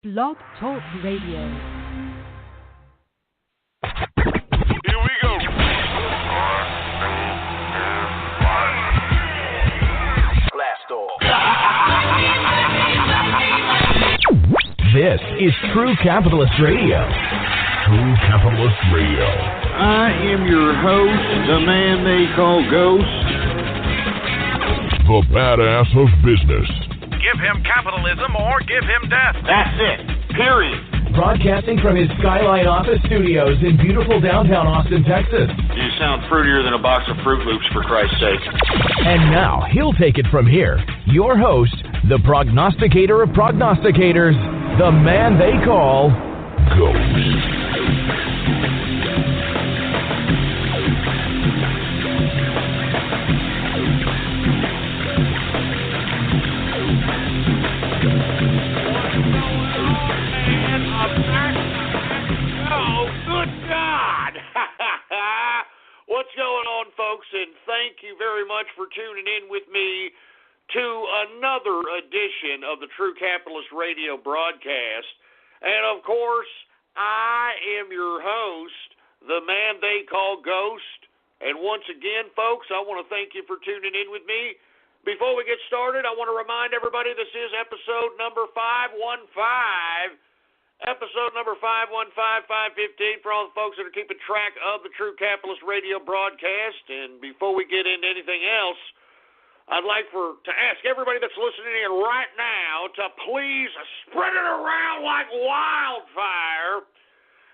Blog Talk Radio. Here we go. Blast off. This is True Capitalist Radio. True Capitalist Radio. I am your host, the man they call Ghost. The badass of business. Give him capitalism or give him death. That's it. Period. Broadcasting from his Skyline office studios in beautiful downtown Austin, Texas. You sound fruitier than a box of Fruit Loops, for Christ's sake. And now, he'll take it from here. Your host, the prognosticator of prognosticators, the man they call Ghost. What's going on, folks, and thank you very much for tuning in with me to another edition of the True Capitalist Radio broadcast. And, of course, I am your host, the man they call Ghost. And once again, folks, I want to thank you for tuning in with me. Before we get started, I want to remind everybody this is episode number 515. Episode number 515, 515, for all the folks that are keeping track of the True Capitalist Radio broadcast. And before we get into anything else, I'd like to ask everybody that's listening in right now to please spread it around like wildfire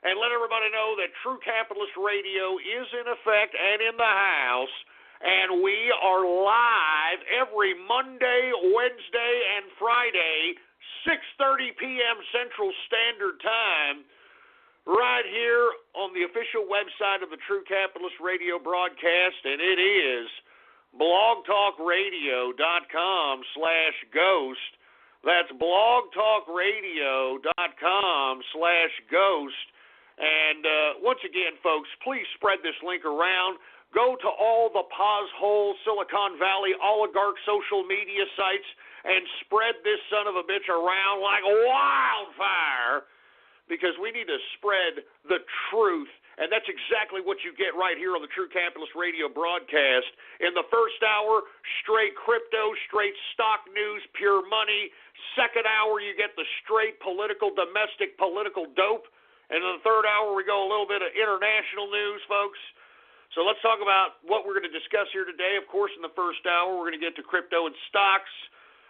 and let everybody know that True Capitalist Radio is in effect and in the house. And we are live every Monday, Wednesday, and Friday, 6:30 p.m. Central Standard Time, right here on the official website of the True Capitalist Radio broadcast, and it is blogtalkradio.com/ghost. That's blogtalkradio.com/ghost. And once again, folks, please spread this link around. Go to all the pothole Silicon Valley oligarch social media sites and spread this son of a bitch around like wildfire, because we need to spread the truth. And that's exactly what you get right here on the True Capitalist Radio broadcast. In the first hour, straight crypto, straight stock news, pure money. Second hour, you get the straight domestic political dope. And in the third hour, we go a little bit of international news, folks. So let's talk about what we're going to discuss here today. Of course, in the first hour, we're going to get to crypto and stocks.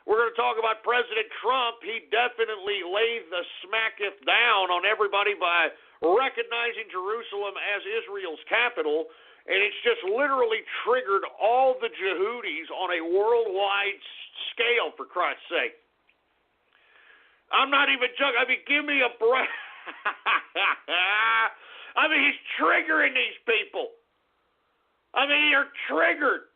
We're going to talk about President Trump. He definitely laid the smacketh down on everybody by recognizing Jerusalem as Israel's capital, and it's just literally triggered all the Jehudis on a worldwide scale, for Christ's sake. I'm not even joking. I mean, give me a break. I mean, he's triggering these people. I mean, you're triggered.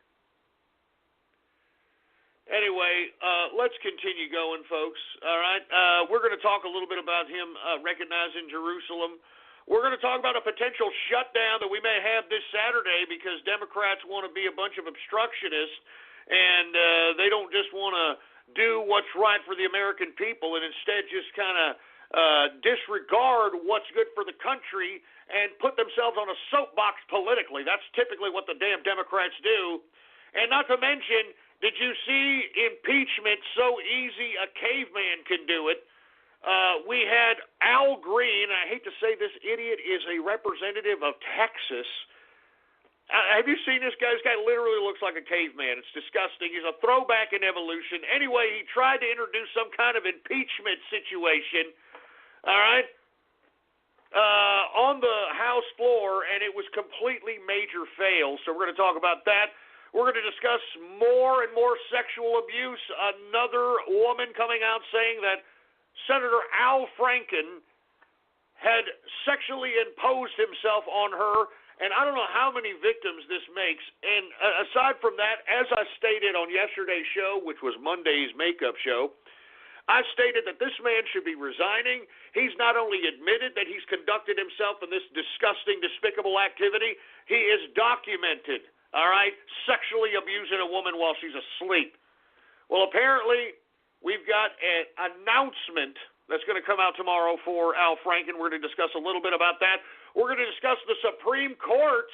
Anyway, let's continue going, folks. All right, we're going to talk a little bit about him recognizing Jerusalem. We're going to talk about a potential shutdown that we may have this Saturday because Democrats want to be a bunch of obstructionists, and they don't just want to do what's right for the American people and instead just kind of disregard what's good for the country and put themselves on a soapbox politically. That's typically what the damn Democrats do. And not to mention, did you see impeachment so easy a caveman can do it? We had Al Green. I hate to say this idiot is a representative of Texas. Have you seen this guy? This guy literally looks like a caveman. It's disgusting. He's a throwback in evolution. Anyway, he tried to introduce some kind of impeachment situation, all right, on the House floor, and it was completely major fail. So we're going to talk about that. We're going to discuss more and more sexual abuse. Another woman coming out saying that Senator Al Franken had sexually imposed himself on her, and I don't know how many victims this makes. And aside from that, as I stated on yesterday's show, which was Monday's makeup show, I stated that this man should be resigning. He's not only admitted that he's conducted himself in this disgusting, despicable activity, he is documented, all right, sexually abusing a woman while she's asleep. Well, apparently, we've got an announcement that's going to come out tomorrow for Al Franken. We're going to discuss a little bit about that. We're going to discuss the Supreme Court.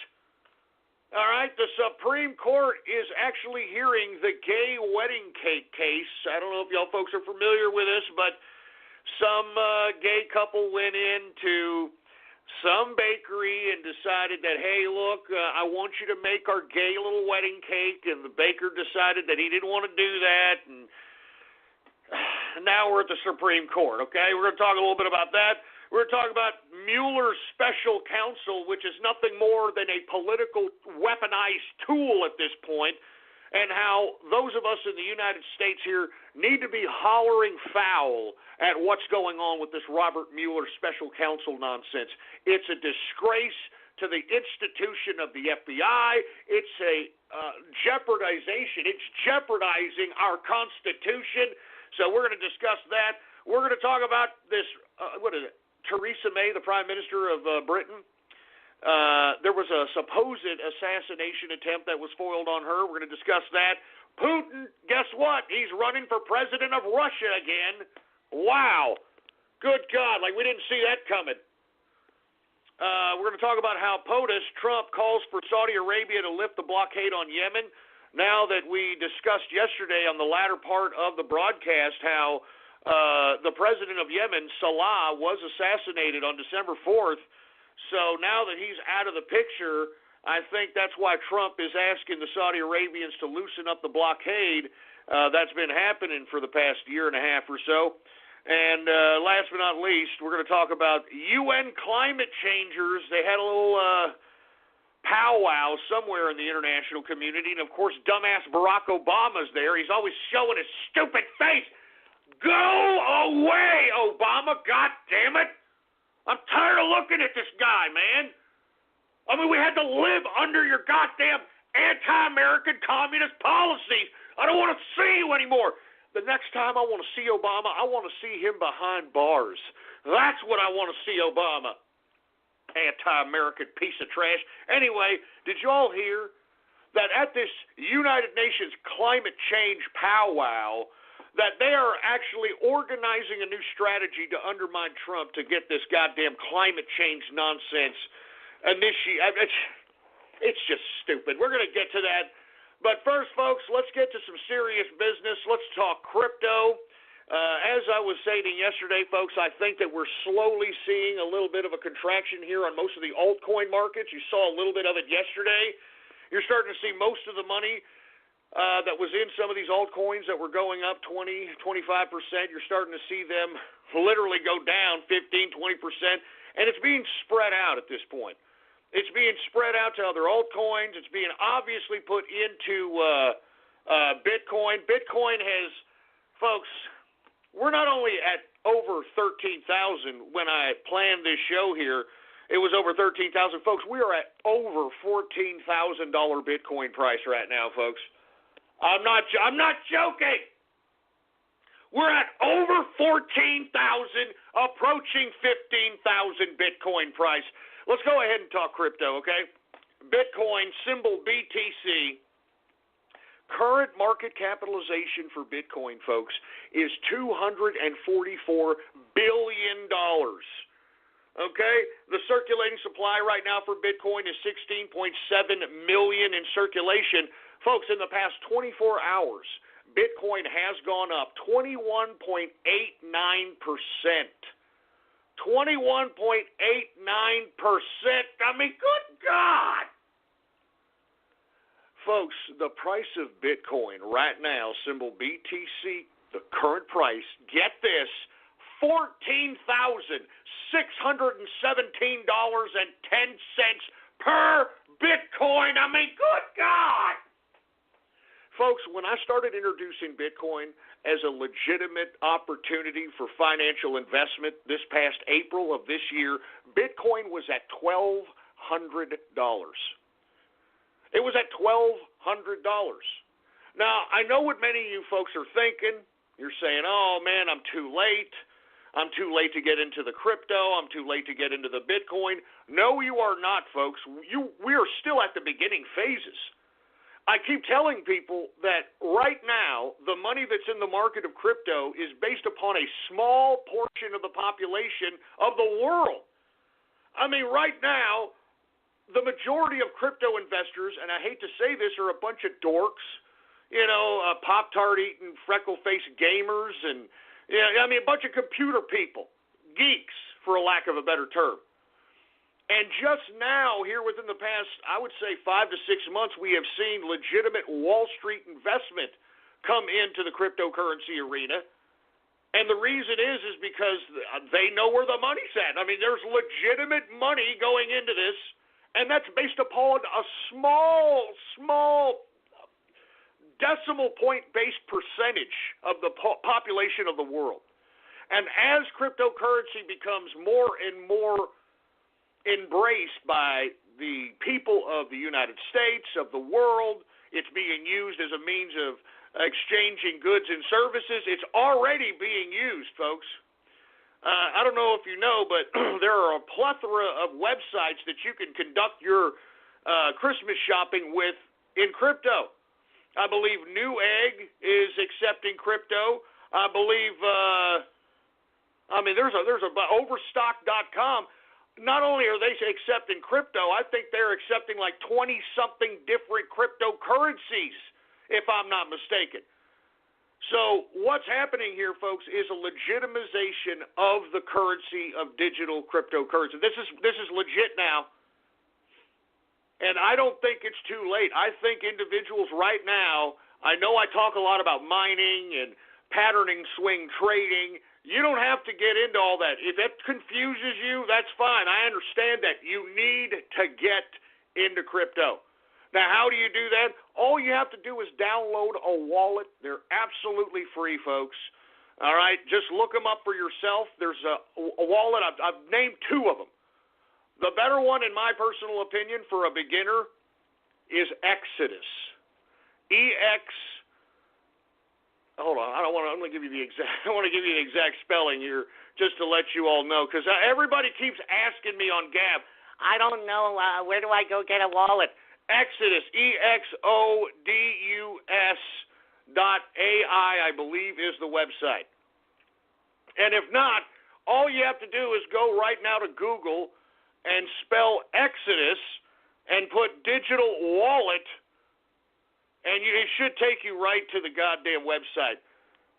All right, the Supreme Court is actually hearing the gay wedding cake case. I don't know if y'all folks are familiar with this, but some gay couple went into some bakery and decided that, hey, look, I want you to make our gay little wedding cake, and the baker decided that he didn't want to do that, and now we're at the Supreme Court, okay? We're going to talk a little bit about that. We're going to talk about Mueller's special counsel, which is nothing more than a political weaponized tool at this point, and how those of us in the United States here need to be hollering foul at what's going on with this Robert Mueller special counsel nonsense. It's a disgrace to the institution of the FBI. It's a jeopardization. It's jeopardizing our Constitution. So we're going to discuss that. We're going to talk about this, Theresa May, the Prime Minister of Britain. There was a supposed assassination attempt that was foiled on her. We're going to discuss that. Putin, guess what? He's running for president of Russia again. Wow. Good God, like we didn't see that coming. We're going to talk about how POTUS, Trump, calls for Saudi Arabia to lift the blockade on Yemen. Now that we discussed yesterday on the latter part of the broadcast how the president of Yemen, Salah, was assassinated on December 4th. So now that he's out of the picture, I think that's why Trump is asking the Saudi Arabians to loosen up the blockade. That's been happening for the past year and a half or so. And last but not least, we're going to talk about UN climate changers. They had a little powwow somewhere in the international community. And, of course, dumbass Barack Obama's there. He's always showing his stupid face. Go away, Obama. God damn it. I'm tired of looking at this guy, man. I mean, we had to live under your goddamn anti-American communist policies. I don't want to see you anymore. The next time I want to see Obama, I want to see him behind bars. That's what I want to see Obama. Anti-American piece of trash. Anyway, did you all hear that at this United Nations climate change powwow, that they are actually organizing a new strategy to undermine Trump to get this goddamn climate change nonsense initiated? It's just stupid. We're going to get to that. But first, folks, let's get to some serious business. Let's talk crypto. As I was stating yesterday, folks, I think that we're slowly seeing a little bit of a contraction here on most of the altcoin markets. You saw a little bit of it yesterday. You're starting to see most of the money that was in some of these altcoins that were going up 20, 25%. You're starting to see them literally go down 15, 20%, and it's being spread out at this point. It's being spread out to other altcoins. It's being obviously put into Bitcoin. Bitcoin has, folks, we're not only at over 13,000 when I planned this show here. It was over 13,000. Folks, we are at over $14,000 Bitcoin price right now, folks. I'm not joking. We're at over 14,000, approaching 15,000 Bitcoin price. Let's go ahead and talk crypto, okay? Bitcoin, symbol BTC. Current market capitalization for Bitcoin, folks, is $244 billion. Okay? The circulating supply right now for Bitcoin is 16.7 million in circulation. Folks, in the past 24 hours, Bitcoin has gone up 21.89%. 21.89%. I mean, good God. Folks, the price of Bitcoin right now, symbol BTC, the current price, get this, $14,617.10 per Bitcoin. I mean, good God. Folks, when I started introducing Bitcoin as a legitimate opportunity for financial investment this past April of this year, Bitcoin was at $1,200. It was at $1,200. Now, I know what many of you folks are thinking. You're saying, oh, man, I'm too late. I'm too late to get into the crypto. I'm too late to get into the Bitcoin. No, you are not, folks. We are still at the beginning phases. I keep telling people that right now, the money that's in the market of crypto is based upon a small portion of the population of the world. I mean, right now, the majority of crypto investors, and I hate to say this, are a bunch of dorks, Pop-Tart eating, freckle-faced gamers, and, a bunch of computer people, geeks, for a lack of a better term. And just now, here within the past, I would say 5 to 6 months, we have seen legitimate Wall Street investment come into the cryptocurrency arena. And the reason is because they know where the money's at. I mean, there's legitimate money going into this, and that's based upon a small decimal point-based percentage of the population of the world. And as cryptocurrency becomes more and more embraced by the people of the United States, of the world, it's being used as a means of exchanging goods and services. It's already being used, folks. I don't know if you know, but there are a plethora of websites that you can conduct your Christmas shopping with in crypto. I believe Newegg is accepting crypto. I believe, there's Overstock.com. Not only are they accepting crypto, I think they're accepting like 20-something different cryptocurrencies, if I'm not mistaken. So what's happening here, folks, is a legitimization of the currency of digital cryptocurrency. This is legit now, and I don't think it's too late. I think individuals right now, I know I talk a lot about mining and patterning swing trading. You don't have to get into all that. If it confuses you, that's fine. I understand that. You need to get into crypto. Now, how do you do that? All you have to do is download a wallet. They're absolutely free, folks. All right? Just look them up for yourself. There's a wallet. I've named 2 of them. The better one, in my personal opinion, for a beginner is Exodus. Hold on, I'm going to give you the exact spelling here just to let you all know, because everybody keeps asking me on Gab, I don't know, where do I go get a wallet? Exodus, EXODUS.AI, I believe, is the website. And if not, all you have to do is go right now to Google and spell Exodus and put digital wallet, and it should take you right to the goddamn website.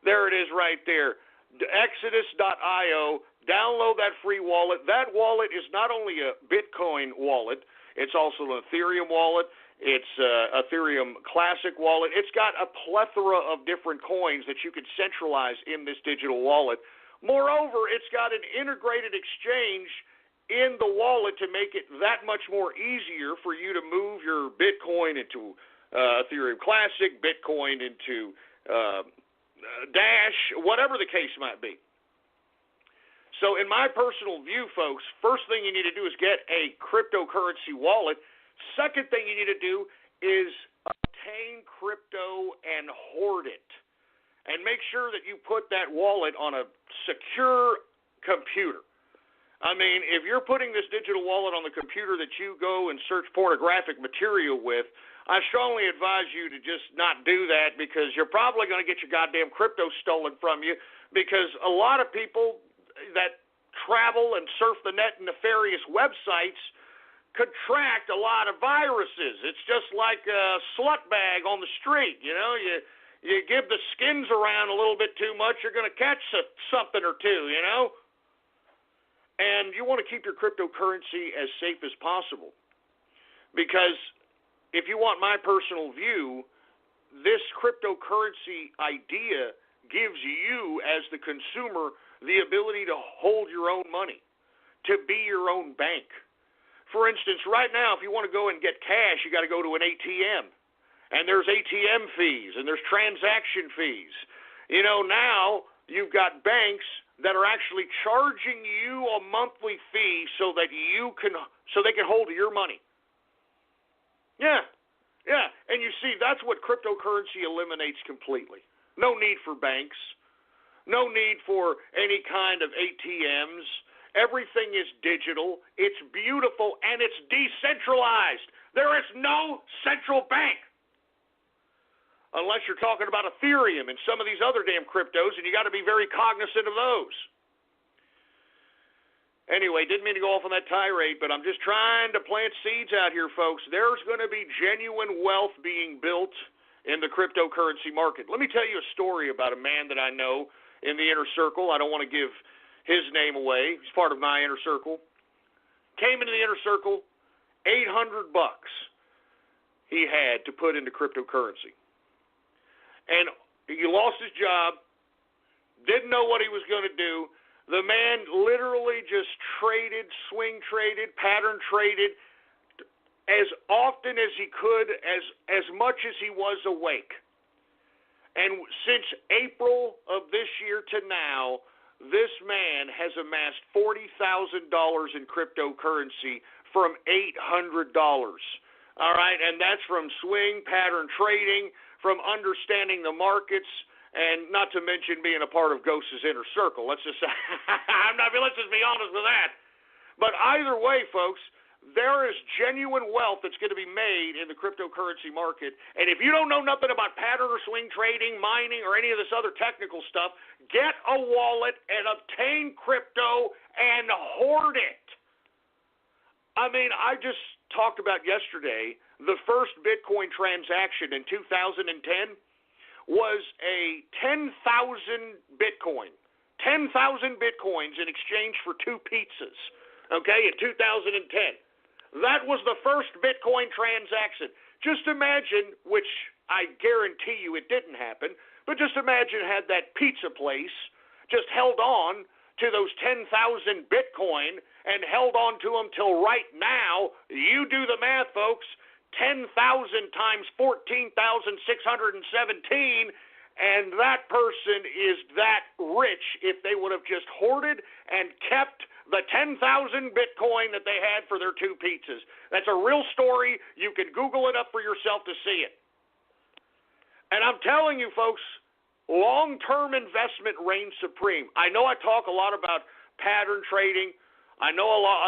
There it is right there. Exodus.io. Download that free wallet. That wallet is not only a Bitcoin wallet, it's also an Ethereum wallet. It's Ethereum Classic wallet. It's got a plethora of different coins that you can centralize in this digital wallet. Moreover, it's got an integrated exchange in the wallet to make it that much more easier for you to move your Bitcoin into Ethereum Classic, Bitcoin into Dash, whatever the case might be. So in my personal view, folks, first thing you need to do is get a cryptocurrency wallet. Second thing you need to do is obtain crypto and hoard it. And make sure that you put that wallet on a secure computer. I mean, if you're putting this digital wallet on the computer that you go and search pornographic material with, I strongly advise you to just not do that, because you're probably going to get your goddamn crypto stolen from you, because a lot of people that travel and surf the net and nefarious websites contract a lot of viruses. It's just like a slut bag on the street. You give the skins around a little bit too much, you're going to catch something or two, And you want to keep your cryptocurrency as safe as possible, because if you want my personal view, this cryptocurrency idea gives you, as the consumer, the ability to hold your own money, to be your own bank. For instance, right now, if you want to go and get cash, you got to go to an ATM. And there's ATM fees, and there's transaction fees. Now you've got banks that are actually charging you a monthly fee so they can hold your money. Yeah. And you see, that's what cryptocurrency eliminates completely. No need for banks. No need for any kind of ATMs. Everything is digital. It's beautiful, and it's decentralized. There is no central bank. unless you're talking about Ethereum and some of these other damn cryptos, and you got to be very cognizant of those. Anyway, didn't mean to go off on that tirade, but I'm just trying to plant seeds out here, folks. There's going to be genuine wealth being built in the cryptocurrency market. Let me tell you a story about a man that I know in the inner circle. I don't want to give his name away. He's part of my inner circle. Came into the inner circle, $800 he had to put into cryptocurrency. And he lost his job, didn't know what he was going to do. The man literally just traded, swing traded, pattern traded as often as he could, as much as he was awake. And since April of this year to now, this man has amassed $40,000 in cryptocurrency from $800. All right, and that's from swing pattern trading, from understanding the markets, and not to mention being a part of Ghost's inner circle. Let's just let's just be honest with that. But either way, folks, there is genuine wealth that's going to be made in the cryptocurrency market. And if you don't know nothing about pattern or swing trading, mining, or any of this other technical stuff, get a wallet and obtain crypto and hoard it. I mean, I just talked about yesterday the first Bitcoin transaction in 2010 was a 10,000 Bitcoin. 10,000 Bitcoins in exchange for 2 pizzas, okay, in 2010. That was the first Bitcoin transaction. Just imagine, which I guarantee you it didn't happen, but just imagine had that pizza place just held on to those 10,000 Bitcoin and held on to them till right now. You do the math, folks. 10,000 times 14,617, and that person is that rich if they would have just hoarded and kept the 10,000 Bitcoin that they had for their 2 pizzas. That's a real story. You can Google it up for yourself to see it. And I'm telling you, folks, long-term investment reigns supreme. I know I talk a lot about pattern trading. I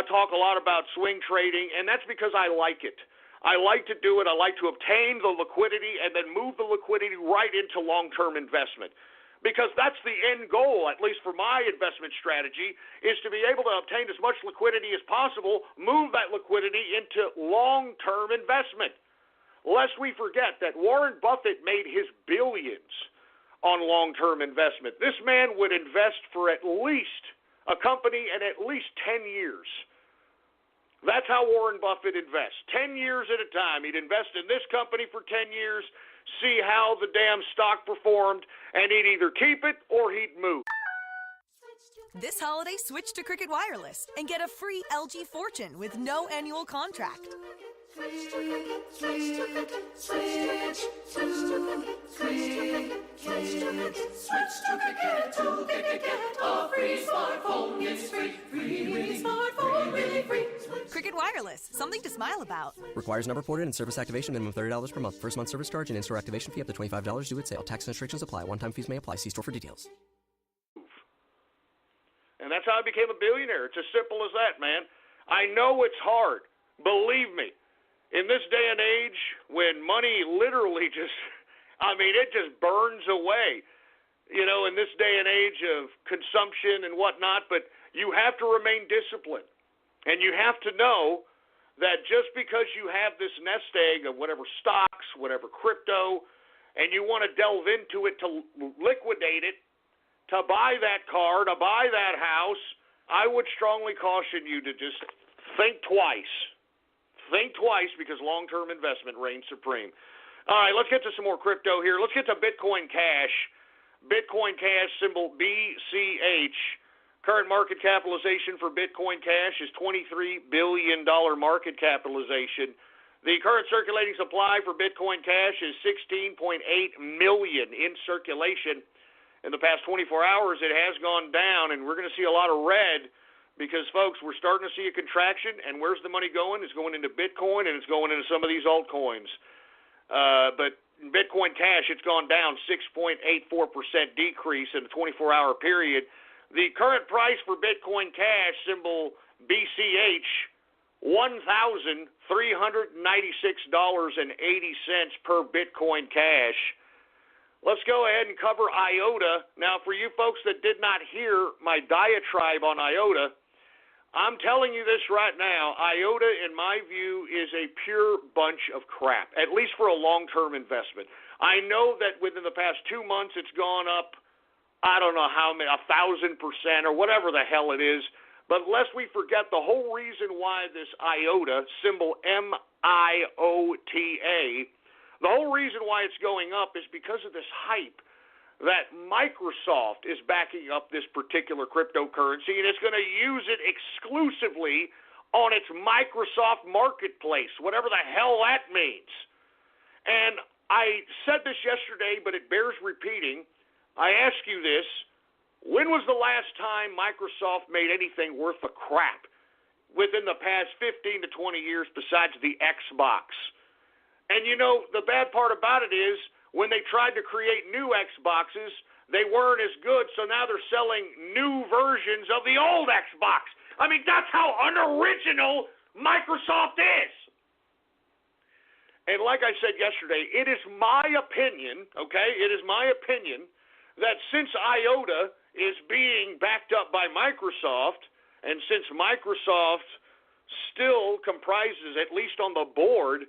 talk a lot about swing trading, and that's because I like it. I like to do it. I like to obtain the liquidity and then move the liquidity right into long-term investment, because that's the end goal, at least for my investment strategy, is to be able to obtain as much liquidity as possible, move that liquidity into long-term investment. Lest we forget that Warren Buffett made his billions on long-term investment. This man would invest for at least a company in at least 10 years. That's how Warren Buffett invests. 10 years at a time. He'd invest in this company for 10 years, see how the damn stock performed, and he'd either keep it or he'd move. This holiday, switch to Cricket Wireless and get a free LG Fortune with no annual contract. Switch to Cricket. A free smartphone is free. Free smartphone, really free. Cricket Wireless, something to smile about. Requires number ported and service activation, minimum $30 per month. First month service charge and in-store activation fee up to $25 due at sale. Tax and restrictions apply. One-time fees may apply. See store for details. And that's how I became a billionaire. It's as simple as that, man. I know it's hard. Believe me. In this day and age, when money literally just, it just burns away, in this day and age of consumption and whatnot, but you have to remain disciplined. And you have to know that just because you have this nest egg of whatever stocks, whatever crypto, and you want to delve into it to liquidate it, to buy that car, to buy that house, I would strongly caution you to just think twice. Think twice, because long-term investment reigns supreme. All right, let's get to some more crypto here. Let's get to Bitcoin Cash. Bitcoin Cash, symbol BCH. Current market capitalization for Bitcoin Cash is $23 billion market capitalization. The current circulating supply for Bitcoin Cash is 16.8 million in circulation. In the past 24 hours, it has gone down, and we're going to see a lot of red because, folks, we're starting to see a contraction, and where's the money going? It's going into Bitcoin, and it's going into some of these altcoins. But in Bitcoin Cash, it's gone down 6.84% decrease in a 24-hour period. The current price for Bitcoin Cash, symbol BCH, $1,396.80 per Bitcoin Cash. Let's go ahead and cover IOTA. Now, for you folks that did not hear my diatribe on IOTA, I'm telling you this right now, IOTA, in my view, is a pure bunch of crap, at least for a long-term investment. I know that within the past 2 months it's gone up, I don't know how many, 1,000% or whatever the hell it is. But lest we forget, the whole reason why this IOTA, symbol MIOTA, the whole reason why it's going up is because of this hype that Microsoft is backing up this particular cryptocurrency, and it's going to use it exclusively on its Microsoft Marketplace, whatever the hell that means. And I said this yesterday, but it bears repeating. I ask you this. When was the last time Microsoft made anything worth a crap within the past 15 to 20 years besides the Xbox? And you know, the bad part about it is when they tried to create new Xboxes, they weren't as good, so now they're selling new versions of the old Xbox. I mean, that's how unoriginal Microsoft is. And like I said yesterday, it is my opinion, okay, it is my opinion that since IOTA is being backed up by Microsoft, and since Microsoft still comprises, at least on the board,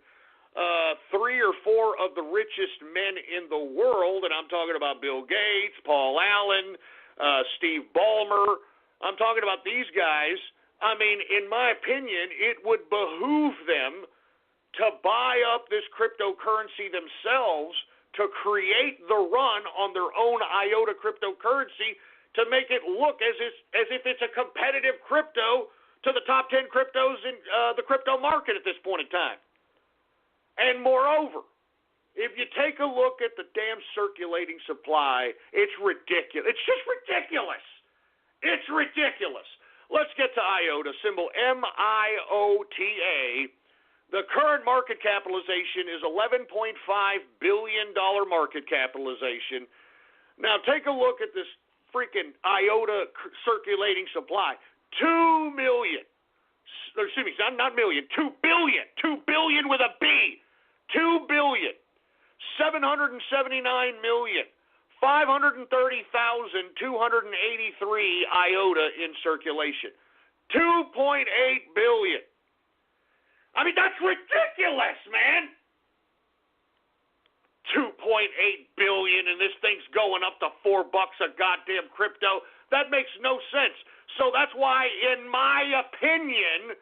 3 or 4 of the richest men in the world, and I'm talking about Bill Gates, Paul Allen, Steve Ballmer, I'm talking about these guys. I mean, in my opinion, it would behoove them to buy up this cryptocurrency themselves to create the run on their own IOTA cryptocurrency to make it look as if it's a competitive crypto to the top 10 cryptos in the crypto market at this point in time. And moreover, if you take a look at the damn circulating supply, it's ridiculous. It's just ridiculous. It's ridiculous. Let's get to IOTA, symbol MIOTA. The current market capitalization is $11.5 billion market capitalization. Now, take a look at this freaking IOTA circulating supply. 2 billion. 2 billion. 2 billion with a B. 2 billion. 779,530,283 IOTA in circulation. 2.8 billion. I mean, that's ridiculous, man. 2.8 billion, and this thing's going up to $4 a goddamn crypto. That makes no sense. So that's why, in my opinion,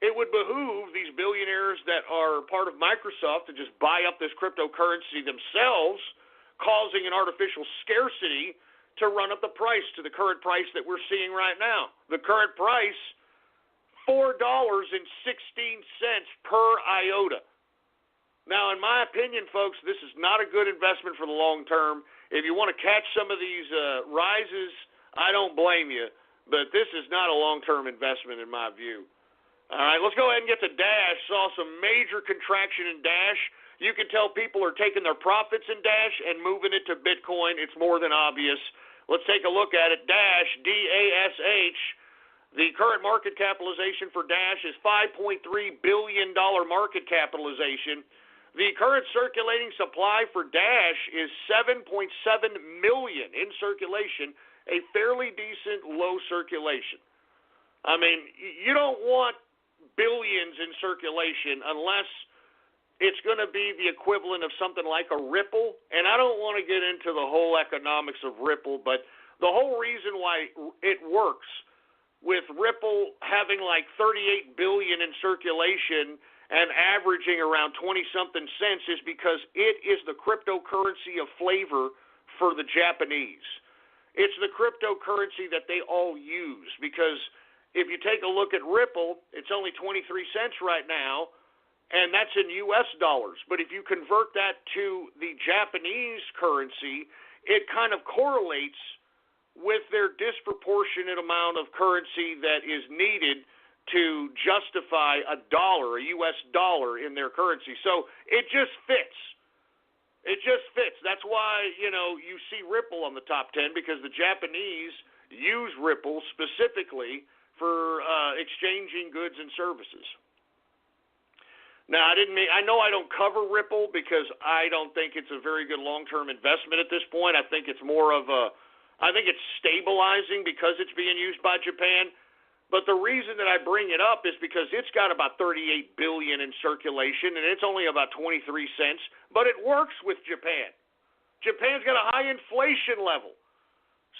it would behoove these billionaires that are part of Microsoft to just buy up this cryptocurrency themselves, causing an artificial scarcity to run up the price to the current price that we're seeing right now. The current price, $4.16 per IOTA. Now, in my opinion, folks, this is not a good investment for the long term. If you want to catch some of these rises, I don't blame you, but this is not a long-term investment in my view. All right, let's go ahead and get to Dash. Saw some major contraction in Dash. You can tell people are taking their profits in Dash and moving it to Bitcoin. It's more than obvious. Let's take a look at it. Dash, D-A-S-H. The current market capitalization for Dash is $5.3 billion market capitalization. The current circulating supply for Dash is 7.7 million in circulation, a fairly decent low circulation. I mean, you don't want billions in circulation unless it's going to be the equivalent of something like a Ripple. And I don't want to get into the whole economics of Ripple, but the whole reason why it works with Ripple having like 38 billion in circulation and averaging around 20-something cents is because it is the cryptocurrency of flavor for the Japanese. It's the cryptocurrency that they all use because if you take a look at Ripple, it's only 23 cents right now, and that's in U.S. dollars. But if you convert that to the Japanese currency, it kind of correlates with their disproportionate amount of currency that is needed to justify a dollar, a U.S. dollar in their currency. So it just fits. It just fits. That's why, you see Ripple on the top 10 because the Japanese use Ripple specifically for exchanging goods and services. Now, I know I don't cover Ripple because I don't think it's a very good long-term investment at this point. I think it's I think it's stabilizing because it's being used by Japan. But the reason that I bring it up is because it's got about $38 billion in circulation, and it's only about 23 cents. But it works with Japan. Japan's got a high inflation level.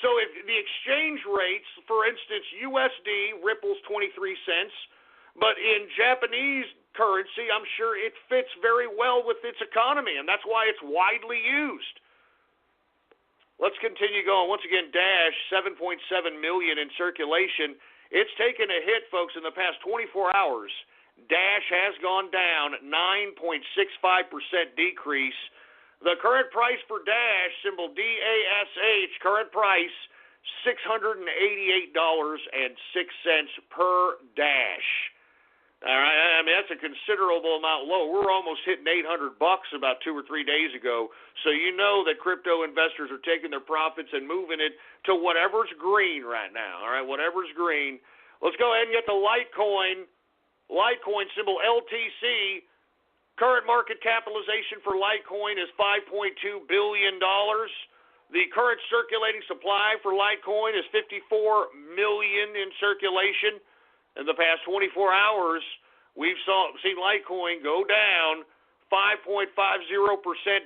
So if the exchange rates, for instance, USD, Ripple's 23 cents, but in Japanese currency, I'm sure it fits very well with its economy, and that's why it's widely used. Let's continue going. Once again, Dash, 7.7 million in circulation. It's taken a hit, folks, in the past 24 hours. Dash has gone down, 9.65% decrease. The current price for Dash, symbol DASH, current price, $688.06 per Dash. All right, I mean, that's a considerable amount low. We're almost hitting $800 about 2 or 3 days ago. So you know that crypto investors are taking their profits and moving it to whatever's green right now. All right, whatever's green. Let's go ahead and get the Litecoin. Litecoin, symbol LTC. Current market capitalization for Litecoin is $5.2 billion. The current circulating supply for Litecoin is 54 million in circulation. In the past 24 hours, we've seen Litecoin go down 5.50%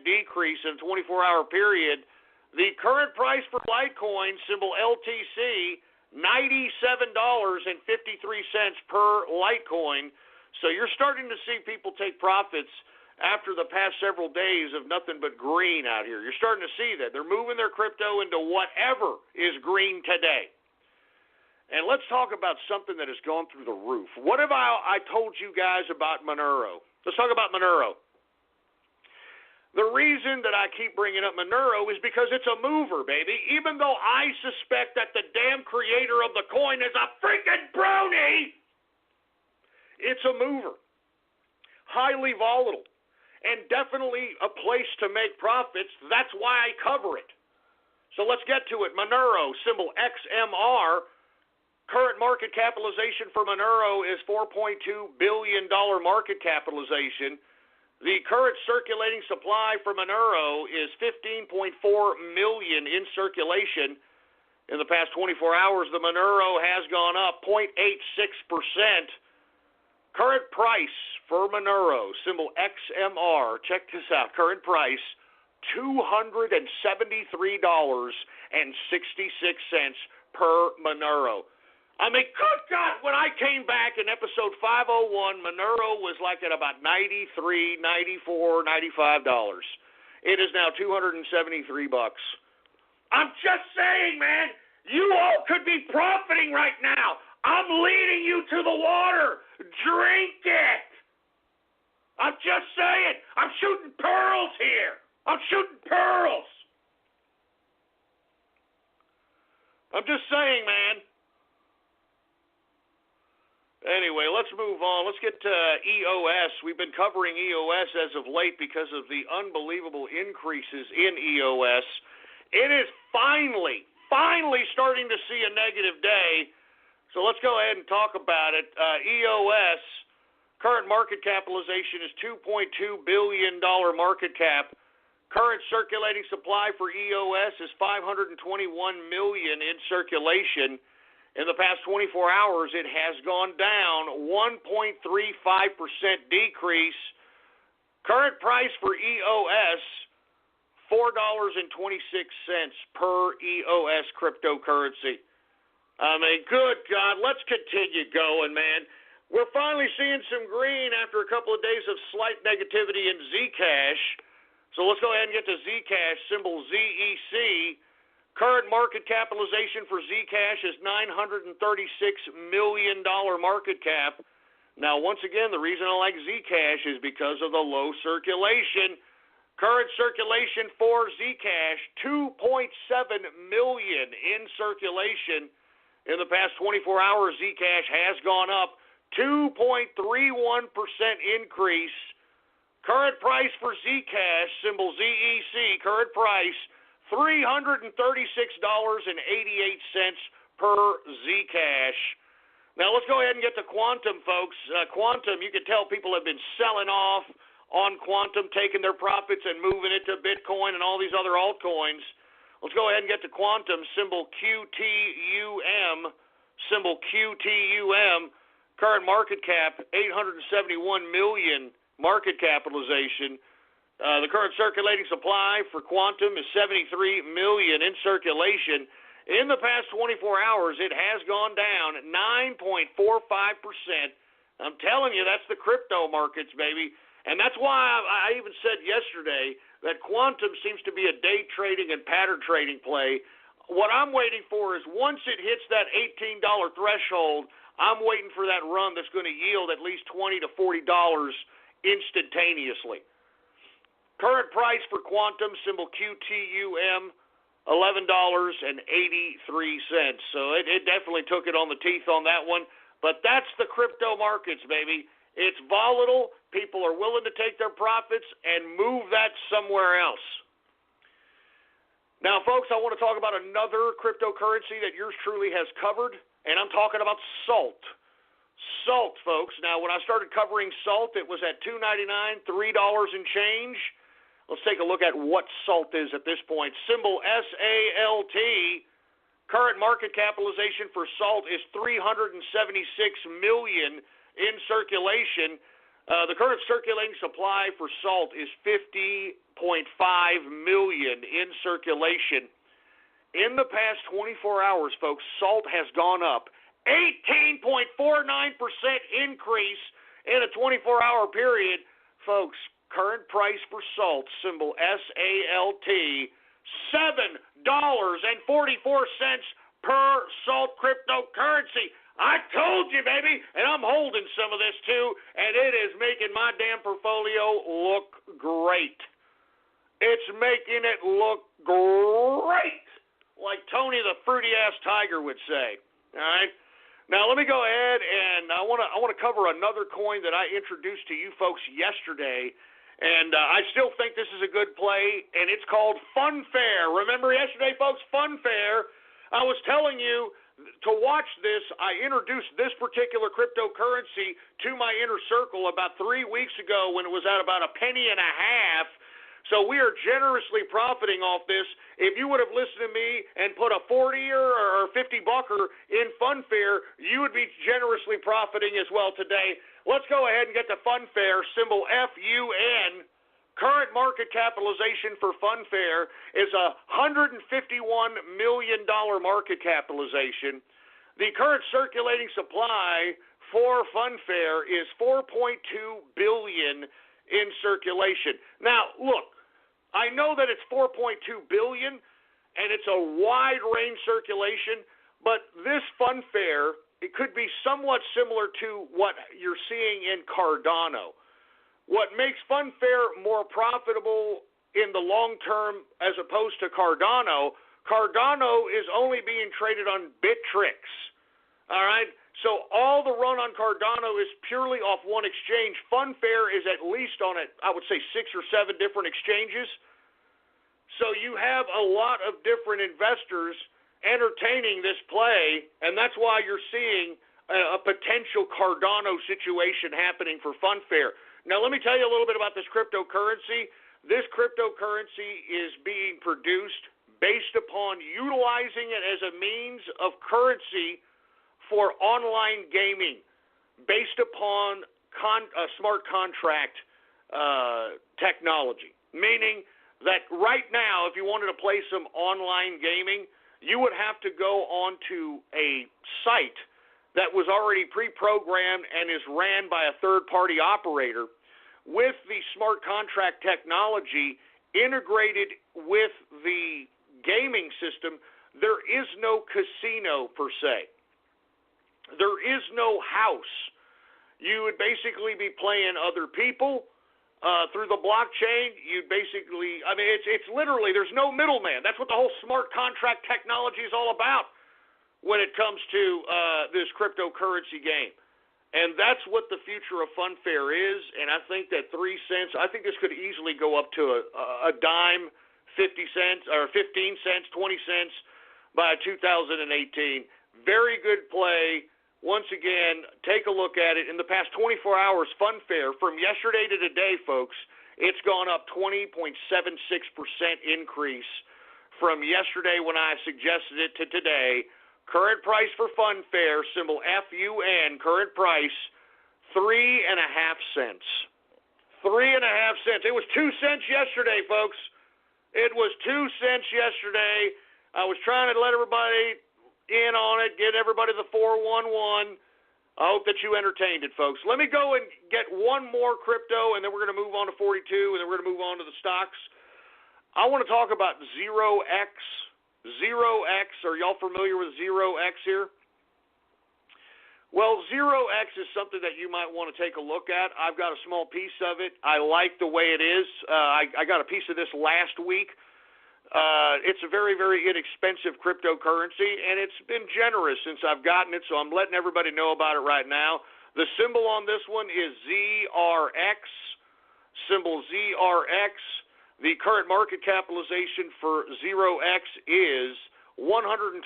decrease in a 24-hour period. The current price for Litecoin, symbol LTC, $97.53 per Litecoin. So you're starting to see people take profits after the past several days of nothing but green out here. You're starting to see that. They're moving their crypto into whatever is green today. And let's talk about something that has gone through the roof. What have I told you guys about Monero? Let's talk about Monero. The reason that I keep bringing up Monero is because it's a mover, baby. Even though I suspect that the damn creator of the coin is a freaking brony, it's a mover. Highly volatile. And definitely a place to make profits. That's why I cover it. So let's get to it. Monero, symbol XMR. Current market capitalization for Monero is $4.2 billion market capitalization. The current circulating supply for Monero is 15.4 million in circulation. In the past 24 hours, the Monero has gone up 0.86%. Current price for Monero, symbol XMR, check this out, current price, $273.66 per Monero. I mean, good God, when I came back in episode 501, Monero was like at about $93, $94, $95. It is now $273. I'm just saying, man, you all could be profiting right now. I'm leading you to the water. Drink it. I'm just saying. I'm shooting pearls here. I'm shooting pearls. I'm just saying, man. Anyway, let's move on. Let's get to EOS. We've been covering EOS as of late because of the unbelievable increases in EOS. It is finally starting to see a negative day. So let's go ahead and talk about it. EOS, current market capitalization is $2.2 billion market cap. Current circulating supply for EOS is 521 million in circulation. In the past 24 hours, it has gone down 1.35% decrease. Current price for EOS, $4.26 per EOS cryptocurrency. I mean, good God, let's continue going, man. We're finally seeing some green after a couple of days of slight negativity in Zcash. So let's go ahead and get to Zcash, symbol ZEC. Current market capitalization for Zcash is $936 million market cap. Now, once again, the reason I like Zcash is because of the low circulation. Current circulation for Zcash, 2.7 million in circulation. In the past 24 hours, Zcash has gone up 2.31% increase. Current price for Zcash, symbol ZEC, current price, $336.88 per Zcash. Now let's go ahead and get to Quantum, folks. Quantum, you can tell people have been selling off on Quantum, taking their profits and moving it to Bitcoin and all these other altcoins. Let's go ahead and get to Quantum, symbol QTUM, symbol QTUM. Current market cap, 871 million market capitalization. The current circulating supply for Quantum is 73 million in circulation. In the past 24 hours, it has gone down 9.45%. I'm telling you, that's the crypto markets, baby. And that's why I even said yesterday that Quantum seems to be a day trading and pattern trading play. What I'm waiting for is once it hits that $18 threshold, I'm waiting for that run that's going to yield at least $20 to $40 instantaneously. Current price for Quantum, symbol QTUM, $11.83. So it definitely took it on the teeth on that one. But that's the crypto markets, baby. It's volatile. People are willing to take their profits and move that somewhere else. Now, folks, I want to talk about another cryptocurrency that yours truly has covered, and I'm talking about Salt. Salt, folks. Now, when I started covering Salt, it was at $2.99, $3 and change. Let's take a look at what Salt is at this point. Symbol SALT. Current market capitalization for Salt is $376 million in circulation. The current circulating supply for Salt is 50.5 million in circulation. In the past 24 hours, folks, Salt has gone up 18.49% increase in a 24-hour period. Folks, current price for Salt, symbol SALT, $7.44 per Salt cryptocurrency. I told you, baby, and I'm holding some of this too, and it is making my damn portfolio look great. It's making it look great, like Tony the Fruity-Ass Tiger would say. All right? Now, let me go ahead, and I want to cover another coin that I introduced to you folks yesterday, and I still think this is a good play, and it's called Funfair. Remember yesterday, folks, Funfair? I was telling you to watch this. I introduced this particular cryptocurrency to my inner circle about 3 weeks ago when it was at about $0.015. So we are generously profiting off this. If you would have listened to me and put a 40 or 50 bucker in Funfair, you would be generously profiting as well today. Let's go ahead and get to Funfair, symbol FUN. Current market capitalization for Funfair is $151 million market capitalization. The current circulating supply for Funfair is 4.2 billion in circulation. Now, look, I know that it's 4.2 billion and it's a wide range circulation, but this Funfair, it could be somewhat similar to what you're seeing in Cardano. What makes Funfair more profitable in the long term as opposed to Cardano is only being traded on Bittrex. All right? So all the run on Cardano is purely off one exchange. Funfair is at least on, I would say, 6 or 7 different exchanges. So you have a lot of different investors entertaining this play, and that's why you're seeing a potential Cardano situation happening for Funfair. Now, let me tell you a little bit about this cryptocurrency. This cryptocurrency is being produced based upon utilizing it as a means of currency for online gaming, based upon smart contract technology, meaning that right now, if you wanted to play some online gaming, you would have to go onto a site that was already pre-programmed and is ran by a third-party operator. With the smart contract technology integrated with the gaming system, there is no casino per se. There is no house. You would basically be playing other people through the blockchain. You'd basically, it's literally, there's no middleman. That's what the whole smart contract technology is all about when it comes to this cryptocurrency game. And that's what the future of Funfair is, and I think that 3 cents, I think this could easily go up to a dime, 50 cents, or 15 cents, 20 cents by 2018. Very good play. once again, take a look at it. In the past 24 hours, Funfair, from yesterday to today, folks, it's gone up 20.76% increase from yesterday when I suggested it to today. Current price for Funfair, symbol FUN, current price, 3.5 cents. 3.5 cents. It was 2 cents yesterday, folks. It was 2 cents yesterday. I was trying to let everybody in on it, get everybody the 411. I hope that you entertained it, folks. Let me go and get one more crypto, and then we're going to move on to 42, and then we're going to move on to the stocks. I want to talk about ZeroX. ZeroX, are y'all familiar with ZeroX here? Well, ZeroX is something that you might want to take a look at. I've got a small piece of it. I like the way it is. I got a piece of this last week. It's a very, very inexpensive cryptocurrency, and it's been generous since I've gotten it, so I'm letting everybody know about it right now. The symbol on this one is ZRX, symbol ZRX. The current market capitalization for ZeroX is $122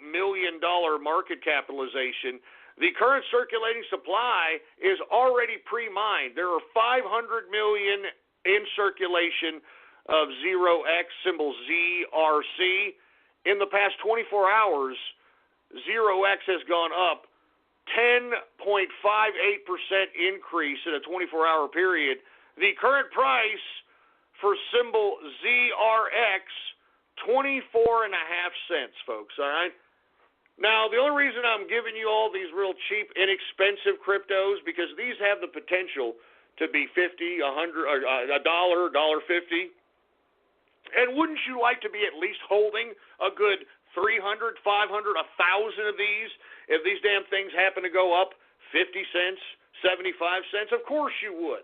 million market capitalization. The current circulating supply is already pre-mined. There are 500 million in circulation of ZeroX, symbol ZRC. In the past 24 hours, ZeroX has gone up 10.58% increase in a 24-hour period. The current price for symbol ZRX, 24.5 cents, folks, all right? Now, the only reason I'm giving you all these real cheap, inexpensive cryptos, because these have the potential to be $50, $100, $1, $1.50. And wouldn't you like to be at least holding a good 300, 500, 1,000 of these if these damn things happen to go up 50 cents, 75 cents? Of course you would.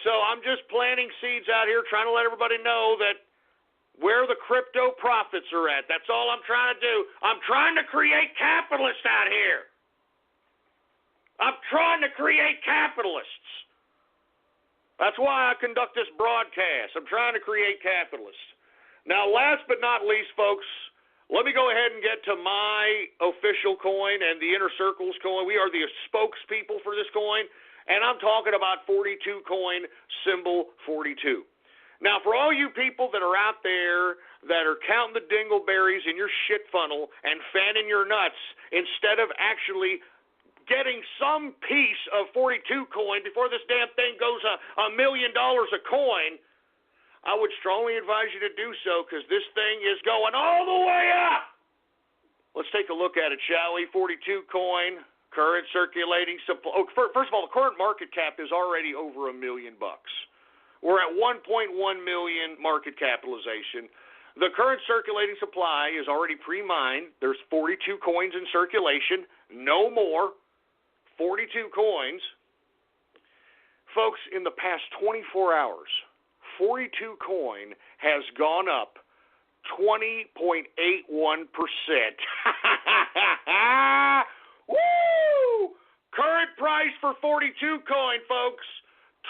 So I'm just planting seeds out here, trying to let everybody know that where the crypto profits are at. That's all I'm trying to do. I'm trying to create capitalists out here. I'm trying to create capitalists. That's why I conduct this broadcast. I'm trying to create capitalists. Now, last but not least, folks, let me go ahead and get to my official coin and the Inner Circles coin. We are the spokespeople for this coin, and I'm talking about 42 coin, symbol 42. Now, for all you people that are out there that are counting the dingleberries in your shit funnel and fanning your nuts instead of actually getting some piece of 42 coin before this damn thing goes $1 million a coin, I would strongly advise you to do so because this thing is going all the way up. Let's take a look at it, shall we? 42 coin, current circulating supply. Oh, first of all, the current market cap is already over $1 million. We're at 1.1 million market capitalization. The current circulating supply is already pre-mined. There's 42 coins in circulation, no more. 42 coins. Folks, in the past 24 hours, 42 coin has gone up 20.81%. Woo! Current price for 42 coin, folks,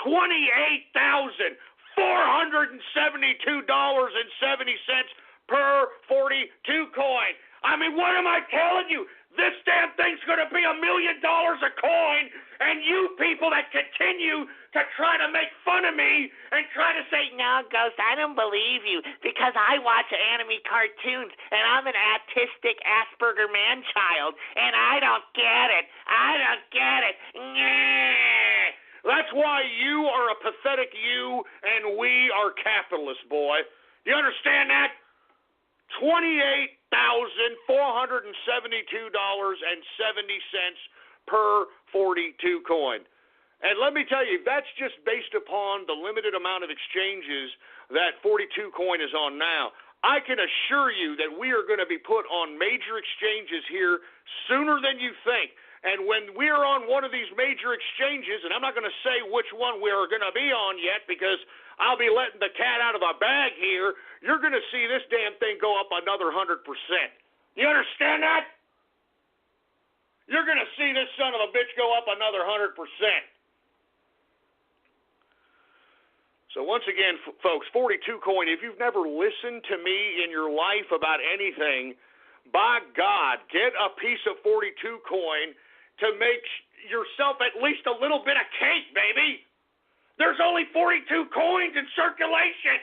$28,472.70 per 42 coin. I mean, what am I telling you? This damn thing's going to be $1 million a coin, and you people that continue to try to make fun of me and try to say, No, Ghost, I don't believe you because I watch anime cartoons, and I'm an autistic Asperger man-child, and I don't get it. I don't get it. Nyeh. That's why you are a pathetic you, and we are capitalists, boy. You understand that? $28,472.70 per 42 coin. And let me tell you, that's just based upon the limited amount of exchanges that 42 coin is on now. I can assure you that we are going to be put on major exchanges here sooner than you think. And when we're on one of these major exchanges, and I'm not going to say which one we're going to be on yet because I'll be letting the cat out of the bag here, you're going to see this damn thing go up another 100%. You understand that? You're going to see this son of a bitch go up another 100%. So once again, folks, 42 coin, if you've never listened to me in your life about anything, by God, get a piece of 42 coin to make yourself at least a little bit of cake, baby. There's only 42 coins in circulation.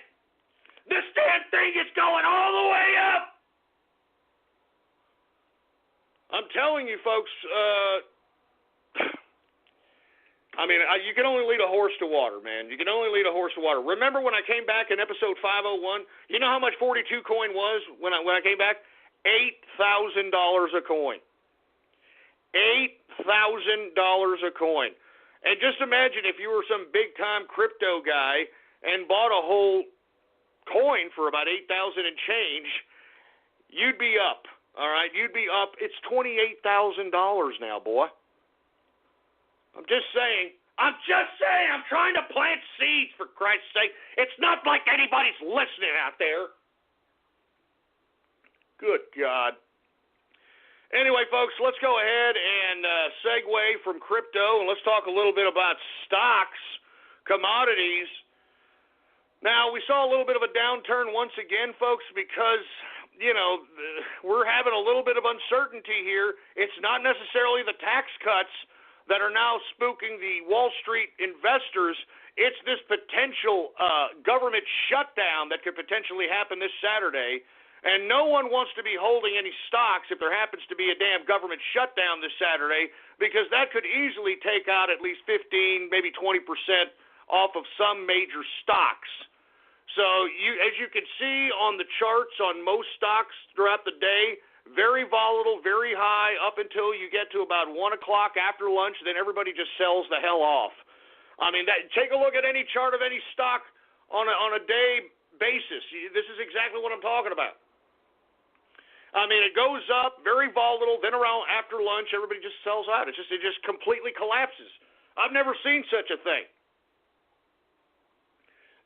This damn thing is going all the way up. I'm telling you, folks, you can only lead a horse to water, man. You can only lead a horse to water. Remember when I came back in episode 501? You know how much 42 coin was when I came back? $8,000 a coin. $8,000 a coin. And just imagine if you were some big-time crypto guy and bought a whole coin for about $8,000 and change, you'd be up. All right, you'd be up. It's $28,000 now, boy. I'm just saying. I'm trying to plant seeds, for Christ's sake. It's not like anybody's listening out there. Good God. Anyway, folks, let's go ahead and segue from crypto, and let's talk a little bit about stocks, commodities. Now, we saw a little bit of a downturn once again, folks, because we're having a little bit of uncertainty here. It's not necessarily the tax cuts that are now spooking the Wall Street investors. It's this potential government shutdown that could potentially happen this Saturday. And no one wants to be holding any stocks if there happens to be a damn government shutdown this Saturday, because that could easily take out at least 15, maybe 20% off of some major stocks. So as you can see on the charts on most stocks throughout the day, very volatile, very high up until you get to about 1 o'clock after lunch. Then everybody just sells the hell off. I mean, take a look at any chart of any stock on a day basis. This is exactly what I'm talking about. I mean, it goes up, very volatile. Then around after lunch, everybody just sells out. It just completely collapses. I've never seen such a thing.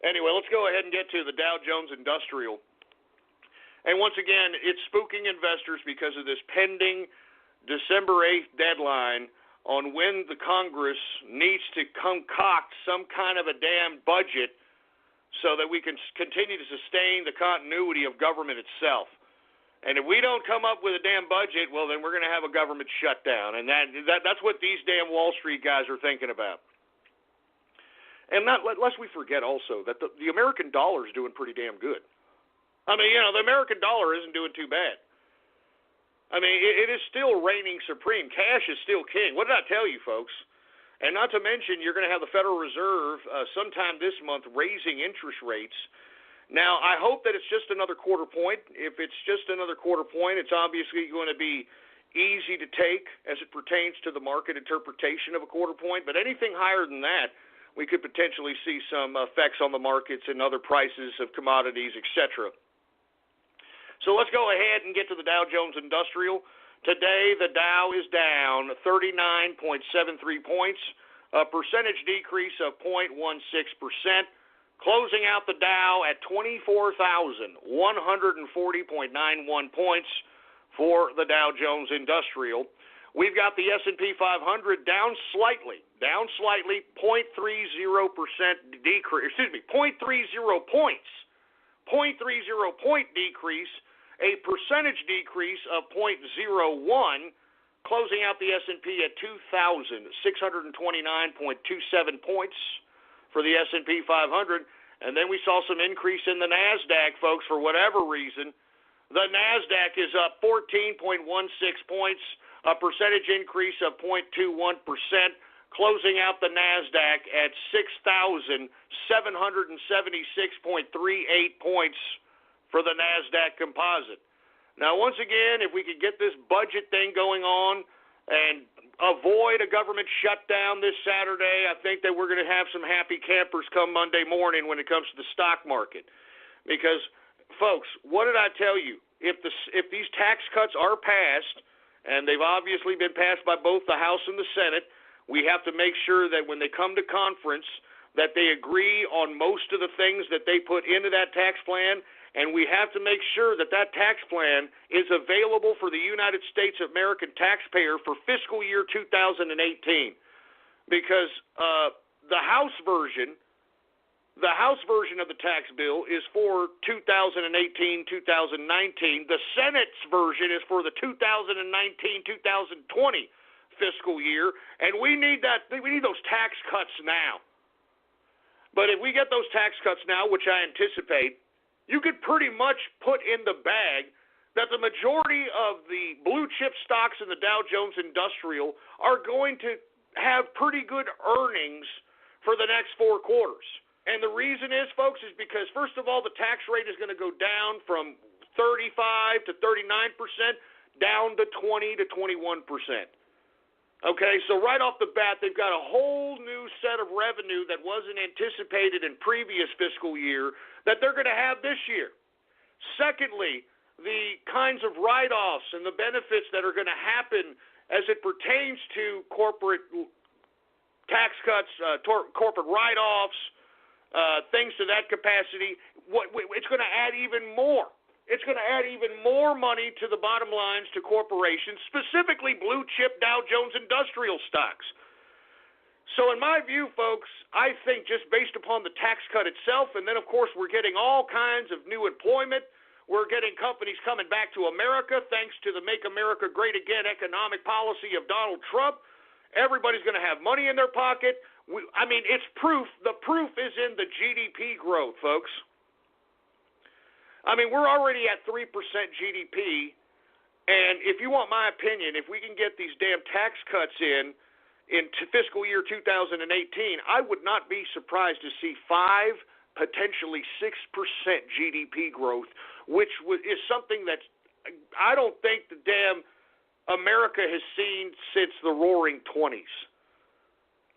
Anyway, let's go ahead and get to the Dow Jones Industrial. And once again, it's spooking investors because of this pending December 8th deadline on when the Congress needs to concoct some kind of a damn budget so that we can continue to sustain the continuity of government itself. And if we don't come up with a damn budget, well, then we're going to have a government shutdown. And that's what these damn Wall Street guys are thinking about. And lest we forget also that the American dollar is doing pretty damn good. I mean, the American dollar isn't doing too bad. I mean, it is still reigning supreme. Cash is still king. What did I tell you, folks? And not to mention, you're going to have the Federal Reserve sometime this month raising interest rates. Now, I hope that it's just another quarter point. If it's just another quarter point, it's obviously going to be easy to take as it pertains to the market interpretation of a quarter point. But anything higher than that, we could potentially see some effects on the markets and other prices of commodities, etc. So let's go ahead and get to the Dow Jones Industrial. Today, the Dow is down 39.73 points, a percentage decrease of 0.16%. Closing out the Dow at 24,140.91 points for the Dow Jones Industrial. We've got the S&P 500 down slightly, 0.30% decrease, 0.30 points, 0.30 point decrease, a percentage decrease of 0.01, closing out the S&P at 2,629.27 points for the S&P 500, and then we saw some increase in the NASDAQ, folks, for whatever reason. The NASDAQ is up 14.16 points, a percentage increase of 0.21%, closing out the NASDAQ at 6,776.38 points for the NASDAQ composite. Now, once again, if we could get this budget thing going on and avoid a government shutdown this Saturday, I think that we're going to have some happy campers come Monday morning when it comes to the stock market. Because, folks, what did I tell you? If these tax cuts are passed, and they've obviously been passed by both the House and the Senate, we have to make sure that when they come to conference that they agree on most of the things that they put into that tax plan, and we have to make sure that that tax plan is available for the United States American taxpayer for fiscal year 2018. Because the House version The House version of the tax bill is for 2018-2019. The Senate's version is for the 2019-2020 fiscal year, and we need those tax cuts now. But if we get those tax cuts now, which I anticipate, you could pretty much put in the bag that the majority of the blue chip stocks in the Dow Jones Industrial are going to have pretty good earnings for the next 4 quarters. And the reason is, folks, is because, first of all, the tax rate is going to go down from 35 to 39% down to 20 to 21%. Okay, so right off the bat, they've got a whole new set of revenue that wasn't anticipated in previous fiscal year that they're going to have this year. Secondly, the kinds of write-offs and the benefits that are going to happen as it pertains to corporate tax cuts, corporate write-offs, things to that capacity, it's going to add even more. It's going to add even more money to the bottom lines to corporations, specifically blue chip Dow Jones Industrial stocks. So in my view, folks, I think just based upon the tax cut itself, and then, of course, we're getting all kinds of new employment. We're getting companies coming back to America thanks to the Make America Great Again economic policy of Donald Trump. Everybody's going to have money in their pocket. It's proof. The proof is in the GDP growth, folks. We're already at 3% GDP, and if you want my opinion, if we can get these damn tax cuts in fiscal year 2018, I would not be surprised to see 5, potentially 6% GDP growth, which is something that I don't think the damn America has seen since the Roaring 20s.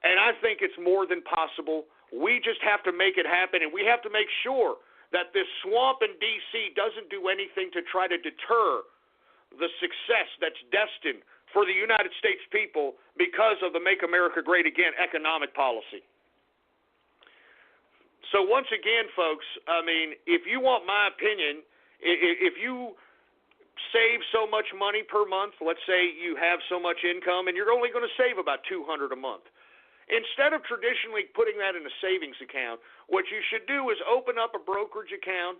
And I think it's more than possible. We just have to make it happen, and we have to make sure that this swamp in D.C. doesn't do anything to try to deter the success that's destined for the United States people because of the Make America Great Again economic policy. So once again, folks, if you want my opinion, if you save so much money per month, let's say you have so much income and you're only going to save about $200 a month. Instead of traditionally putting that in a savings account, what you should do is open up a brokerage account,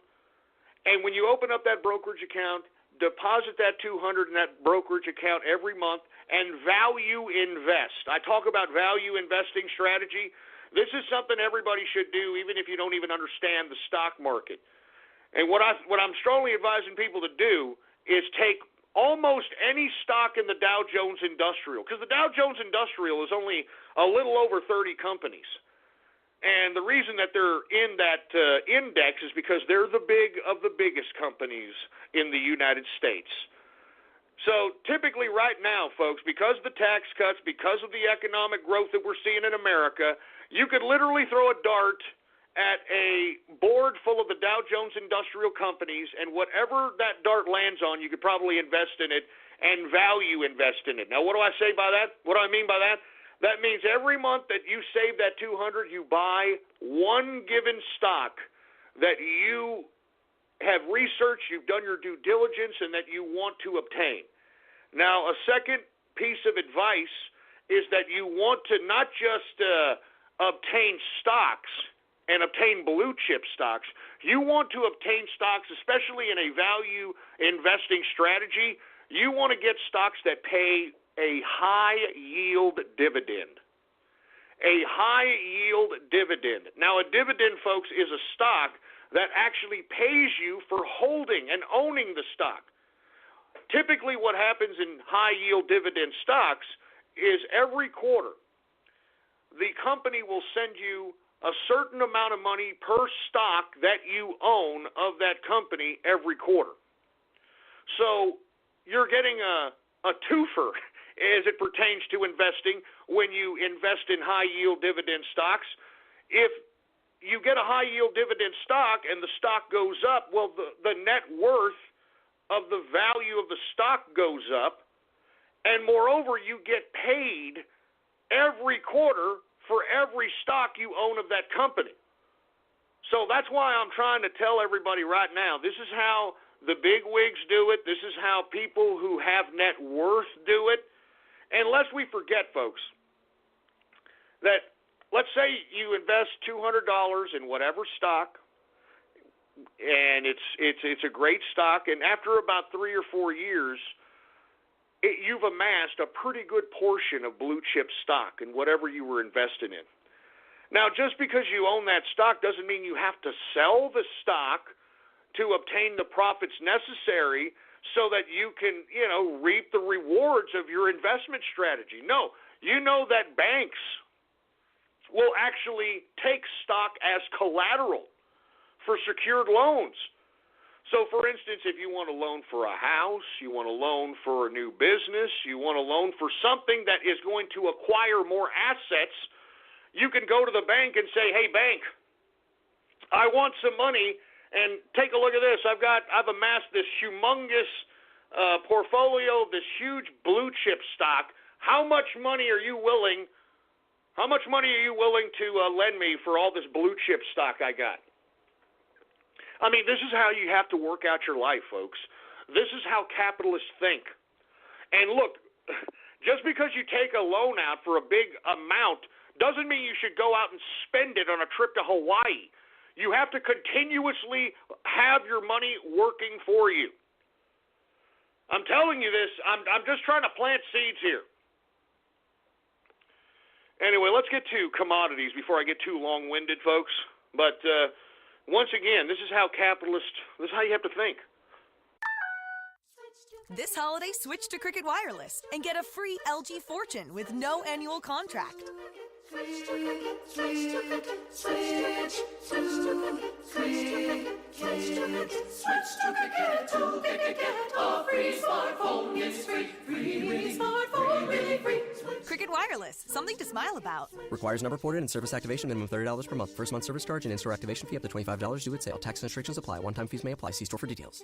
and when you open up that brokerage account, deposit that $200 in that brokerage account every month and value invest. I talk about value investing strategy. This is something everybody should do, even if you don't even understand the stock market. And what I'm strongly advising people to do is take almost any stock in the Dow Jones Industrial, because the Dow Jones Industrial is only a little over 30 companies. And the reason that they're in that index is because they're the biggest companies in the United States. So typically right now, folks, because of the tax cuts, because of the economic growth that we're seeing in America, you could literally throw a dart at a board full of the Dow Jones Industrial companies, and whatever that dart lands on, you could probably invest in it and value invest in it. Now, what do I say by that? What do I mean by that? That means every month that you save that $200, you buy one given stock that you have researched, you've done your due diligence, and that you want to obtain. Now, a second piece of advice is that you want to not just obtain stocks and obtain blue chip stocks. You want to obtain stocks, especially in a value investing strategy. You want to get stocks that pay a high yield dividend. A high yield dividend. Now, a dividend, folks, is a stock that actually pays you for holding and owning the stock. Typically, what happens in high yield dividend stocks is every quarter, the company will send you a certain amount of money per stock that you own of that company every quarter. So you're getting a twofer as it pertains to investing when you invest in high-yield dividend stocks. If you get a high-yield dividend stock and the stock goes up, well, the net worth of the value of the stock goes up, and moreover, you get paid every quarter for every stock you own of that company. So that's why I'm trying to tell everybody right now, this is how the big wigs do it. This is how people who have net worth do it. And lest we forget, folks, that let's say you invest $200 in whatever stock, and it's a great stock, and after about 3 or 4 years, you've amassed a pretty good portion of blue chip stock in whatever you were investing in. Now, just because you own that stock doesn't mean you have to sell the stock to obtain the profits necessary so that you can, reap the rewards of your investment strategy. No, you know that banks will actually take stock as collateral for secured loans. So, for instance, if you want a loan for a house, you want a loan for a new business, you want a loan for something that is going to acquire more assets, you can go to the bank and say, hey, bank, I want some money, and take a look at this. I've amassed this humongous portfolio, this huge blue chip stock. How much money are you willing to lend me for all this blue chip stock I got? I mean, this is how you have to work out your life, folks. This is how capitalists think. And look, just because you take a loan out for a big amount doesn't mean you should go out and spend it on a trip to Hawaii. You have to continuously have your money working for you. I'm telling you this. I'm just trying to plant seeds here. Anyway, let's get to commodities before I get too long-winded, folks. But once again, this is how you have to think. This holiday, switch to Cricket Wireless and get a free LG Fortune with no annual contract. Switch to Cricket, switch to Cricket, switch to Cricket. Switch to Cricket, to Cricket, get a free smartphone, it's free. Free smartphone, really free. Cricket Wireless, something to smile about. Requires number ported and service activation, minimum $30 per month. First month service charge and in-store activation fee up to $25 due at sale. Tax and restrictions apply. One-time fees may apply. See store for details.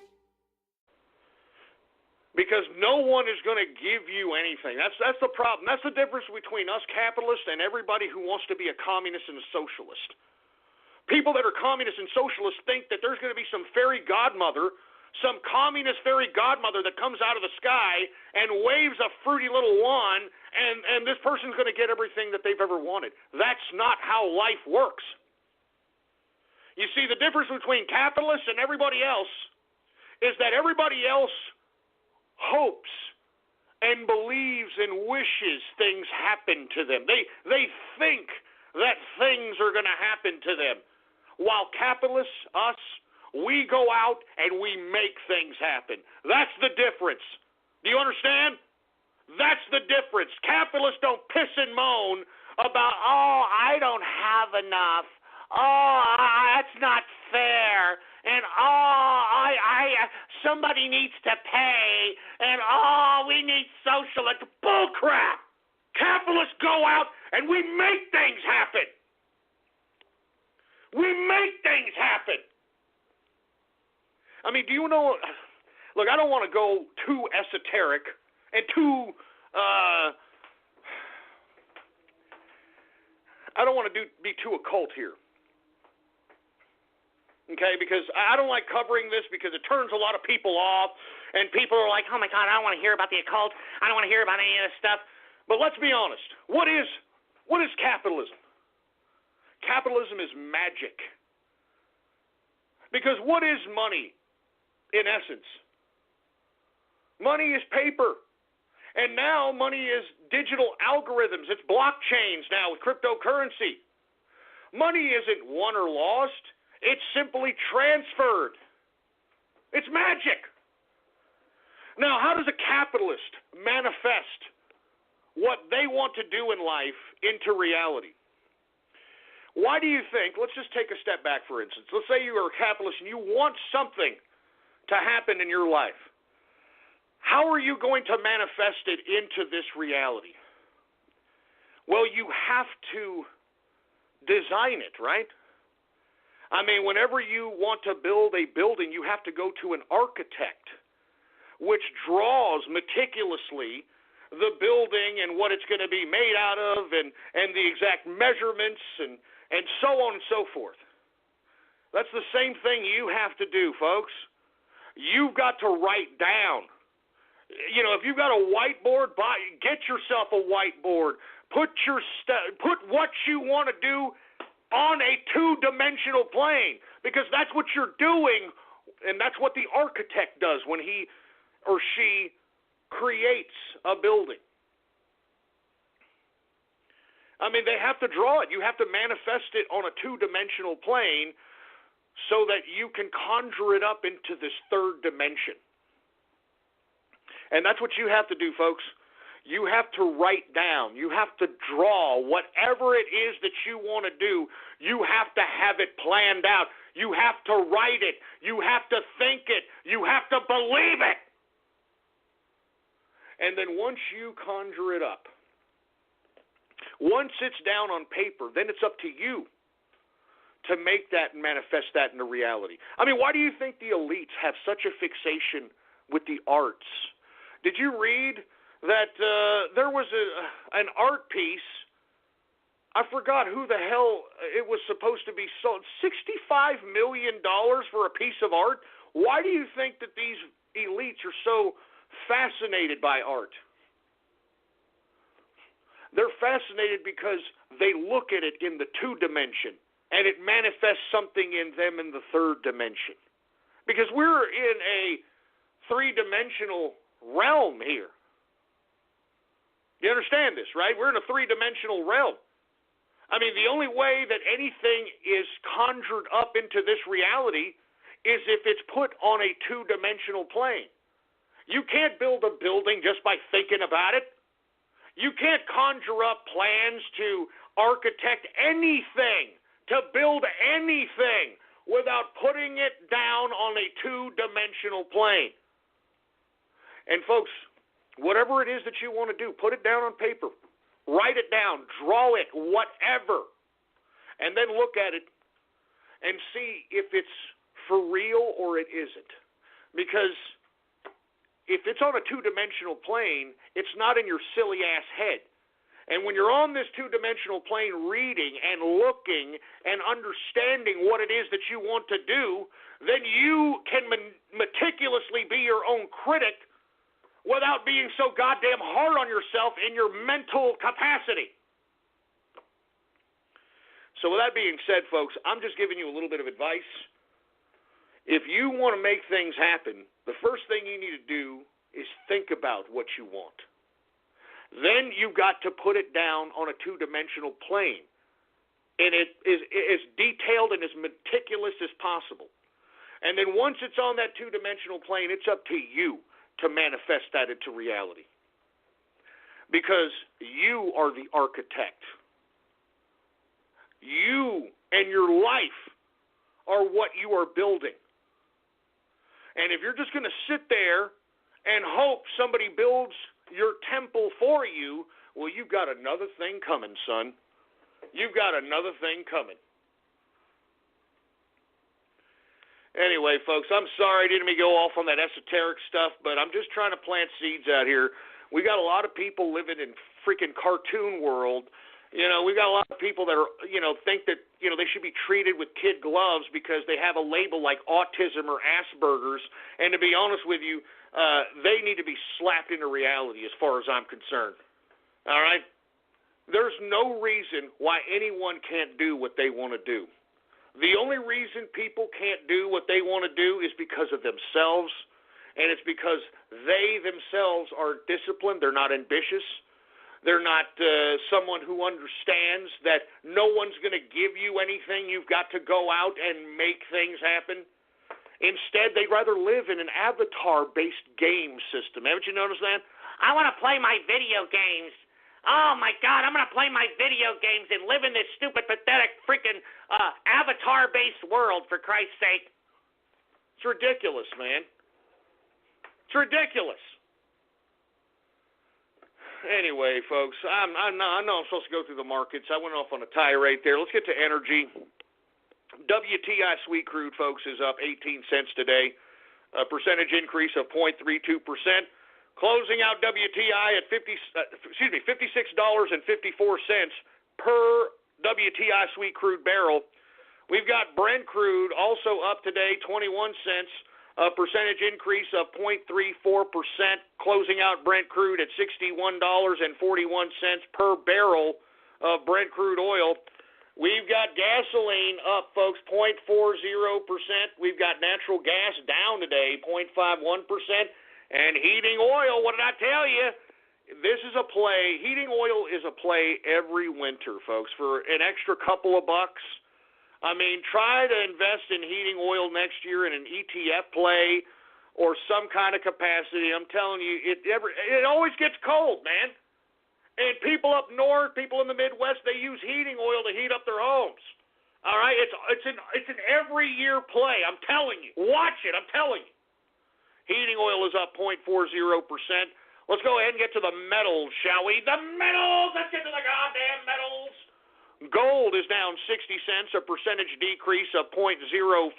Because no one is going to give you anything. That's the problem. That's the difference between us capitalists and everybody who wants to be a communist and a socialist. People that are communists and socialists think that there's going to be some fairy godmother, some communist fairy godmother that comes out of the sky and waves a fruity little wand, and this person's going to get everything that they've ever wanted. That's not how life works. You see, the difference between capitalists and everybody else is that everybody else hopes and believes and wishes things happen to them. They think that things are going to happen to them. While capitalists, us, we go out and we make things happen. That's the difference. Do you understand? That's the difference. Capitalists don't piss and moan about, I don't have enough. That's not fair. And somebody needs to pay, and we need socialist bullcrap. Capitalists go out and we make things happen. We make things happen. I mean, do you know? Look, I don't want to go too esoteric and too. I don't want to be too occult here. Okay, because I don't like covering this because it turns a lot of people off, and people are like, oh my God, I don't want to hear about the occult. I don't want to hear about any of this stuff. But let's be honest. What is capitalism? Capitalism is magic. Because what is money, in essence? Money is paper. And now money is digital algorithms. It's blockchains now with cryptocurrency. Money isn't won or lost. It's simply transferred. It's magic. Now, how does a capitalist manifest what they want to do in life into reality? Why do you think, let's just take a step back, for instance. Let's say you are a capitalist and you want something to happen in your life. How are you going to manifest it into this reality? Well, you have to design it, right? I mean, whenever you want to build a building, you have to go to an architect, which draws meticulously the building and what it's going to be made out of and the exact measurements and so on and so forth. That's the same thing you have to do, folks. You've got to write down If you've got a whiteboard, get yourself a whiteboard. Put what you want to do on a two-dimensional plane, because that's what you're doing, and that's what the architect does when he or she creates a building. I mean, they have to draw it. You have to manifest it on a two-dimensional plane so that you can conjure it up into this third dimension. And that's what you have to do, folks. You have to write down. You have to draw whatever it is that you want to do. You have to have it planned out. You have to write it. You have to think it. You have to believe it. And then once you conjure it up, once it's down on paper, then it's up to you to make that and manifest that into reality. I mean, why do you think the elites have such a fixation with the arts? Did you read that there was an art piece? I forgot who the hell it was supposed to be sold. $65 million for a piece of art? Why do you think that these elites are so fascinated by art? They're fascinated because they look at it in the two dimension, and it manifests something in them in the third dimension. Because we're in a three-dimensional realm here. You understand this, right? We're in a three-dimensional realm. I mean, the only way that anything is conjured up into this reality is if it's put on a two-dimensional plane. You can't build a building just by thinking about it. You can't conjure up plans to architect anything, to build anything, without putting it down on a two-dimensional plane. And folks, whatever it is that you want to do, put it down on paper. Write it down. Draw it. Whatever. And then look at it and see if it's for real or it isn't. Because if it's on a two-dimensional plane, it's not in your silly-ass head. And when you're on this two-dimensional plane reading and looking and understanding what it is that you want to do, then you can meticulously be your own critic without being so goddamn hard on yourself in your mental capacity. So with that being said, folks, I'm just giving you a little bit of advice. If you want to make things happen, the first thing you need to do is think about what you want. Then you've got to put it down on a two-dimensional plane. And it is as detailed and as meticulous as possible. And then once it's on that two-dimensional plane, it's up to you to manifest that into reality. Because you are the architect. You and your life are what you are building. And if you're just going to sit there and hope somebody builds your temple for you, well, you've got another thing coming, son. You've got another thing coming. Anyway, folks, I'm sorry I didn't mean to go off on that esoteric stuff, but I'm just trying to plant seeds out here. We got a lot of people living in freaking cartoon world. We got a lot of people that are, think that, they should be treated with kid gloves because they have a label like autism or Asperger's. And to be honest with you, they need to be slapped into reality as far as I'm concerned. All right? There's no reason why anyone can't do what they want to do. The only reason people can't do what they want to do is because of themselves, and it's because they themselves are disciplined. They're not ambitious. They're not someone who understands that no one's going to give you anything. You've got to go out and make things happen. Instead, they'd rather live in an avatar-based game system. Haven't you noticed that? I want to play my video games. Oh, my God, I'm going to play my video games and live in this stupid, pathetic, freaking avatar-based world, for Christ's sake. It's ridiculous, man. It's ridiculous. Anyway, folks, I know I'm supposed to go through the markets. I went off on a tirade there. Let's get to energy. WTI sweet crude, folks, is up 18 cents today, a percentage increase of 0.32%. Closing out WTI at $56.54 per WTI sweet crude barrel. We've got Brent crude also up today, 21 cents. a percentage increase of 0.34%, closing out Brent crude at $61.41 per barrel of Brent crude oil. We've got gasoline up, folks, 0.40%. We've got natural gas down today, 0.51%. And heating oil, what did I tell you? This is a play. Heating oil is a play every winter, folks, for an extra couple of bucks. I mean, try to invest in heating oil next year in an ETF play or some kind of capacity. I'm telling you, it always gets cold, man. And people up north, people in the Midwest, they use heating oil to heat up their homes. All right, it's an every year play. I'm telling you, watch it. I'm telling you. Heating oil is up 0.40%. Let's go ahead and get to the metals, shall we? The metals. Let's get to the goddamn metals. Gold is down 60 cents, a percentage decrease of 0.05%,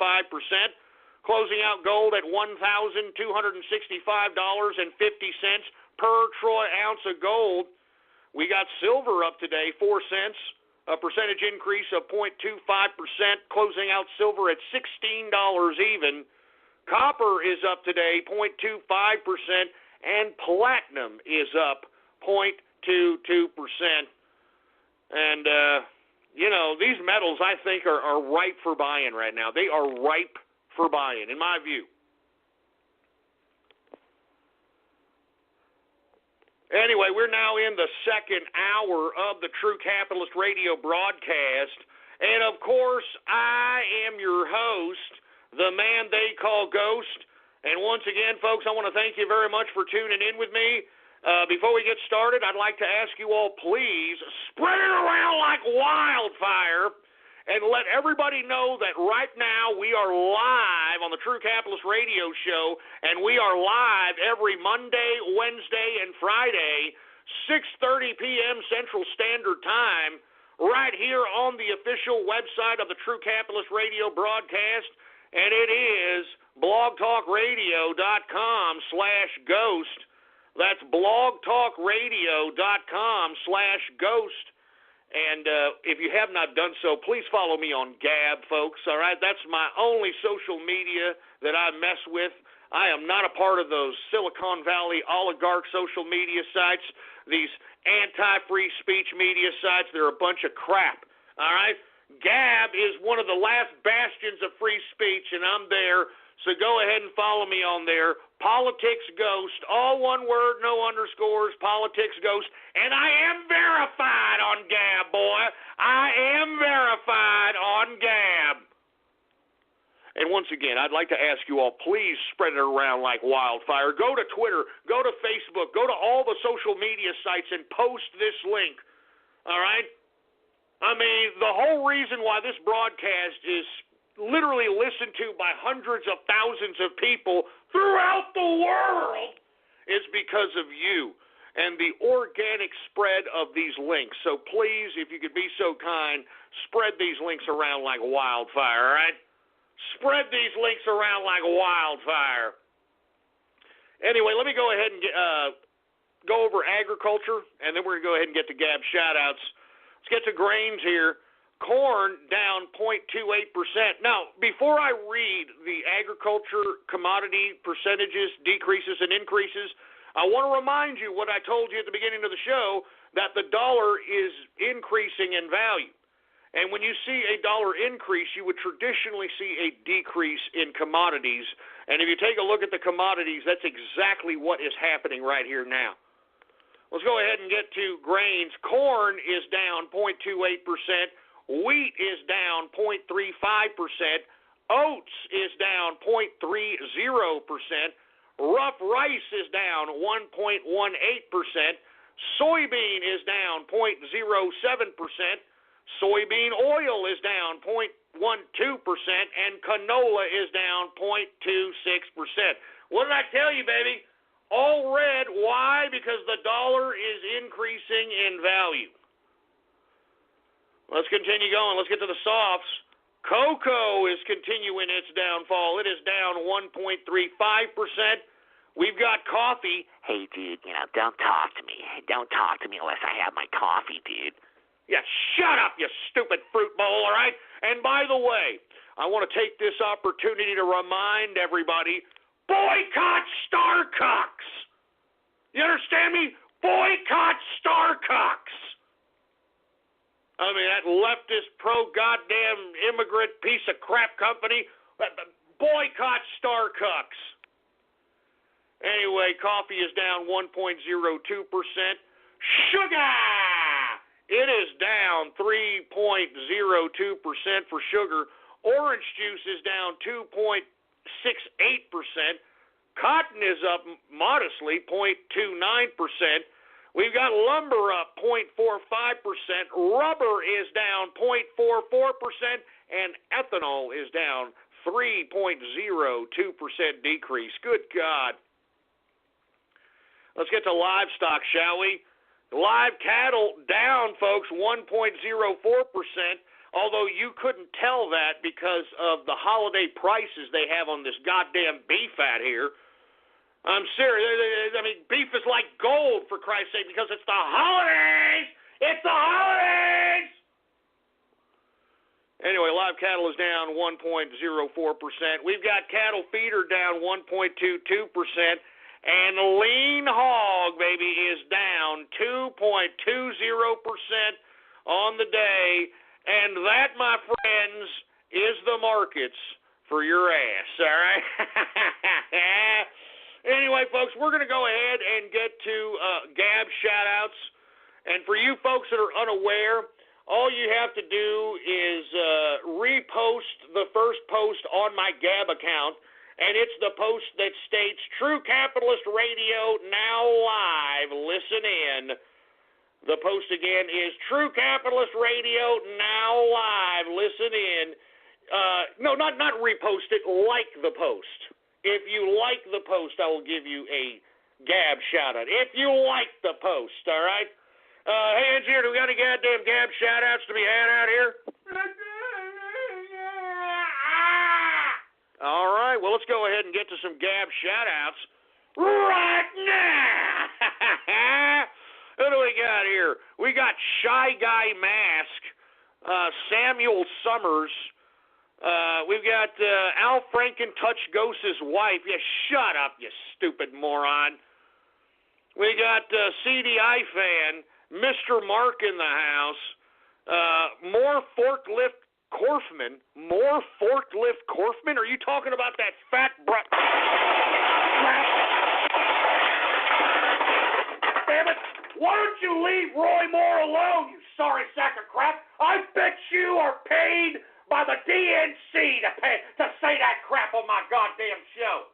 closing out gold at $1,265.50 per troy ounce of gold. We got silver up today, 4 cents, a percentage increase of 0.25%, closing out silver at $16 even. Copper is up today, 0.25%, and platinum is up 0.22%. And, these metals, I think, are ripe for buying right now. They are ripe for buying, in my view. Anyway, we're now in the second hour of the True Capitalist Radio broadcast. And, of course, I am your host, the man they call Ghost. And once again, folks, I want to thank you very much for tuning in with me. Before we get started, I'd like to ask you all, please, spread it around like wildfire and let everybody know that right now we are live on the True Capitalist Radio Show, and we are live every Monday, Wednesday, and Friday, 6:30 p.m. Central Standard Time, right here on the official website of the True Capitalist Radio broadcast, and it is blogtalkradio.com/ghost. That's blogtalkradio.com/ghost. And if you have not done so, please follow me on Gab, folks, all right? That's my only social media that I mess with. I am not a part of those Silicon Valley oligarch social media sites, these anti-free speech media sites. They're a bunch of crap, all right? Gab is one of the last bastions of free speech, and I'm there. So go ahead and follow me on there. Politics Ghost, all one word, no underscores, Politics Ghost. And I am verified on Gab, boy. I am verified on Gab. And once again, I'd like to ask you all, please spread it around like wildfire. Go to Twitter, go to Facebook, go to all the social media sites and post this link. All right? I mean, the whole reason why this broadcast is literally listened to by hundreds of thousands of people throughout the world is because of you and the organic spread of these links. So please, if you could be so kind, spread these links around like wildfire, all right? Spread these links around like wildfire. Anyway, let me go ahead and go over agriculture, and then we're going to go ahead and get to Gab shout-outs. Let's get to grains here. Corn down 0.28%. Now, before I read the agriculture commodity percentages, decreases, and increases, I want to remind you what I told you at the beginning of the show, that the dollar is increasing in value. And when you see a dollar increase, you would traditionally see a decrease in commodities. And if you take a look at the commodities, that's exactly what is happening right here now. Let's go ahead and get to grains. Corn is down 0.28%. Wheat is down 0.35%. Oats is down 0.30%. Rough rice is down 1.18%. Soybean is down 0.07%. Soybean oil is down 0.12%. And canola is down 0.26%. What did I tell you, baby? All red. Why? Because the dollar is increasing in value. Let's continue going. Let's get to the softs. Cocoa is continuing its downfall. It is down 1.35%. We've got coffee. Hey, dude, don't talk to me. Don't talk to me unless I have my coffee, dude. Yeah, shut up, you stupid fruit bowl, all right? And by the way, I want to take this opportunity to remind everybody, boycott Starbucks. You understand me? Boycott Starbucks. I mean, that leftist, pro-goddamn immigrant piece of crap company, boycott Starbucks. Anyway, coffee is down 1.02%. Sugar! It is down 3.02% for sugar. Orange juice is down 2.68%. Cotton is up modestly, 0.29%. We've got lumber up 0.45%. Rubber is down 0.44%. And ethanol is down 3.02% decrease. Good God. Let's get to livestock, shall we? Live cattle down, folks, 1.04%. Although you couldn't tell that because of the holiday prices they have on this goddamn beef out here. I'm serious. I mean, beef is like gold, for Christ's sake, because it's the holidays. It's the holidays. Anyway, live cattle is down 1.04%. We've got cattle feeder down 1.22%. And the lean hog, baby, is down 2.20% on the day. And that, my friends, is the markets for your ass, all right? Anyway, folks, we're going to go ahead and get to Gab shout-outs. And for you folks that are unaware, all you have to do is repost the first post on my Gab account, and it's the post that states, True Capitalist Radio now live, listen in. The post again is True Capitalist Radio now live, listen in. No, not repost it, like the post. If you like the post, I will give you a Gab shout-out. If you like the post, all right? Hey, engineer, do we got any goddamn Gab shout-outs to be had out here? All right, well, let's go ahead and get to some Gab shout-outs right now. Who do we got here? We got Shy Guy Mask, Samuel Summers. We've got Al Franken Touch Ghost's wife. Yeah, shut up, you stupid moron. We got CDI fan, Mr. Mark in the house. More Forklift Korfman. More Forklift Korfman? Are you talking about that fat crap? Damn it. Why don't you leave Roy Moore alone, you sorry sack of crap? I bet you are paid by the DNC to say that crap on my goddamn show.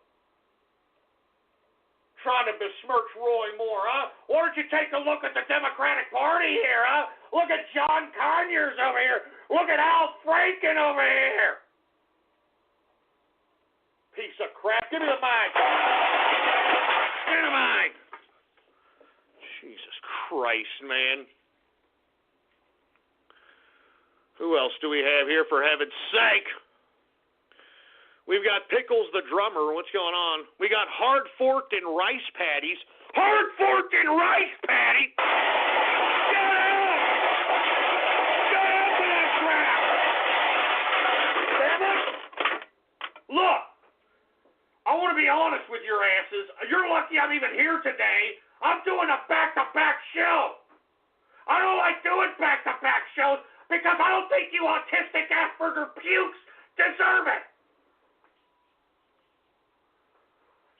Trying to besmirch Roy Moore, huh? Why don't you take a look at the Democratic Party here, huh? Look at John Conyers over here. Look at Al Franken over here. Piece of crap. Give me the mic. Give me the mic. Jesus Christ, man. Who else do we have here, for heaven's sake? We've got Pickles the drummer. What's going on? We got Hard Forked and Rice Patties. Hard Forked and Rice Patty? Shut up! Shut up to that crap! Damn it! Look, I want to be honest with your asses. You're lucky I'm even here today. I'm doing a back-to-back show. I don't like doing back-to-back shows because I don't think you autistic Asperger pukes deserve it.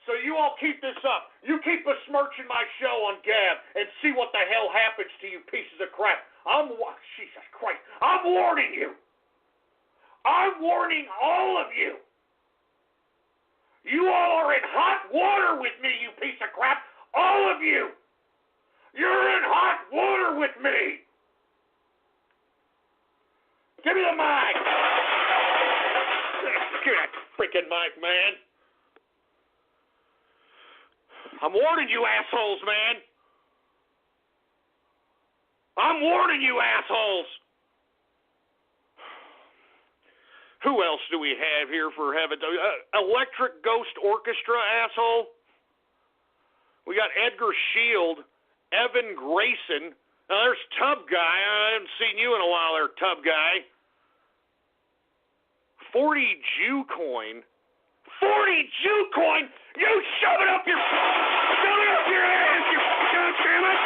So you all keep this up. You keep besmirching my show on Gab and see what the hell happens to you pieces of crap. Jesus Christ. I'm warning you. I'm warning all of you. You all are in hot water with me, you piece of crap. All of you. You're in hot water with me. Give me the mic. Give me that freaking mic, man. I'm warning you, assholes, man. I'm warning you, assholes. Who else do we have here, for heaven's sake? Electric Ghost Orchestra, asshole. We got Edgar Shield, Evan Grayson. Now, there's Tub Guy. I haven't seen you in a while there, Tub Guy. 40 Jew coin. 40 Jew coin? You shove it up your ass, you goddammit!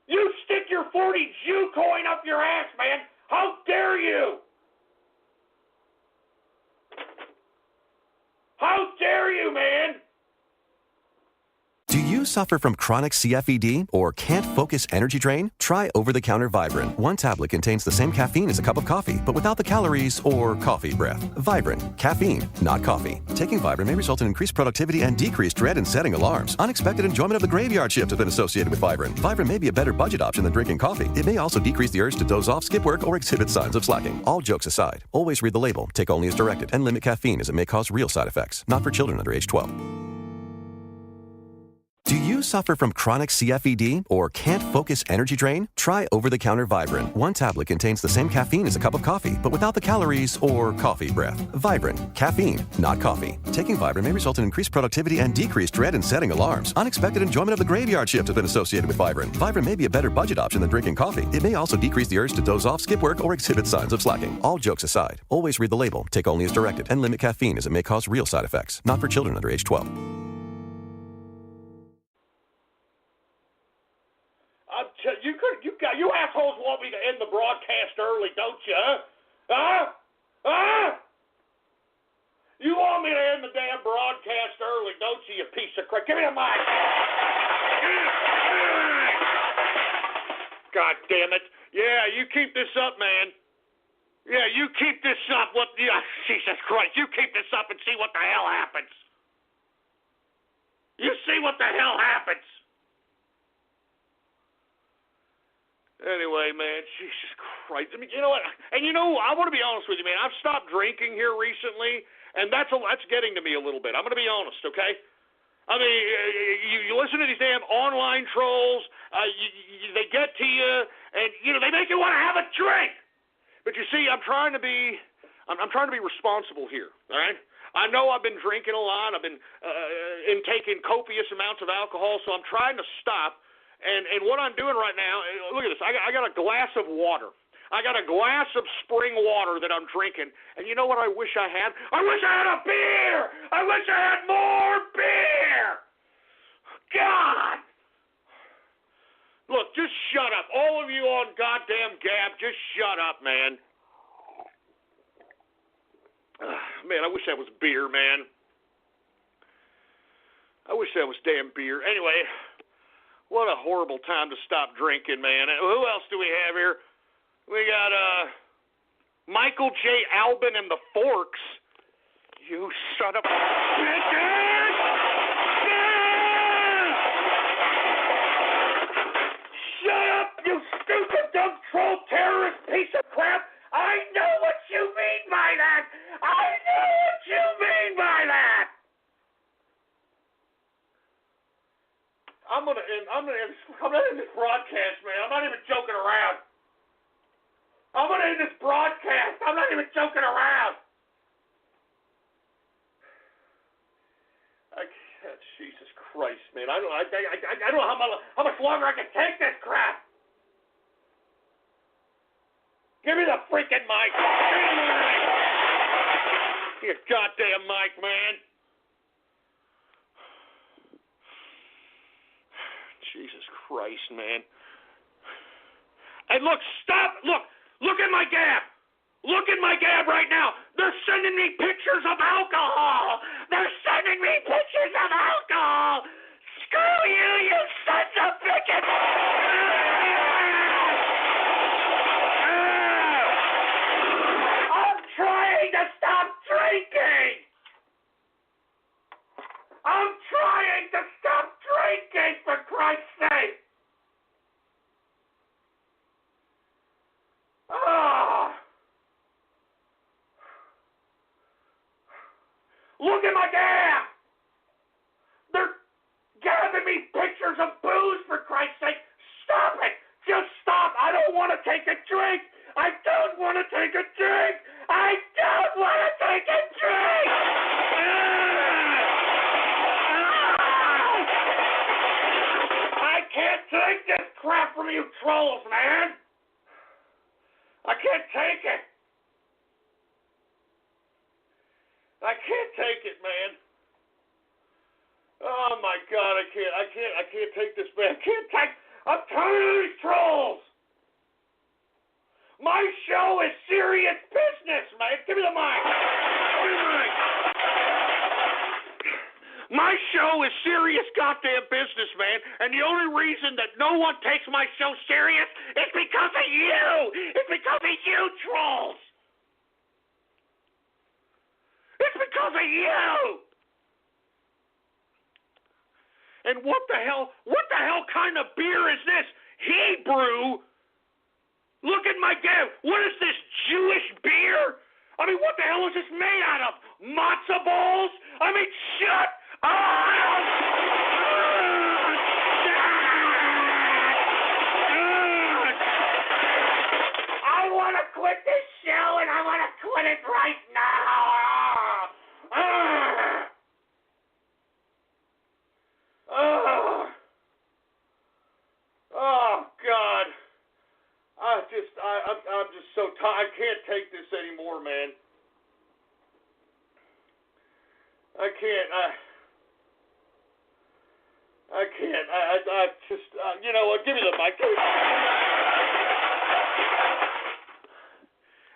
You stick your 40 Jew coin up your ass, man! How dare you! How dare you, man! Do you suffer from chronic CFED or can't focus energy drain? Try over-the-counter Vibrant. One tablet contains the same caffeine as a cup of coffee, but without the calories or coffee breath. Vibrant. Caffeine, not coffee. Taking Vibrant may result in increased productivity and decreased dread in setting alarms. Unexpected enjoyment of the graveyard shift has been associated with Vibrant. Vibrant may be a better budget option than drinking coffee. It may also decrease the urge to doze off, skip work, or exhibit signs of slacking. All jokes aside, always read the label, take only as directed, and limit caffeine as it may cause real side effects. Not for children under age 12. Do you suffer from chronic CFED or can't focus energy drain? Try over-the-counter Vibrant. One tablet contains the same caffeine as a cup of coffee, but without the calories or coffee breath. Vibrant. Caffeine, not coffee. Taking Vibrant may result in increased productivity and decreased dread in setting alarms. Unexpected enjoyment of the graveyard shift has been associated with Vibrant. Vibrant may be a better budget option than drinking coffee. It may also decrease the urge to doze off, skip work, or exhibit signs of slacking. All jokes aside, always read the label, take only as directed, and limit caffeine as it may cause real side effects. Not for children under age 12. You assholes want me to end the broadcast early, don't you? Huh? You want me to end the damn broadcast early, don't you, you piece of crap? Give me the mic. God damn it. Yeah, you keep this up, man. Yeah, you keep this up. Jesus Christ, you keep this up and see what the hell happens. You see what the hell happens. Anyway, man, Jesus Christ. I mean, you know what? And I want to be honest with you, man. I've stopped drinking here recently, and that's getting to me a little bit. I'm going to be honest, okay? I mean, you listen to these damn online trolls. They get to you, and they make you want to have a drink. But you see, I'm trying to be responsible here. All right. I know I've been drinking a lot. I've been intaking copious amounts of alcohol, so I'm trying to stop. And what I'm doing right now, look at this. I got a glass of water. I got a glass of spring water that I'm drinking. And you know what I wish I had? I wish I had a beer! I wish I had more beer! God! Look, just shut up. All of you on goddamn Gab, just shut up, man. Man, I wish that was beer, man. I wish that was damn beer. Anyway... What a horrible time to stop drinking, man. Who else do we have here? We got Michael J. Albin and the Forks. You son of a bitches! Shut up, you stupid, dumb troll terrorist piece of crap! I know what you mean by that! I know what you mean by that! I'm gonna end this broadcast, man. I'm not even joking around. I'm gonna end this broadcast. I'm not even joking around. Jesus Christ, man. I don't know how much longer I can take this crap. Give me the freaking mic. Give me the goddamn mic, man. Jesus Christ, man. And look, stop. Look at my Gab. Look at my Gab right now. They're sending me pictures of alcohol. They're sending me pictures of alcohol. Screw you, you sons of bitches. I'm trying to stop drinking. I'm trying to stop drinking, for Christ's sake! Oh. Look at my Gab! They're gabbing me pictures of booze, for Christ's sake! Stop it! Just stop! I don't want to take a drink! I don't want to take a drink! I don't want to take a drink! I can't take this crap from you trolls, man! I can't take it. I can't take it, man. Oh my God, I can't take this, man. I'm tired of these trolls. My show is serious business, man. Give me the mic. Give me the mic. My show is serious goddamn business, man. And the only reason that no one takes my show serious is because of you. It's because of you, trolls. It's because of you. And what the hell kind of beer is this? Hebrew. Look at my damn, what is this, Jewish beer? I mean, what the hell is this made out of? Matzo balls? I mean, shut up! I want to quit this show, and I want to quit it right now! Oh, God. I'm just so tired. I can't take this anymore, man. I can't. You know what? Give me the mic.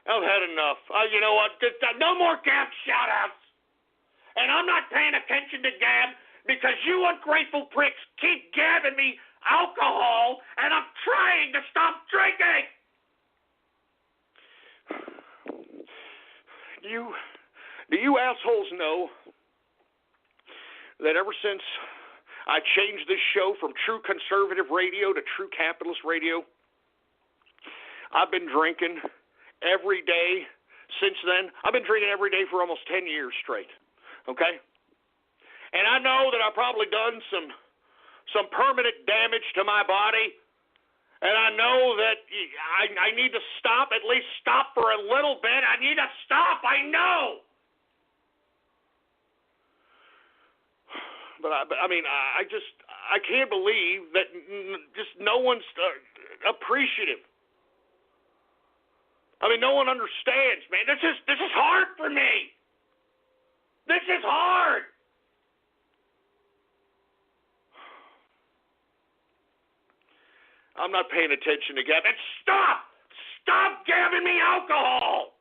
I've had enough. You know what? No more Gab shout-outs. And I'm not paying attention to Gab because you ungrateful pricks keep gabbing me alcohol, and I'm trying to stop drinking. Do you assholes know that ever since I changed this show from true conservative radio to true capitalist radio, I've been drinking every day since then? I've been drinking every day for almost 10 years straight, okay? And I know that I've probably done some permanent damage to my body, and I know that I need to stop, at least stop for a little bit. I need to stop, I know. But I mean, I can't believe that just no one's appreciative. I mean, no one understands, man. This is hard for me. This is hard. I'm not paying attention to Gab. And stop gabbing me alcohol.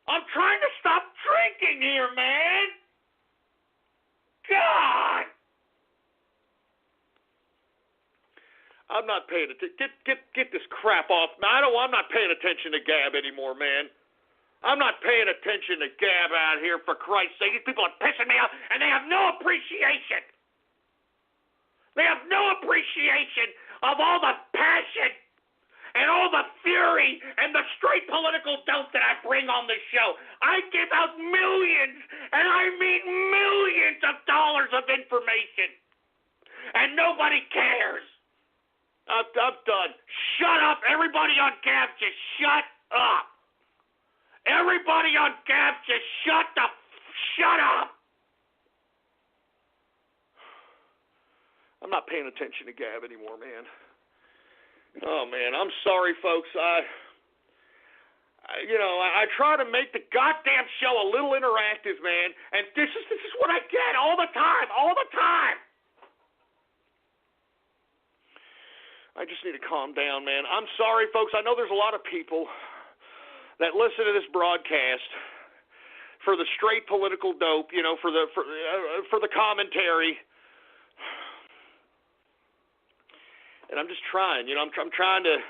I'm trying to stop drinking here, man. God. I'm not paying attention. Get this crap off. I'm not paying attention to Gab anymore, man. I'm not paying attention to Gab out here, for Christ's sake. These people are pissing me off, and they have no appreciation. They have no appreciation of all the passion and all the fury and the straight political dope that I bring on this show. I give out millions, and I mean millions of dollars of information, and nobody cares. I'm done. Shut up. Everybody on Gab, just shut up. Everybody on Gab, just shut up. I'm not paying attention to Gab anymore, man. Oh, man, I'm sorry, folks. I try to make the goddamn show a little interactive, man, and this is what I get all the time. I just need to calm down, man. I'm sorry, folks. I know there's a lot of people that listen to this broadcast for the straight political dope, for the commentary. And I'm just trying, I'm trying to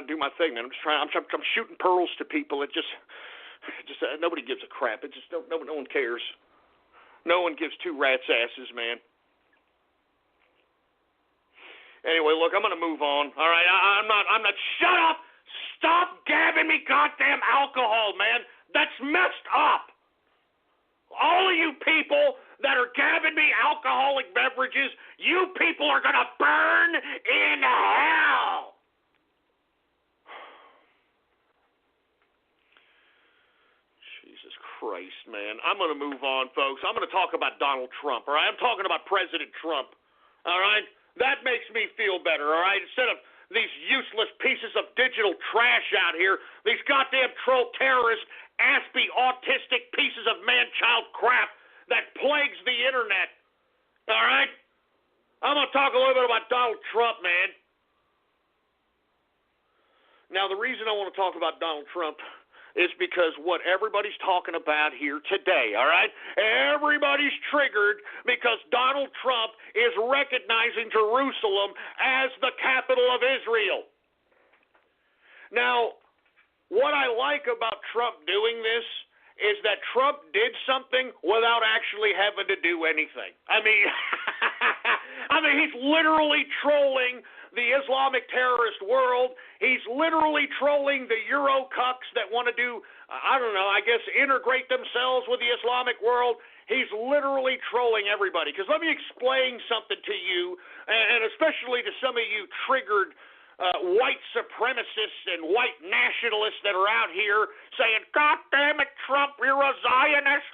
do my thing, man. I'm shooting pearls to people. It just nobody gives a crap. It just no one cares. No one gives two rats' asses, man. Anyway, look, I'm gonna move on. All right, I'm not. Shut up! Stop gabbing me, goddamn alcohol, man. That's messed up. All of you people that are gabbing me alcoholic beverages, you people are going to burn in hell. Jesus Christ, man. I'm going to move on, folks. I'm going to talk about Donald Trump, all right? I'm talking about President Trump, all right? That makes me feel better, all right? Instead of these useless pieces of digital trash out here, these goddamn troll terrorists, aspie, autistic pieces of man-child crap that plagues the internet, all right? I'm going to talk a little bit about Donald Trump, man. Now, the reason I want to talk about Donald Trump is because what everybody's talking about here today, all right? Everybody's triggered because Donald Trump is recognizing Jerusalem as the capital of Israel. Now, what I like about Trump doing this is that Trump did something without actually having to do anything. I mean, he's literally trolling the Islamic terrorist world. He's literally trolling the Euro-cucks that want to do, integrate themselves with the Islamic world. He's literally trolling everybody. Because let me explain something to you, and especially to some of you triggered white supremacists and white nationalists that are out here saying, God damn it, Trump, you're a Zionist.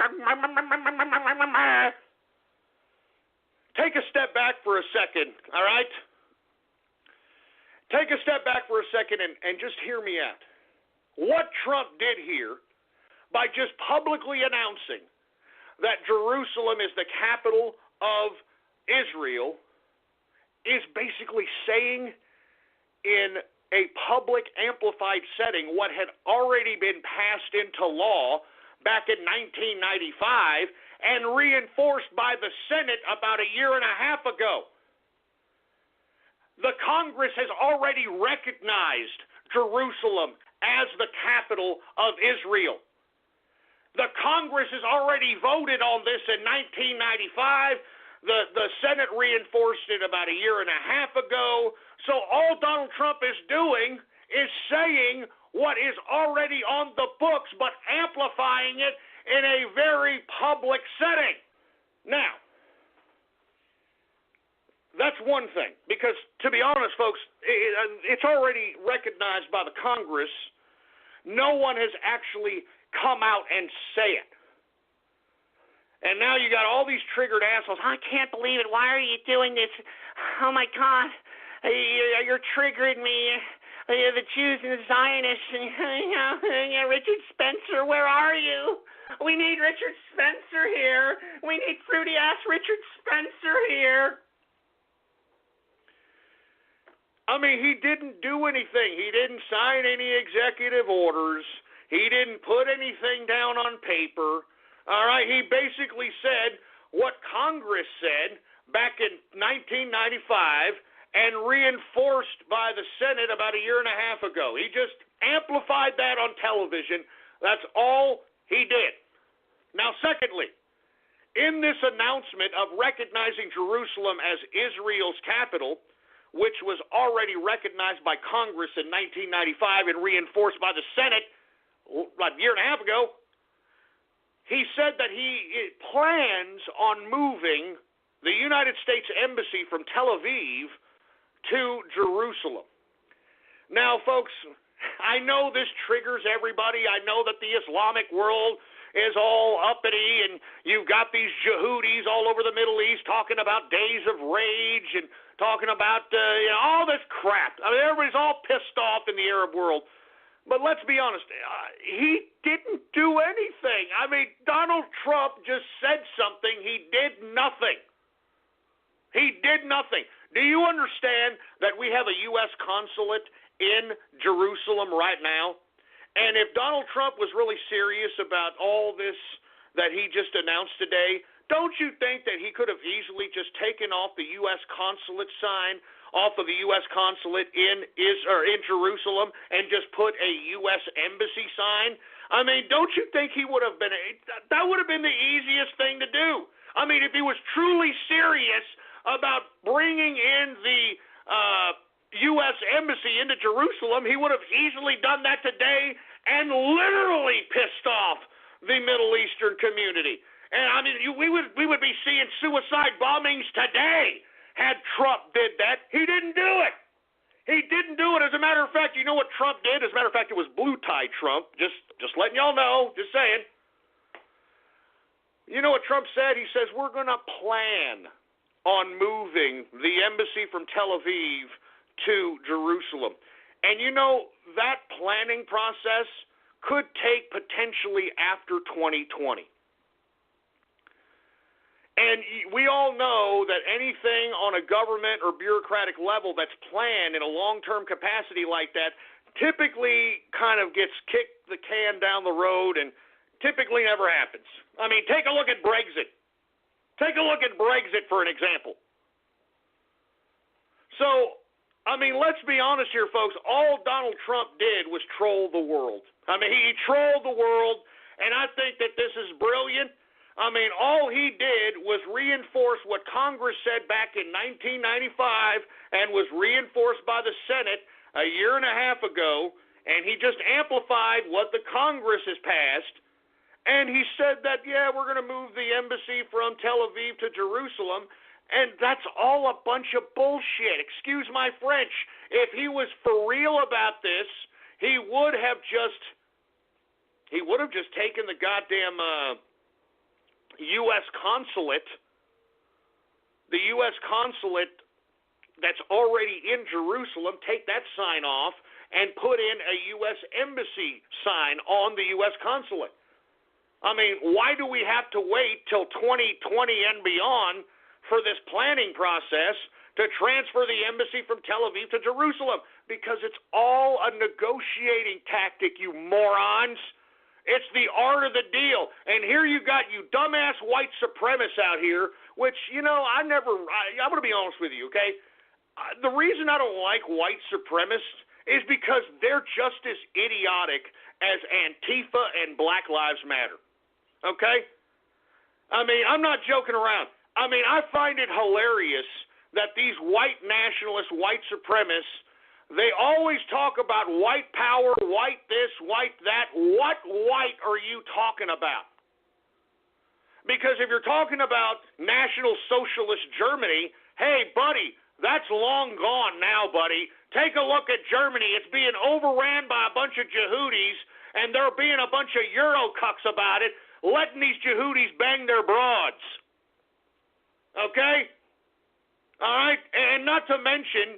Take a step back for a second, all right? Take a step back for a second and just hear me out. What Trump did here by just publicly announcing that Jerusalem is the capital of Israel is basically saying in a public amplified setting what had already been passed into law back in 1995 and reinforced by the Senate about a year and a half ago. The Congress has already recognized Jerusalem as the capital of Israel. The Congress has already voted on this in 1995. The Senate reinforced it about a year and a half ago. So all Donald Trump is doing is saying what is already on the books, but amplifying it in a very public setting. Now, that's one thing, because to be honest, folks, it's already recognized by the Congress. No one has actually come out and say it. And now you got all these triggered assholes. I can't believe it. Why are you doing this? Oh, my God. You're triggering me. The Jews and the Zionists. Richard Spencer, where are you? We need Richard Spencer here. We need fruity-ass Richard Spencer here. I mean, he didn't do anything. He didn't sign any executive orders. He didn't put anything down on paper. All right, he basically said what Congress said back in 1995 and reinforced by the Senate about a year and a half ago. He just amplified that on television. That's all he did. Now, secondly, in this announcement of recognizing Jerusalem as Israel's capital, which was already recognized by Congress in 1995 and reinforced by the Senate about a year and a half ago, he said that he plans on moving the United States Embassy from Tel Aviv to Jerusalem. Now, folks, I know this triggers everybody. I know that the Islamic world is all uppity, and you've got these Yehudis all over the Middle East talking about days of rage and talking about all this crap. I mean, everybody's all pissed off in the Arab world. But let's be honest, he didn't do anything. I mean, Donald Trump just said something. He did nothing. He did nothing. Do you understand that we have a U.S. consulate in Jerusalem right now? And if Donald Trump was really serious about all this that he just announced today, don't you think that he could have easily just taken off the U.S. consulate sign off of the U.S. consulate in Jerusalem and just put a U.S. embassy sign? I mean, don't you think he would have been – that would have been the easiest thing to do. I mean, if he was truly serious about bringing in the U.S. embassy into Jerusalem, he would have easily done that today and literally pissed off the Middle Eastern community. And, I mean, we would be seeing suicide bombings today had Trump did that. He didn't do it. He didn't do it. As a matter of fact, you know what Trump did? As a matter of fact, it was blue tie Trump. Just letting y'all know. Just saying. You know what Trump said? He says, we're going to plan on moving the embassy from Tel Aviv to Jerusalem. And you know, that planning process could take potentially after 2020. And we all know that anything on a government or bureaucratic level that's planned in a long-term capacity like that typically kind of gets kicked the can down the road and typically never happens. I mean, take a look at Brexit. Take a look at Brexit for an example. So, I mean, let's be honest here, folks. All Donald Trump did was troll the world. I mean, he trolled the world, and I think that this is brilliant. I mean, all he did was reinforce what Congress said back in 1995 and was reinforced by the Senate a year and a half ago, and he just amplified what the Congress has passed. And he said that, yeah, we're going to move the embassy from Tel Aviv to Jerusalem, and that's all a bunch of bullshit. Excuse my French. If he was for real about this, he would have just taken the goddamn U.S. consulate, the U.S. consulate that's already in Jerusalem, take that sign off and put in a U.S. embassy sign on the U.S. consulate. I mean, why do we have to wait till 2020 and beyond for this planning process to transfer the embassy from Tel Aviv to Jerusalem? Because it's all a negotiating tactic, you morons. It's the art of the deal. And here you got you dumbass white supremacists out here, which, you know, I'm going to be honest with you, okay? The reason I don't like white supremacists is because they're just as idiotic as Antifa and Black Lives Matter, okay? I mean, I'm not joking around. I mean, I find it hilarious that these white nationalists, white supremacists, they always talk about white power, white this, white that. What white are you talking about? Because if you're talking about National Socialist Germany, hey, buddy, that's long gone now, buddy. Take a look at Germany. It's being overran by a bunch of Yehudis, and they're being a bunch of Eurocucks about it, letting these Yehudis bang their broads. Okay? All right? And not to mention,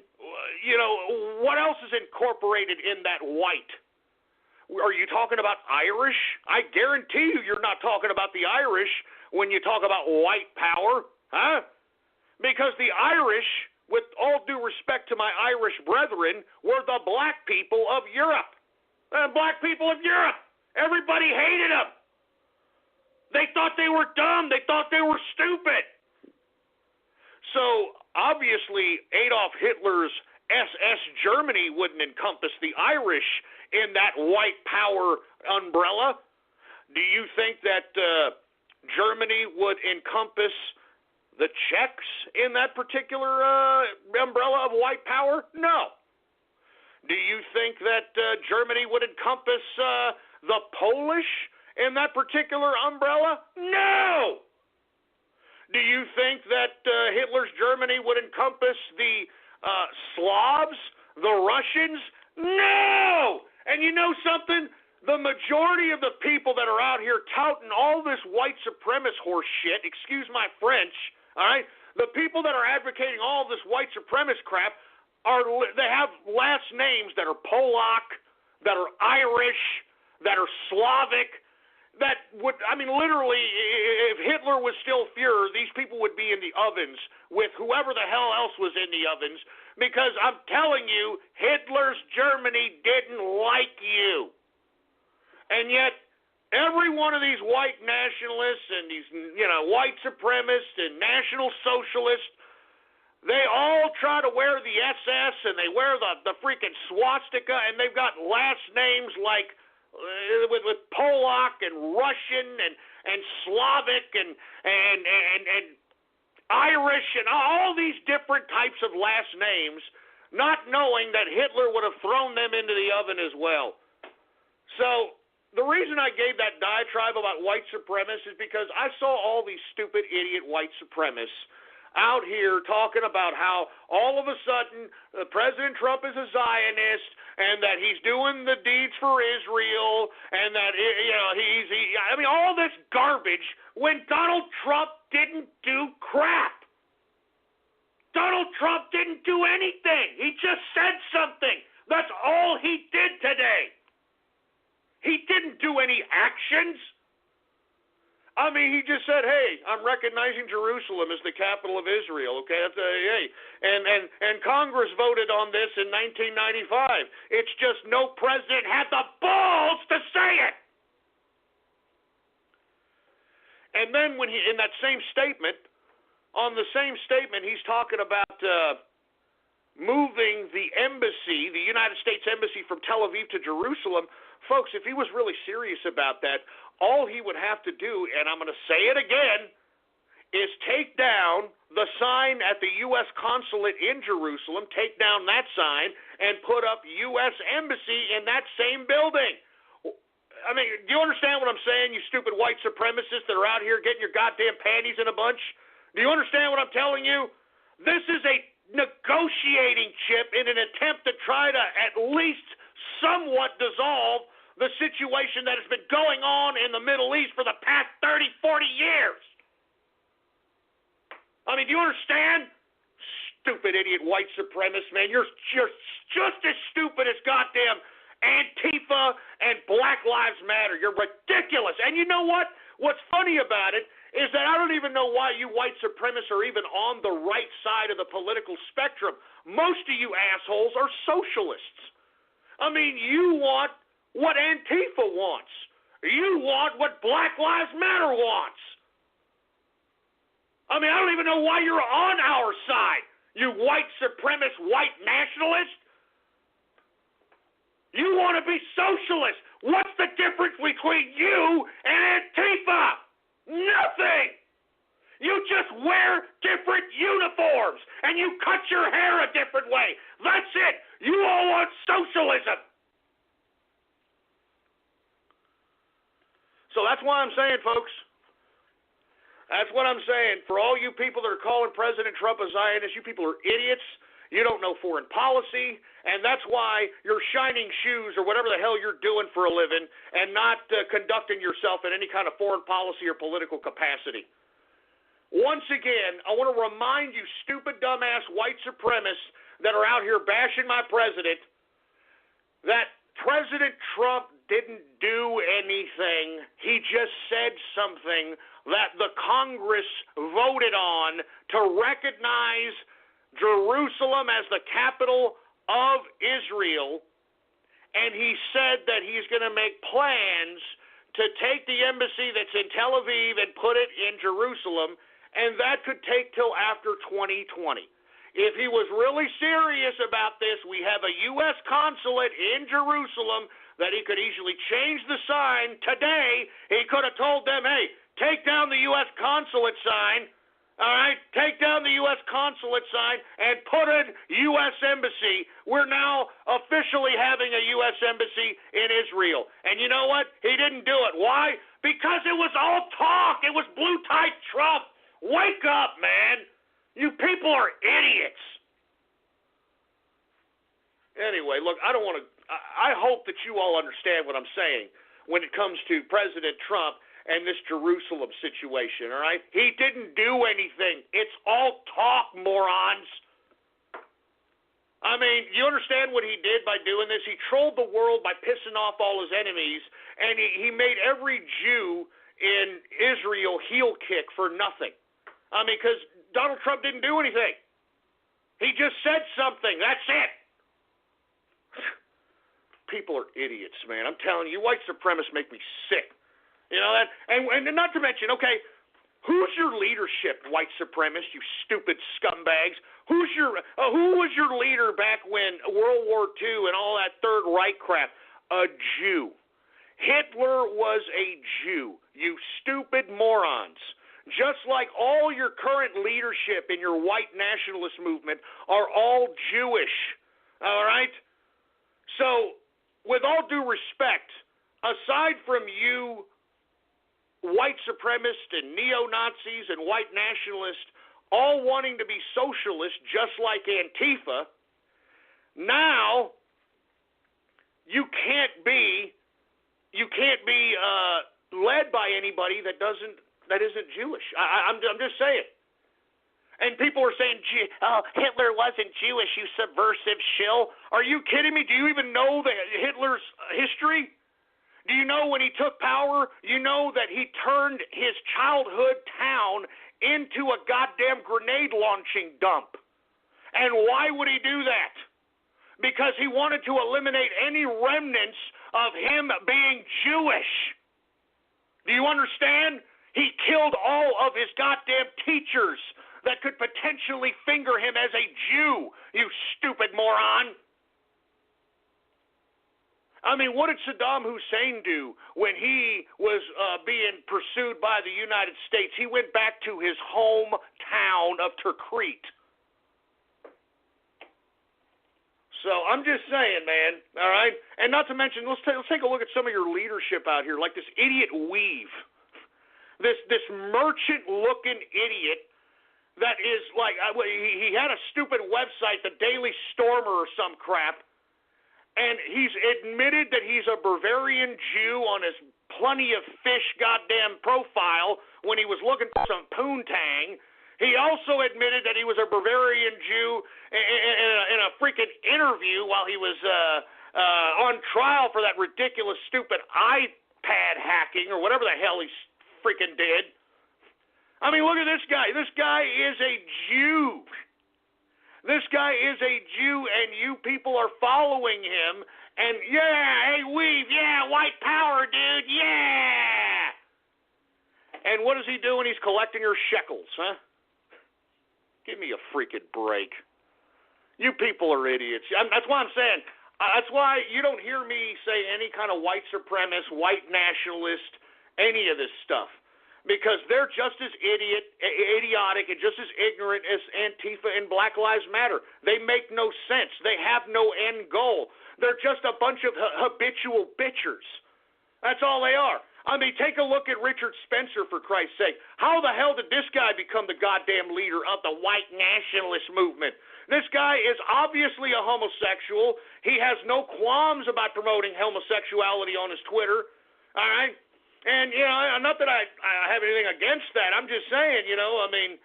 you know, what else is incorporated in that white? Are you talking about Irish? I guarantee you're not talking about the Irish when you talk about white power, huh? Because the Irish, with all due respect to my Irish brethren, were the black people of Europe. Black people of Europe. Everybody hated them. They thought they were dumb. They thought they were stupid. So, obviously, Adolf Hitler's SS Germany wouldn't encompass the Irish in that white power umbrella. Do you think that Germany would encompass the Czechs in that particular umbrella of white power? No. Do you think that Germany would encompass the Polish in that particular umbrella? No. Do you think that Hitler's Germany would encompass the Slavs, the Russians? No! And you know something? The majority of the people that are out here touting all this white supremacist horse shit, excuse my French, all right? The people that are advocating all this white supremacist crap, they have last names that are Polak, that are Irish, that are Slavic, that would, I mean, literally, if Hitler was still Fuhrer, these people would be in the ovens with whoever the hell else was in the ovens, because I'm telling you, Hitler's Germany didn't like you. And yet, every one of these white nationalists and these, you know, white supremacists and national socialists, they all try to wear the SS and they wear the freaking swastika, and they've got last names like with Polak and Russian and Slavic and Irish and all these different types of last names, not knowing that Hitler would have thrown them into the oven as well. So the reason I gave that diatribe about white supremacists is because I saw all these stupid idiot white supremacists out here talking about how all of a sudden President Trump is a Zionist and that he's doing the deeds for Israel and that, you know, I mean, all this garbage when Donald Trump didn't do crap. Donald Trump didn't do anything. He just said something. That's all he did today. He didn't do any actions. I mean, he just said, "Hey, I'm recognizing Jerusalem as the capital of Israel." Okay, that's hey, and Congress voted on this in 1995. It's just no president had the balls to say it. And then when he, in that same statement, on the same statement, he's talking about moving the embassy, the United States Embassy, from Tel Aviv to Jerusalem. Folks, if he was really serious about that, all he would have to do, and I'm going to say it again, is take down the sign at the U.S. consulate in Jerusalem, take down that sign, and put up U.S. Embassy in that same building. I mean, do you understand what I'm saying, you stupid white supremacists that are out here getting your goddamn panties in a bunch? Do you understand what I'm telling you? This is a negotiating chip in an attempt to try to at least somewhat dissolve the situation that has been going on in the Middle East for the past 30, 40 years. I mean, do you understand? Stupid idiot white supremacist, man. You're just as stupid as goddamn Antifa and Black Lives Matter. You're ridiculous. And you know what? What's funny about it is that I don't even know why you white supremacists are even on the right side of the political spectrum. Most of you assholes are socialists. I mean, you want what Antifa wants. You want what Black Lives Matter wants. I mean, I don't even know why you're on our side, you white supremacist, white nationalist. You want to be socialist. What's the difference between you and Antifa? Nothing. You just wear different uniforms and you cut your hair a different way. That's it. You all want socialism. So that's why I'm saying, folks, that's what I'm saying. For all you people that are calling President Trump a Zionist, you people are idiots. You don't know foreign policy, and that's why you're shining shoes or whatever the hell you're doing for a living and not conducting yourself in any kind of foreign policy or political capacity. Once again, I want to remind you stupid, dumbass white supremacists that are out here bashing my president that President Trump didn't do anything. He just said something that the Congress voted on to recognize Jerusalem as the capital of Israel, and he said that he's going to make plans to take the embassy that's in Tel Aviv and put it in Jerusalem, and that could take till after 2020. If he was really serious about this, we have a U.S. consulate in Jerusalem that he could easily change the sign today. He could have told them, hey, take down the U.S. consulate sign. All right, take down the U.S. consulate sign and put in U.S. Embassy. We're now officially having a U.S. Embassy in Israel. And you know what? He didn't do it. Why? Because it was all talk. It was blue-type Trump. Wake up, man. You people are idiots. Anyway, look, I hope that you all understand what I'm saying when it comes to President Trump and this Jerusalem situation, all right? He didn't do anything. It's all talk, morons. I mean, you understand what he did by doing this? He trolled the world by pissing off all his enemies, and he made every Jew in Israel heel kick for nothing. I mean, because Donald Trump didn't do anything. He just said something. That's it. People are idiots, man. I'm telling you, white supremacists make me sick. You know that, and not to mention, okay, who's your leadership, white supremacists, you stupid scumbags? Who was your leader back when World War II and all that Third Reich crap? A Jew. Hitler was a Jew. You stupid morons. Just like all your current leadership in your white nationalist movement are all Jewish. All right? So, with all due respect, aside from you white supremacists and neo-Nazis and white nationalists all wanting to be socialists just like Antifa, now you can't be led by anybody that isn't Jewish. I'm just saying. And people are saying, Hitler wasn't Jewish, you subversive shill. Are you kidding me? Do you even know Hitler's history? Do you know when he took power, you know that he turned his childhood town into a goddamn grenade launching dump? And why would he do that? Because he wanted to eliminate any remnants of him being Jewish. Do you understand? He killed all of his goddamn teachers that could potentially finger him as a Jew, you stupid moron. I mean, what did Saddam Hussein do when he was being pursued by the United States? He went back to his hometown of Tikrit. So I'm just saying, man, all right? And not to mention, let's take a look at some of your leadership out here, like this idiot Weave. This merchant-looking idiot that is like, he had a stupid website, the Daily Stormer or some crap, and he's admitted that he's a Bavarian Jew on his Plenty of Fish goddamn profile when he was looking for some poontang. He also admitted that he was a Bavarian Jew in a freaking interview while he was on trial for that ridiculous, stupid iPad hacking or whatever the hell he freaking did. I mean, look at this guy. This guy is a Jew. This guy is a Jew, and you people are following him. And, yeah, hey, Weave, yeah, white power, dude, yeah. And what is he doing? He's collecting your shekels, huh? Give me a freaking break. You people are idiots. That's why I'm saying, that's why you don't hear me say any kind of white supremacist, white nationalist, any of this stuff. Because they're just as idiotic and just as ignorant as Antifa and Black Lives Matter. They make no sense. They have no end goal. They're just a bunch of habitual bitchers. That's all they are. I mean, take a look at Richard Spencer, for Christ's sake. How the hell did this guy become the goddamn leader of the white nationalist movement? This guy is obviously a homosexual. He has no qualms about promoting homosexuality on his Twitter. All right? And, you know, not that I have anything against that. I'm just saying, you know, I mean,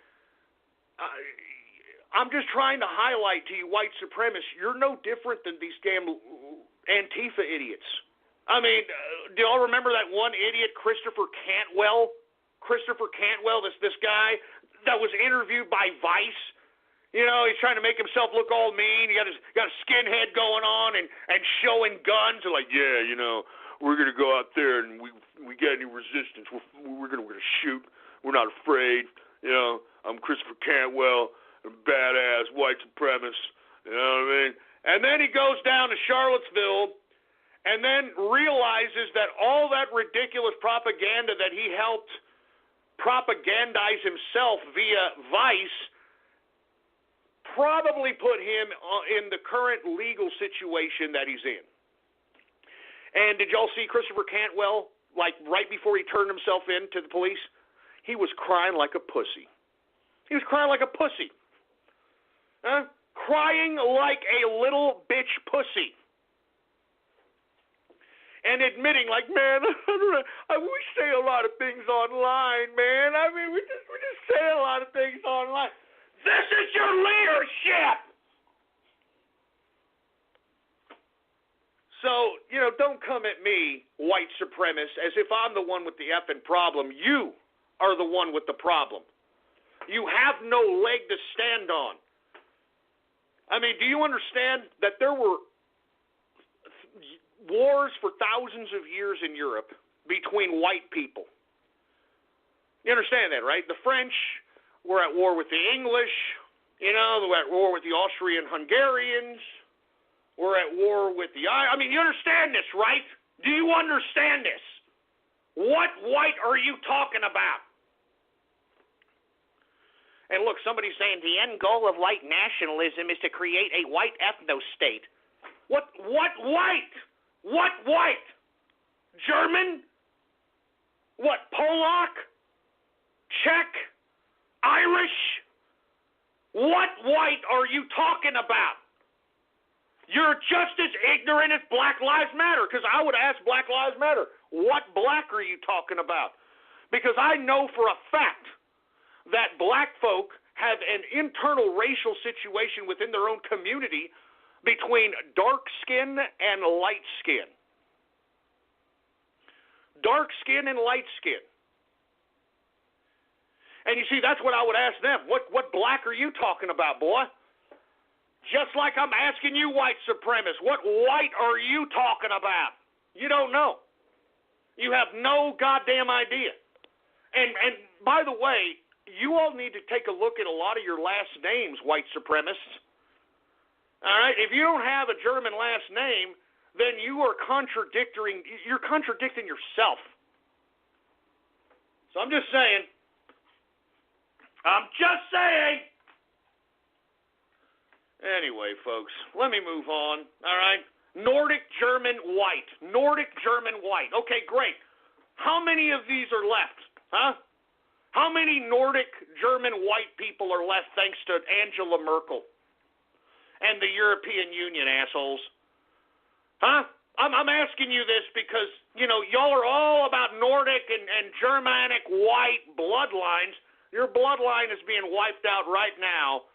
I'm just trying to highlight to you white supremacists, you're no different than these damn Antifa idiots. I mean, do y'all remember that one idiot, Christopher Cantwell? Christopher Cantwell, this guy that was interviewed by Vice. You know, he's trying to make himself look all mean. He got a skinhead going on and showing guns. And like, yeah, you know, we're going to go out there and we get any resistance, we're going to shoot. We're not afraid. You know, I'm Christopher Cantwell, a badass white supremacist. You know what I mean? And then he goes down to Charlottesville and then realizes that all that ridiculous propaganda that he helped propagandize himself via Vice probably put him in the current legal situation that he's in. And did y'all see Christopher Cantwell, like right before he turned himself in to the police? He was crying like a pussy. He was crying like a pussy. Crying like a little bitch pussy. And admitting, like, man, we say a lot of things online, man. I mean, we just say a lot of things online. This is your leadership! So, you know, don't come at me, white supremacist, as if I'm the one with the effing problem. You are the one with the problem. You have no leg to stand on. I mean, do you understand that there were wars for thousands of years in Europe between white people? You understand that, right? The French were at war with the English. You know, they were at war with the Austrian-Hungarians. We're at war with the I mean, you understand this, right? Do you understand this? What white are you talking about? And look, somebody's saying the end goal of white nationalism is to create a white ethno-state. What white? What white? German? What, Polak? Czech? Irish? What white are you talking about? You're just as ignorant as Black Lives Matter, because I would ask Black Lives Matter, what black are you talking about? Because I know for a fact that black folk have an internal racial situation within their own community between dark skin and light skin. Dark skin and light skin. And you see, that's what I would ask them. What black are you talking about, boy? Just like I'm asking you, white supremacists, what white are you talking about? You don't know. You have no goddamn idea. And by the way, you all need to take a look at a lot of your last names, white supremacists. All right? If you don't have a German last name, then you're contradicting yourself. So I'm just saying. Anyway, folks, let me move on, all right? Nordic German white. Okay, great. How many of these are left, huh? How many Nordic German white people are left thanks to Angela Merkel and the European Union, assholes? Huh? I'm asking you this because, y'all are all about Nordic and Germanic white bloodlines. Your bloodline is being wiped out right now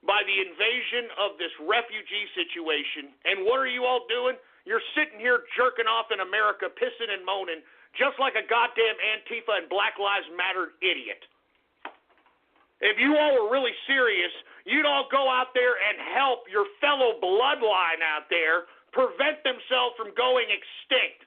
by the invasion of this refugee situation. And what are you all doing? You're sitting here jerking off in America, pissing and moaning, just like a goddamn Antifa and Black Lives Matter idiot. If you all were really serious, you'd all go out there and help your fellow bloodline out there prevent themselves from going extinct.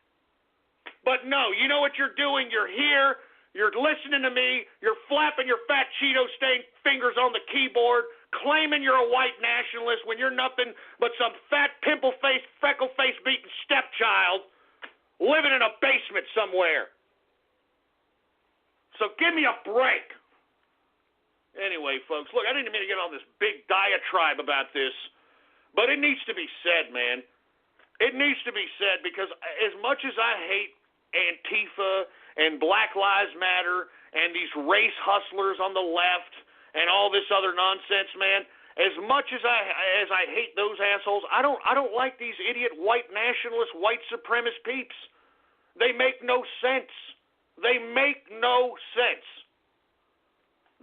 But no, you know what you're doing? You're here, you're listening to me, you're flapping your fat Cheeto-stained fingers on the keyboard, claiming you're a white nationalist when you're nothing but some fat, pimple-faced, freckle-faced, beaten stepchild living in a basement somewhere. So give me a break. Anyway, folks, look, I didn't mean to get on this big diatribe about this, but it needs to be said, man. It needs to be said because as much as I hate Antifa and Black Lives Matter and these race hustlers on the left and all this other nonsense, man, as much as I hate those assholes, I don't like these idiot white nationalist, white supremacist peeps. They make no sense. They make no sense.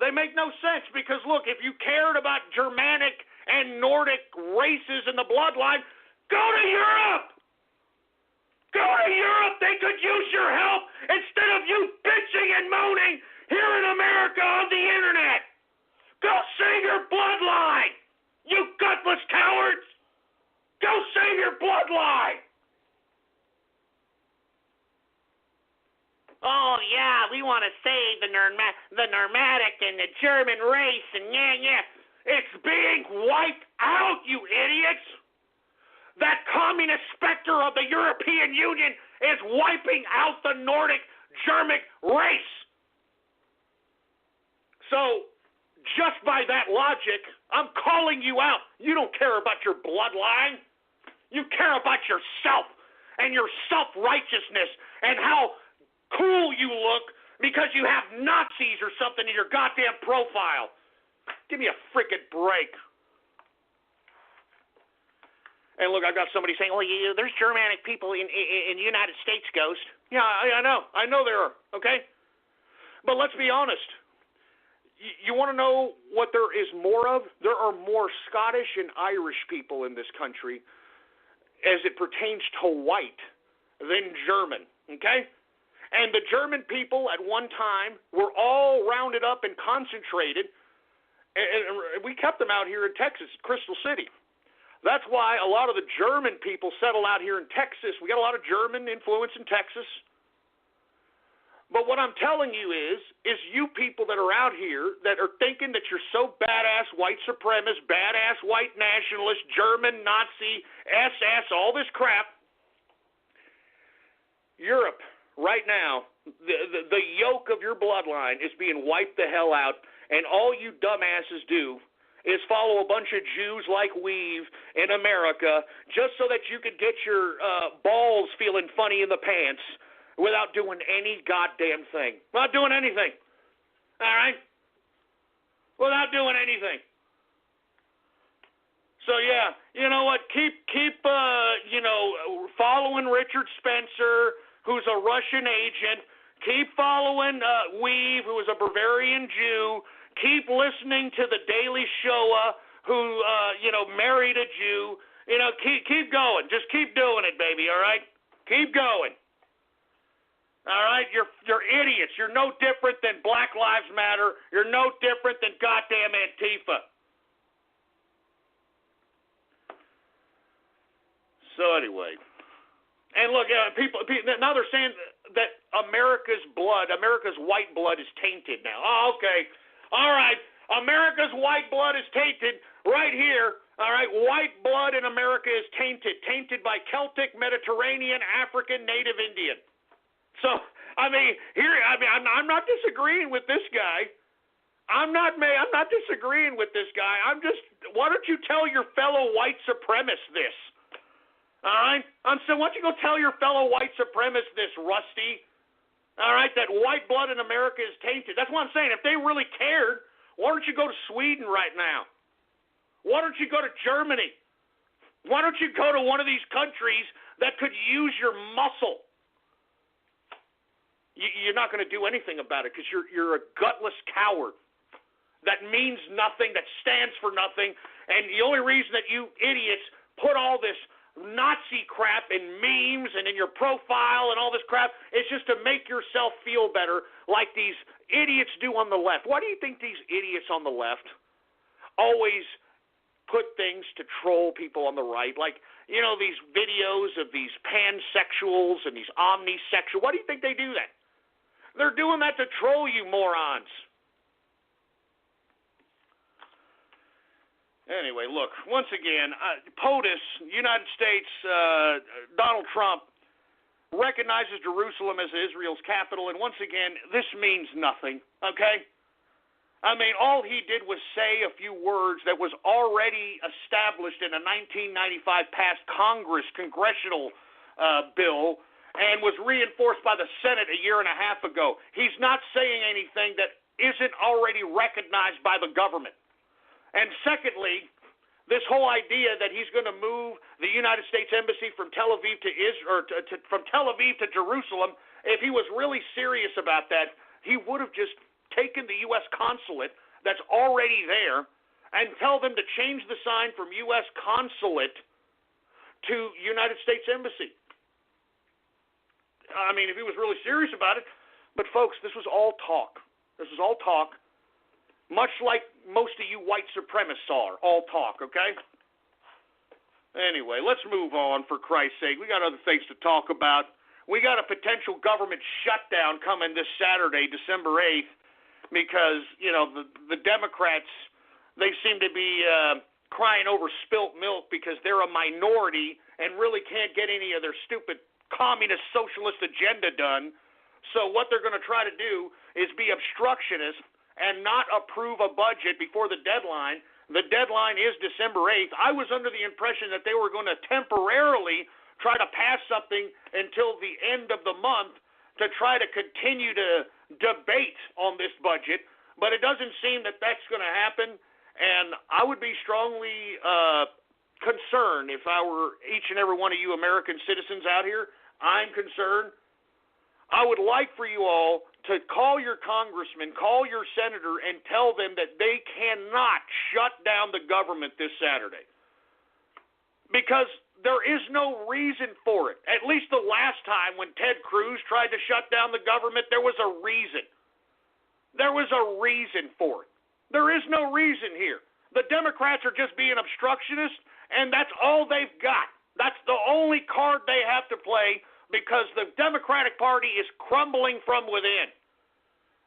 They make no sense because, look, if you cared about Germanic and Nordic races in the bloodline, go to Europe! Go to Europe! They could use your help instead of you bitching and moaning here in America on the internet! Go save your bloodline! You gutless cowards! Go save your bloodline! Oh, yeah, we want to save the Normatic and the German race, and yeah. It's being wiped out, you idiots! That communist specter of the European Union is wiping out the Nordic German race. So, just by that logic, I'm calling you out. You don't care about your bloodline. You care about yourself and your self-righteousness and how cool you look because you have Nazis or something in your goddamn profile. Give me a frickin' break. And look, I've got somebody saying, well, there's Germanic people in the United States, Ghost. Yeah, I know. I know there are, okay? But let's be honest. You want to know what there is more of? There are more Scottish and Irish people in this country as it pertains to white than German, okay? And the German people at one time were all rounded up and concentrated, and we kept them out here in Texas, Crystal City. That's why a lot of the German people settle out here in Texas. We got a lot of German influence in Texas. But what I'm telling you is you people that are out here that are thinking that you're so badass white supremacist, badass white nationalist, German, Nazi, SS, all this crap, Europe, right now, the yoke of your bloodline is being wiped the hell out, and all you dumbasses do is follow a bunch of Jews like weave in America just so that you could get your balls feeling funny in the pants without doing any goddamn thing. Not doing anything. All right? Without doing anything. So, yeah, you know what? Keep following Richard Spencer, who's a Russian agent. Keep following Weave, who is a Bavarian Jew. keep listening to the Daily Shoah who, married a Jew. Keep going. Just keep doing it, baby, all right? Keep going. All right? You're idiots. You're no different than Black Lives Matter. You're no different than goddamn Antifa. So anyway, and look, people now they're saying that America's white blood is tainted now. Oh, okay. All right. America's white blood is tainted right here. All right. White blood in America is tainted by Celtic, Mediterranean, African, Native Indian. So, I'm not disagreeing with this guy. I'm not disagreeing with this guy. Why don't you tell your fellow white supremacists this? All right? So why don't you go tell your fellow white supremacists this, Rusty? All right, that white blood in America is tainted. That's what I'm saying. If they really cared, why don't you go to Sweden right now? Why don't you go to Germany? Why don't you go to one of these countries that could use your muscle? You're not going to do anything about it because you're a gutless coward that means nothing, that stands for nothing, and the only reason that you idiots put all this Nazi crap in memes and in your profile and all this crap is just to make yourself feel better like these idiots do on the left. Why do you think these idiots on the left always put things to troll people on the right? Like, these videos of these pansexuals and these omnisexuals. Why do you think they do that? They're doing that to troll you morons. Anyway, look, once again, POTUS, United States, Donald Trump recognizes Jerusalem as Israel's capital, and once again, this means nothing, okay? All he did was say a few words that was already established in a 1995 passed congressional bill and was reinforced by the Senate a year and a half ago. He's not saying anything that isn't already recognized by the government. And secondly, this whole idea that he's going to move the United States Embassy from Tel Aviv to from Tel Aviv to Jerusalem, if he was really serious about that, he would have just taken the U.S. consulate that's already there and tell them to change the sign from U.S. consulate to United States Embassy. If he was really serious about it. But, folks, this was all talk. This was all talk. Much like most of you white supremacists are, all talk, okay? Anyway, let's move on, for Christ's sake. We got other things to talk about. We got a potential government shutdown coming this Saturday, December 8th, because, the Democrats, they seem to be crying over spilt milk because they're a minority and really can't get any of their stupid communist socialist agenda done. So what they're going to try to do is be obstructionist and not approve a budget before the deadline. The deadline is December 8th. I was under the impression that they were going to temporarily try to pass something until the end of the month to try to continue to debate on this budget, but it doesn't seem that that's going to happen, and I would be strongly concerned if I were each and every one of you American citizens out here. I'm concerned. I would like for you all to call your congressman, call your senator, and tell them that they cannot shut down the government this Saturday. Because there is no reason for it. At least the last time when Ted Cruz tried to shut down the government, there was a reason. There was a reason for it. There is no reason here. The Democrats are just being obstructionists, and that's all they've got. That's the only card they have to play, because the Democratic Party is crumbling from within.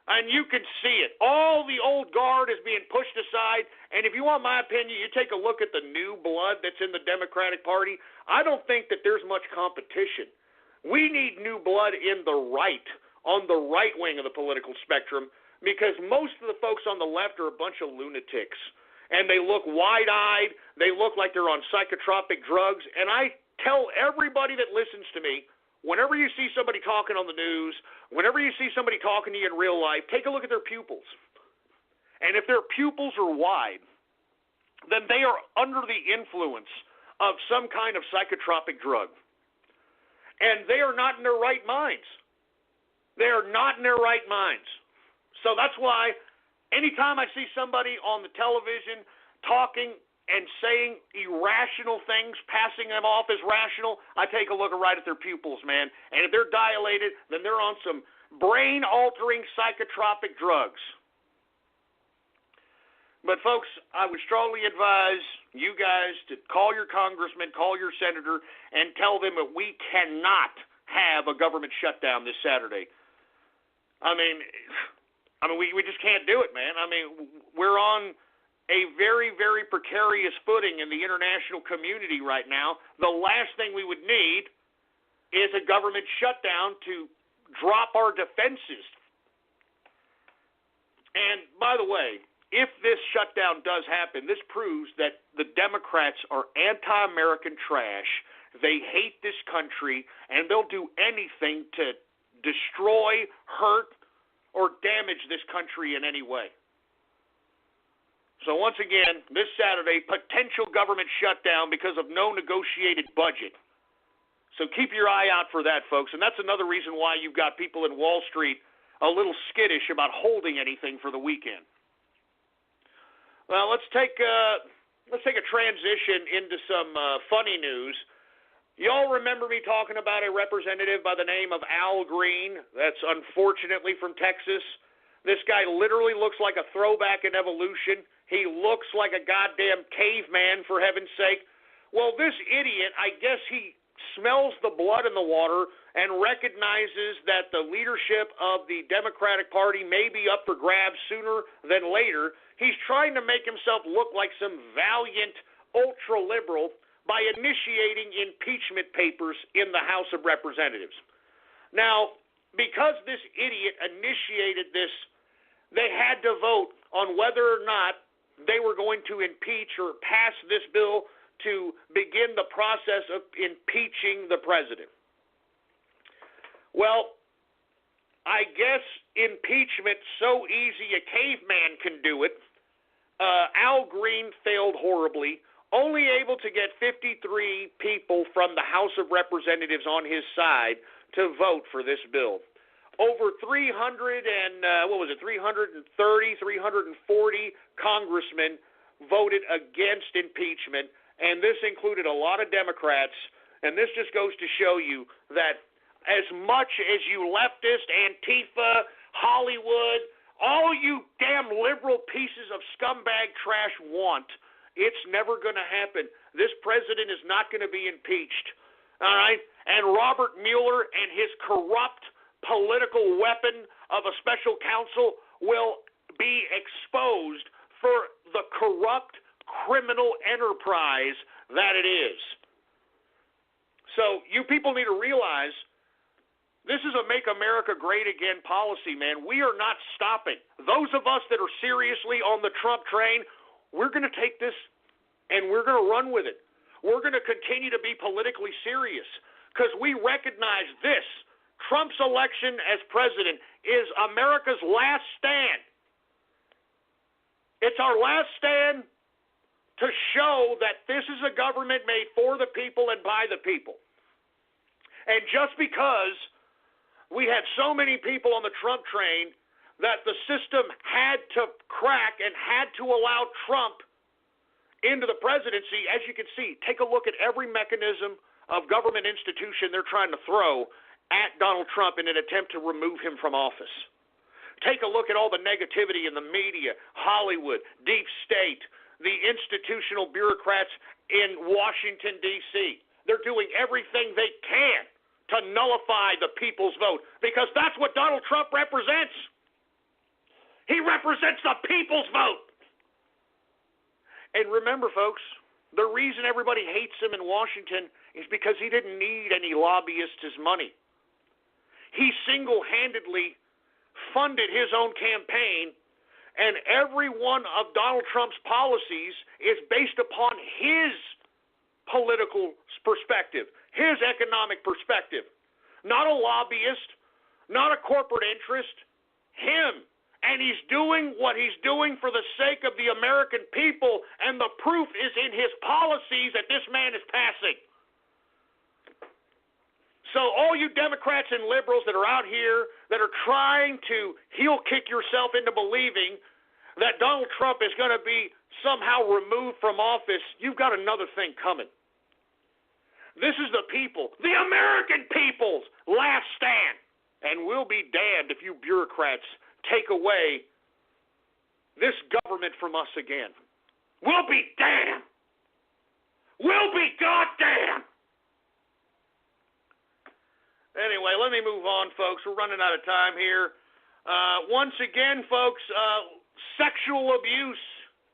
And you can see it. All the old guard is being pushed aside. And if you want my opinion, you take a look at the new blood that's in the Democratic Party. I don't think that there's much competition. We need new blood in the right, on the right wing of the political spectrum, because most of the folks on the left are a bunch of lunatics. And they look wide-eyed. They look like they're on psychotropic drugs. And I tell everybody that listens to me, whenever you see somebody talking on the news, whenever you see somebody talking to you in real life, take a look at their pupils. And if their pupils are wide, then they are under the influence of some kind of psychotropic drug. And they are not in their right minds. They are not in their right minds. So that's why Anytime I see somebody on the television talking and saying irrational things, passing them off as rational, I take a look right at their pupils, man. And if they're dilated, then they're on some brain-altering psychotropic drugs. But, folks, I would strongly advise you guys to call your congressman, call your senator, and tell them that we cannot have a government shutdown this Saturday. I mean, we just can't do it, man. I mean, we're on a very, very precarious footing in the international community right now. The last thing we would need is a government shutdown to drop our defenses. And, by the way, if this shutdown does happen, this proves that the Democrats are anti-American trash. They hate this country, and they'll do anything to destroy, hurt, or damage this country in any way. So once again, this Saturday, potential government shutdown because of no negotiated budget. So keep your eye out for that, folks. And that's another reason why you've got people in Wall Street a little skittish about holding anything for the weekend. Well, let's take a transition into some funny news. Y'all remember me talking about a representative by the name of Al Green? That's unfortunately from Texas. This guy literally looks like a throwback in evolution. He looks like a goddamn caveman, for heaven's sake. Well, this idiot, I guess he smells the blood in the water and recognizes that the leadership of the Democratic Party may be up for grabs sooner than later. He's trying to make himself look like some valiant ultra-liberal by initiating impeachment papers in the House of Representatives. Now, because this idiot initiated this, they had to vote on whether or not they were going to impeach or pass this bill to begin the process of impeaching the president. Well, I guess impeachment so easy a caveman can do it. Al Green failed horribly, only able to get 53 people from the House of Representatives on his side to vote for this bill. Over 340 congressmen voted against impeachment, and this included a lot of Democrats, and this just goes to show you that as much as you leftist, Antifa, Hollywood, all you damn liberal pieces of scumbag trash want, it's never going to happen. This president is not going to be impeached, all right? And Robert Mueller and his corrupt political weapon of a special counsel will be exposed for the corrupt criminal enterprise that it is. So you people need to realize this is a Make America Great Again policy, man. We are not stopping. Those of us that are seriously on the Trump train, we're going to take this and we're going to run with it. We're going to continue to be politically serious because we recognize this. Trump's election as president is America's last stand. It's our last stand to show that this is a government made for the people and by the people. And just because we had so many people on the Trump train that the system had to crack and had to allow Trump into the presidency, as you can see, take a look at every mechanism of government institution they're trying to throw at Donald Trump in an attempt to remove him from office. Take a look at all the negativity in the media, Hollywood, deep state, the institutional bureaucrats in Washington, D.C. They're doing everything they can to nullify the people's vote because that's what Donald Trump represents. He represents the people's vote. And remember, folks, the reason everybody hates him in Washington is because he didn't need any lobbyists' money. He single-handedly funded his own campaign, and every one of Donald Trump's policies is based upon his political perspective, his economic perspective. Not a lobbyist, not a corporate interest, him. And he's doing what he's doing for the sake of the American people, and the proof is in his policies that this man is passing. So all you Democrats and liberals that are out here that are trying to heel kick yourself into believing that Donald Trump is going to be somehow removed from office, you've got another thing coming. This is the people, the American people's last stand. And we'll be damned if you bureaucrats take away this government from us again. We'll be damned. We'll be goddamn. Anyway, let me move on, folks. We're running out of time here. Once again, folks, sexual abuse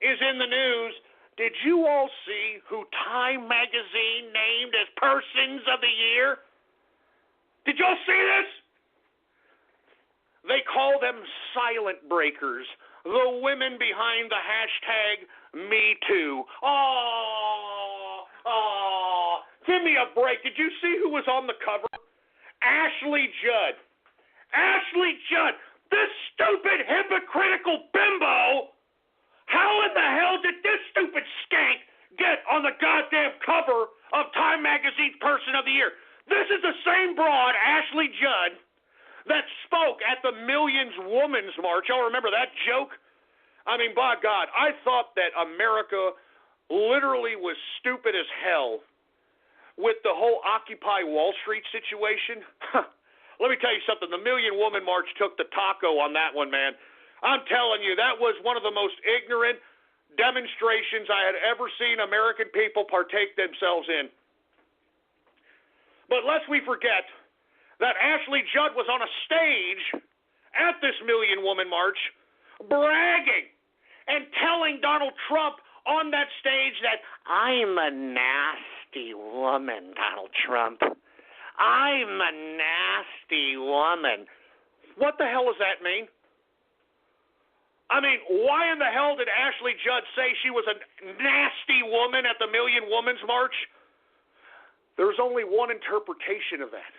is in the news. Did you all see who Time Magazine named as Persons of the Year? Did y'all see this? They call them silent breakers, the women behind the hashtag #MeToo. Oh, give me a break. Did you see who was on the cover? Ashley Judd. Ashley Judd, this stupid, hypocritical bimbo. How in the hell did this stupid skank get on the goddamn cover of Time Magazine's Person of the Year? This is the same broad, Ashley Judd, that spoke at the Millions Women's March. Y'all remember that joke? I mean, by God, I thought that America literally was stupid as hell with the whole Occupy Wall Street situation. Let me tell you something. The Million Woman March took the taco on that one, man. I'm telling you, that was one of the most ignorant demonstrations I had ever seen American people partake themselves in. But lest we forget that Ashley Judd was on a stage at this Million Woman March bragging and telling Donald Trump on that stage that I'm a nasty woman, Donald Trump. I'm a nasty woman. What the hell does that mean? I mean, why in the hell did Ashley Judd say she was a nasty woman at the Million Women's March? There's only one interpretation of that.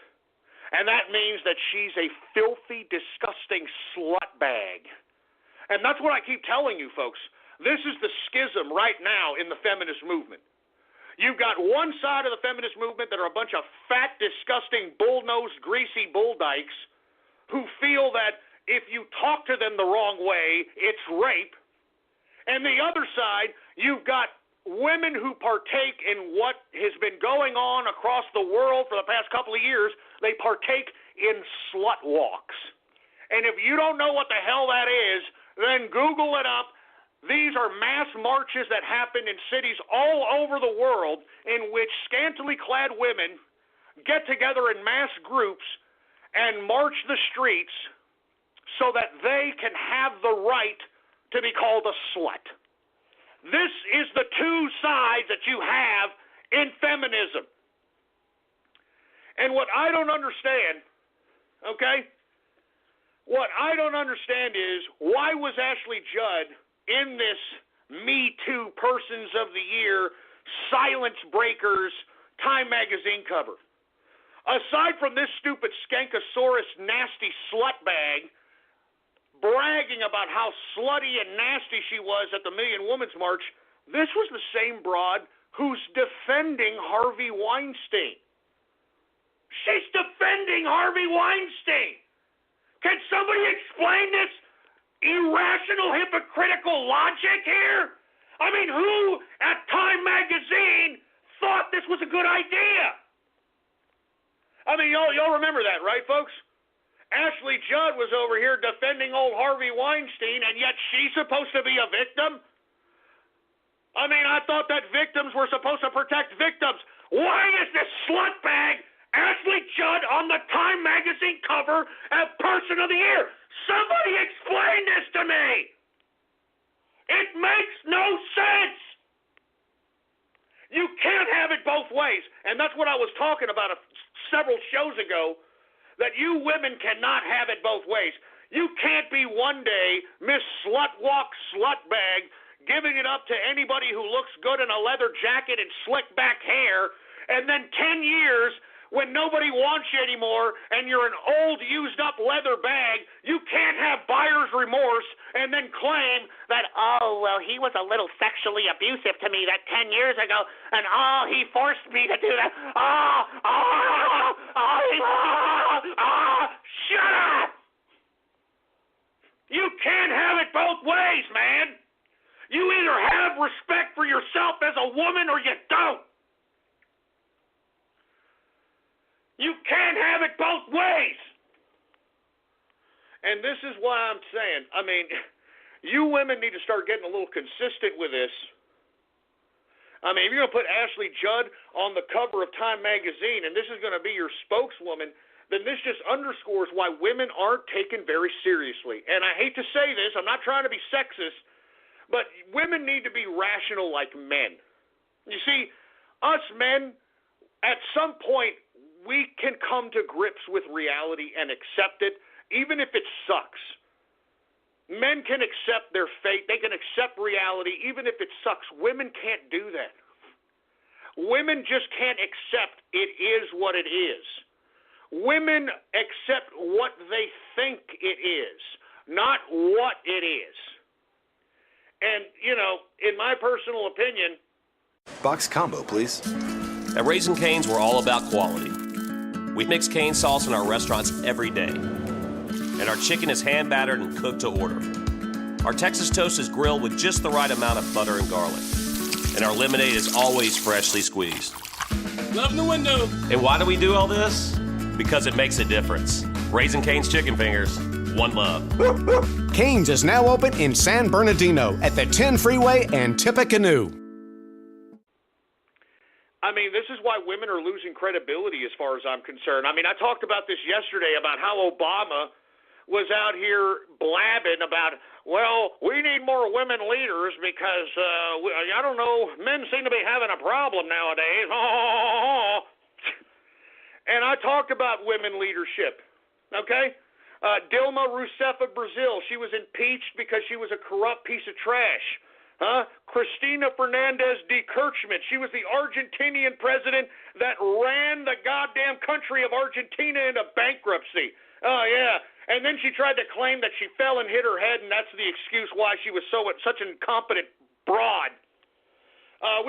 And that means that she's a filthy, disgusting slut bag. And that's what I keep telling you, folks. This is the schism right now in the feminist movement. You've got one side of the feminist movement that are a bunch of fat, disgusting, bull-nosed, greasy bull dykes who feel that if you talk to them the wrong way, it's rape. And the other side, you've got women who partake in what has been going on across the world for the past couple of years. They partake in slut walks. And if you don't know what the hell that is, then Google it up. These are mass marches that happen in cities all over the world in which scantily clad women get together in mass groups and march the streets so that they can have the right to be called a slut. This is the two sides that you have in feminism. And what I don't understand, okay, what I don't understand is why was Ashley Judd in this Me Too Persons of the Year Silence Breakers Time Magazine cover? Aside from this stupid skankosaurus nasty slut bag bragging about how slutty and nasty she was at the Million Women's March, this was the same broad who's defending Harvey Weinstein. She's defending Harvey Weinstein. Can somebody explain this irrational, hypocritical logic here? I mean, who at Time Magazine thought this was a good idea? I mean, y'all remember that, right, folks? Ashley Judd was over here defending old Harvey Weinstein, and yet she's supposed to be a victim? I mean, I thought that victims were supposed to protect victims. Why is this slutbag Ashley Judd on the Time Magazine cover as Person of the Year? Somebody explain this to me. It makes no sense. You can't have it both ways. And that's what I was talking about several shows ago, that you women cannot have it both ways. You can't be one day Miss Slutwalk Slutbag giving it up to anybody who looks good in a leather jacket and slick back hair, and then 10 years when nobody wants you anymore and you're an old, used-up leather bag, you can't have buyer's remorse and then claim that, oh, well, he was a little sexually abusive to me that 10 years ago, and, oh, he forced me to do that. Shut up! You can't have it both ways, man. You either have respect for yourself as a woman or you don't. You can't have it both ways. And this is why I'm saying, you women need to start getting a little consistent with this. If you're going to put Ashley Judd on the cover of Time magazine and this is going to be your spokeswoman, then this just underscores why women aren't taken very seriously. And I hate to say this, I'm not trying to be sexist, but women need to be rational like men. You see, us men, at some point, we can come to grips with reality and accept it, even if it sucks. Men can accept their fate. They can accept reality, even if it sucks. Women can't do that. Women just can't accept it is what it is. Women accept what they think it is, not what it is. And, in my personal opinion... Box combo, please. At Raising Cane's, we're all about quality. We mix cane sauce in our restaurants every day. And our chicken is hand-battered and cooked to order. Our Texas toast is grilled with just the right amount of butter and garlic. And our lemonade is always freshly squeezed. Love in the window. And why do we do all this? Because it makes a difference. Raising Cane's Chicken Fingers, one love. Cane's is now open in San Bernardino at the 10 Freeway and Tippecanoe. This is why women are losing credibility as far as I'm concerned. I talked about this yesterday about how Obama was out here blabbing about, well, we need more women leaders because, I don't know, men seem to be having a problem nowadays. And I talked about women leadership, okay? Dilma Rousseff of Brazil, she was impeached because she was a corrupt piece of trash. Cristina Fernandez de Kirchner, she was the Argentinian president that ran the goddamn country of Argentina into bankruptcy. Oh, yeah. And then she tried to claim that she fell and hit her head, and that's the excuse why she was such an incompetent broad.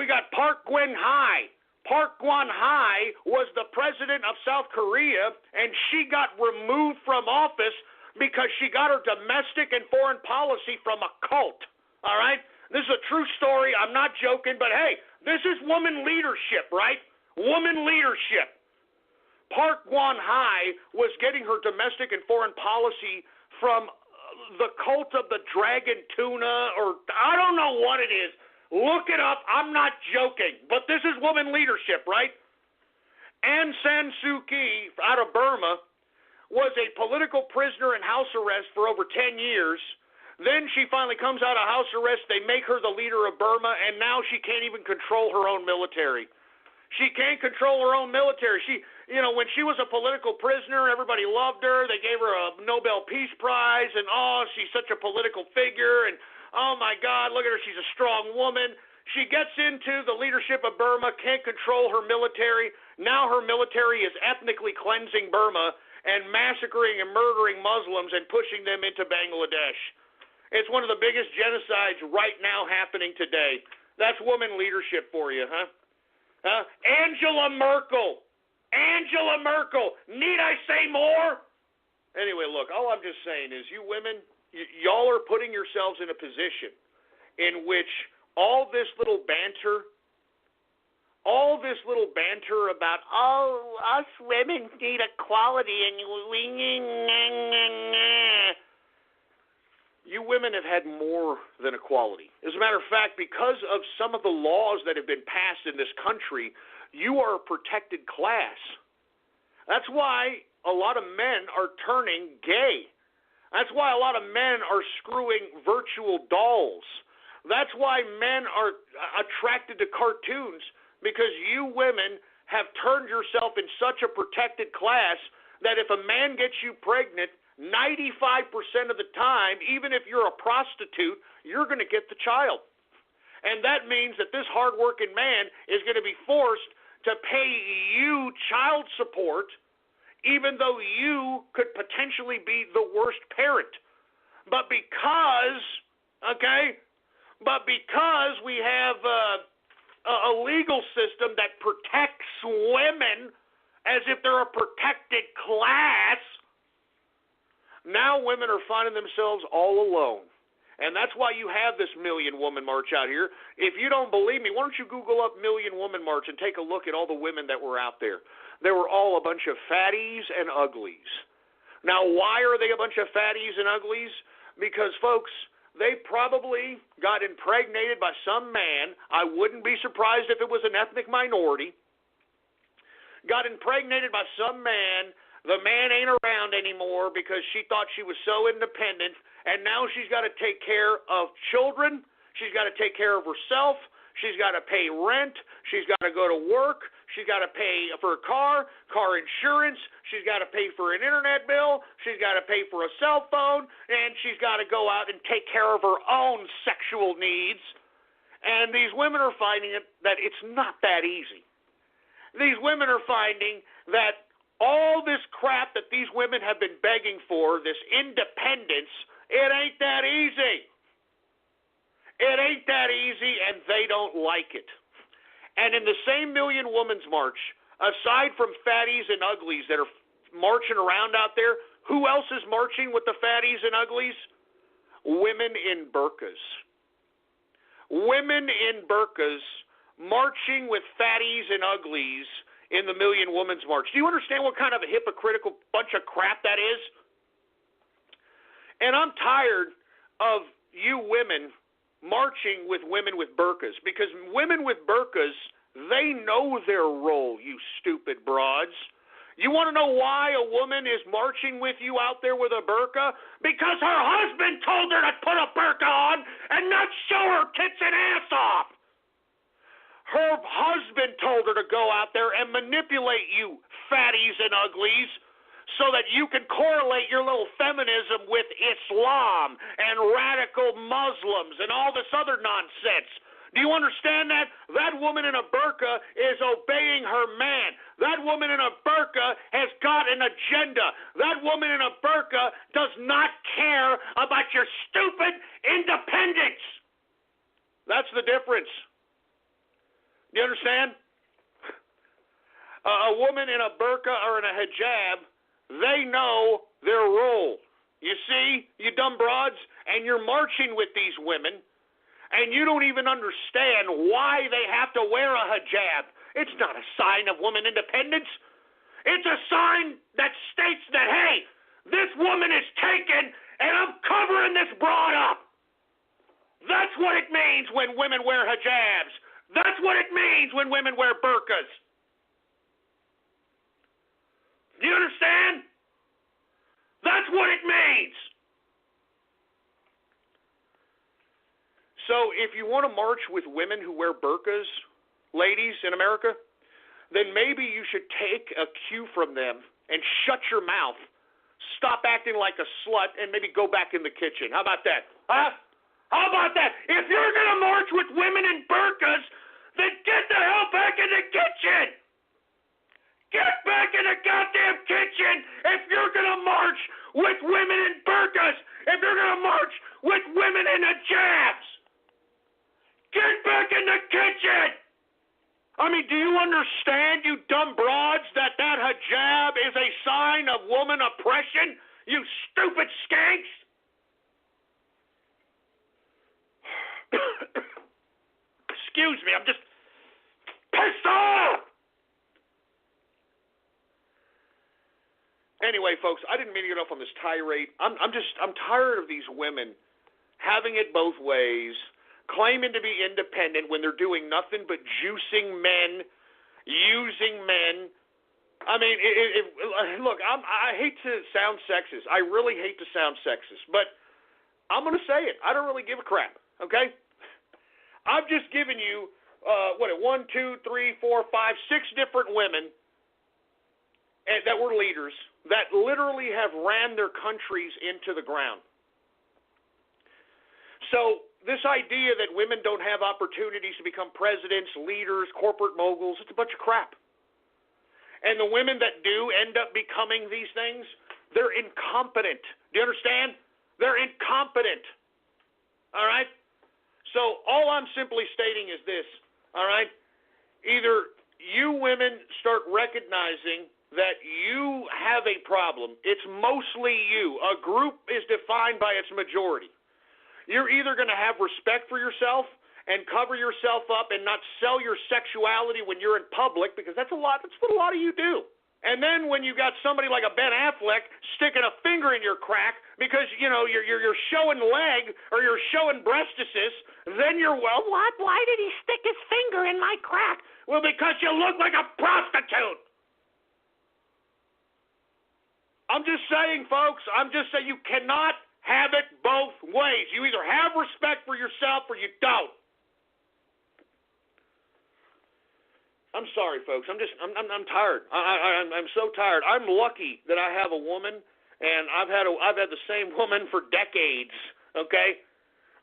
We got Park Geun-hye. Park Geun-hye was the president of South Korea, and she got removed from office because she got her domestic and foreign policy from a cult. All right? This is a true story. I'm not joking, but hey, this is woman leadership, right? Woman leadership. Park Geun-hye was getting her domestic and foreign policy from the cult of the dragon tuna, or I don't know what it is. Look it up. I'm not joking, but this is woman leadership, right? Aung San Suu Kyi out of Burma was a political prisoner in house arrest for over 10 years. Then she finally comes out of house arrest. They make her the leader of Burma, and now she can't even control her own military. She can't control her own military. When she was a political prisoner, everybody loved her. They gave her a Nobel Peace Prize, and she's such a political figure, and oh my God, look at her, she's a strong woman. She gets into the leadership of Burma, can't control her military. Now her military is ethnically cleansing Burma and massacring and murdering Muslims and pushing them into Bangladesh. It's one of the biggest genocides right now happening today. That's woman leadership for you, huh? Angela Merkel. Angela Merkel. Need I say more? Anyway, look, all I'm just saying is you women, y'all are putting yourselves in a position in which all this little banter about, us women need equality and you women have had more than equality. As a matter of fact, because of some of the laws that have been passed in this country, you are a protected class. That's why a lot of men are turning gay. That's why a lot of men are screwing virtual dolls. That's why men are attracted to cartoons, because you women have turned yourself in such a protected class that if a man gets you pregnant, 95% of the time, even if you're a prostitute, you're going to get the child. And that means that this hardworking man is going to be forced to pay you child support, even though you could potentially be the worst parent. But because we have a legal system that protects women as if they're a protected class, Now women are finding themselves all alone. And that's why you have this Million Woman March out here. If you don't believe me, why don't you Google up Million Woman March and take a look at all the women that were out there. They were all a bunch of fatties and uglies. Now, why are they a bunch of fatties and uglies? Because, folks, they probably got impregnated by some man. I wouldn't be surprised if it was an ethnic minority. Got impregnated by some man. The man ain't around anymore because she thought she was so independent, and now she's got to take care of children. She's got to take care of herself. She's got to pay rent. She's got to go to work. She's got to pay for a car insurance. She's got to pay for an internet bill. She's got to pay for a cell phone, and she's got to go out and take care of her own sexual needs. And these women are finding that it's not that easy. These women are finding that all this crap that these women have been begging for, this independence, it ain't that easy. It ain't that easy, and they don't like it. And in the same Million Women's March, aside from fatties and uglies that are marching around out there, who else is marching with the fatties and uglies? Women in burqas. Women in burqas marching with fatties and uglies in the Million Women's March. Do you understand what kind of a hypocritical bunch of crap that is? And I'm tired of you women marching with women with burqas, because women with burqas, they know their role, you stupid broads. You want to know why a woman is marching with you out there with a burqa? Because her husband told her to put a burqa on and not show her tits and ass off. Her husband told her to go out there and manipulate you fatties and uglies so that you can correlate your little feminism with Islam and radical Muslims and all this other nonsense. Do you understand that? That woman in a burqa is obeying her man. That woman in a burqa has got an agenda. That woman in a burqa does not care about your stupid independence. That's the difference. Do you understand? A woman in a burqa or in a hijab, they know their role. You see, you dumb broads, and you're marching with these women, and you don't even understand why they have to wear a hijab. It's not a sign of woman independence. It's a sign that states that, hey, this woman is taken, and I'm covering this broad up. That's what it means when women wear hijabs. That's what it means when women wear burqas. Do you understand? That's what it means. So if you want to march with women who wear burqas, ladies in America, then maybe you should take a cue from them and shut your mouth, stop acting like a slut, and maybe go back in the kitchen. How about that? Huh? How about that? If you're going to march with women in burqas, then get the hell back in the kitchen. Get back in the goddamn kitchen if you're going to march with women in burqas, if you're going to march with women in hijabs. Get back in the kitchen. I mean, do you understand, you dumb broads, that hijab is a sign of woman oppression? You stupid skanks. Excuse me, I'm just pissed off. Anyway, folks, I didn't mean to get off on this tirade. I'm tired of these women having it both ways, claiming to be independent when they're doing nothing but juicing men, using men. I mean, look, I hate to sound sexist. I really hate to sound sexist, but I'm going to say it. I don't really give a crap, okay? I've just given you, 6 different women that were leaders that literally have ran their countries into the ground. So this idea that women don't have opportunities to become presidents, leaders, corporate moguls, it's a bunch of crap. And the women that do end up becoming these things, they're incompetent. Do you understand? They're incompetent. All right? So all I'm simply stating is this, all right? Either you women start recognizing that you have a problem, it's mostly you. A group is defined by its majority. You're either going to have respect for yourself and cover yourself up and not sell your sexuality when you're in public, because that's what a lot of you do. And then when you got somebody like a Ben Affleck sticking a finger in your crack because, you know, you're showing leg or you're showing breastises, then you're, well, what? Why did he stick his finger in my crack? Well, because you look like a prostitute. I'm just saying, folks, you cannot have it both ways. You either have respect for yourself or you don't. I'm sorry, folks. I'm tired. I'm so tired. I'm lucky that I have a woman, and I've had the same woman for decades. Okay,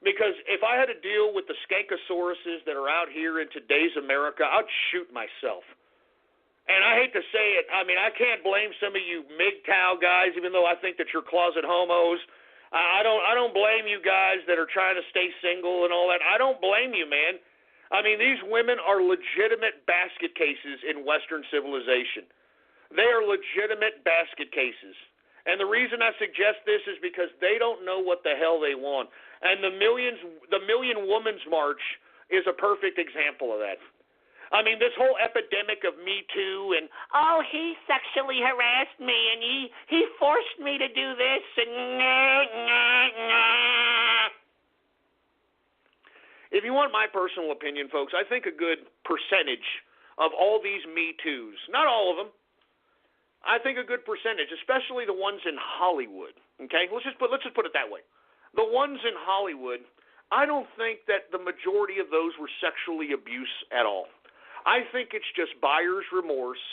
because if I had to deal with the skankosauruses that are out here in today's America, I'd shoot myself. And I hate to say it. I mean, I can't blame some of you MGTOW guys, even though I think that you're closet homos. I don't blame you guys that are trying to stay single and all that. I don't blame you, man. I mean, these women are legitimate basket cases in Western civilization. They are legitimate basket cases. And the reason I suggest this is because they don't know what the hell they want. And the Million Women's March is a perfect example of that. I mean, this whole epidemic of Me Too and, oh, he sexually harassed me and he forced me to do this and If you want my personal opinion, folks, I think a good percentage of all these Me Toos, not all of them, I think a good percentage, especially the ones in Hollywood, okay? Let's just put it that way. The ones in Hollywood, I don't think that the majority of those were sexually abused at all. I think it's just buyer's remorse,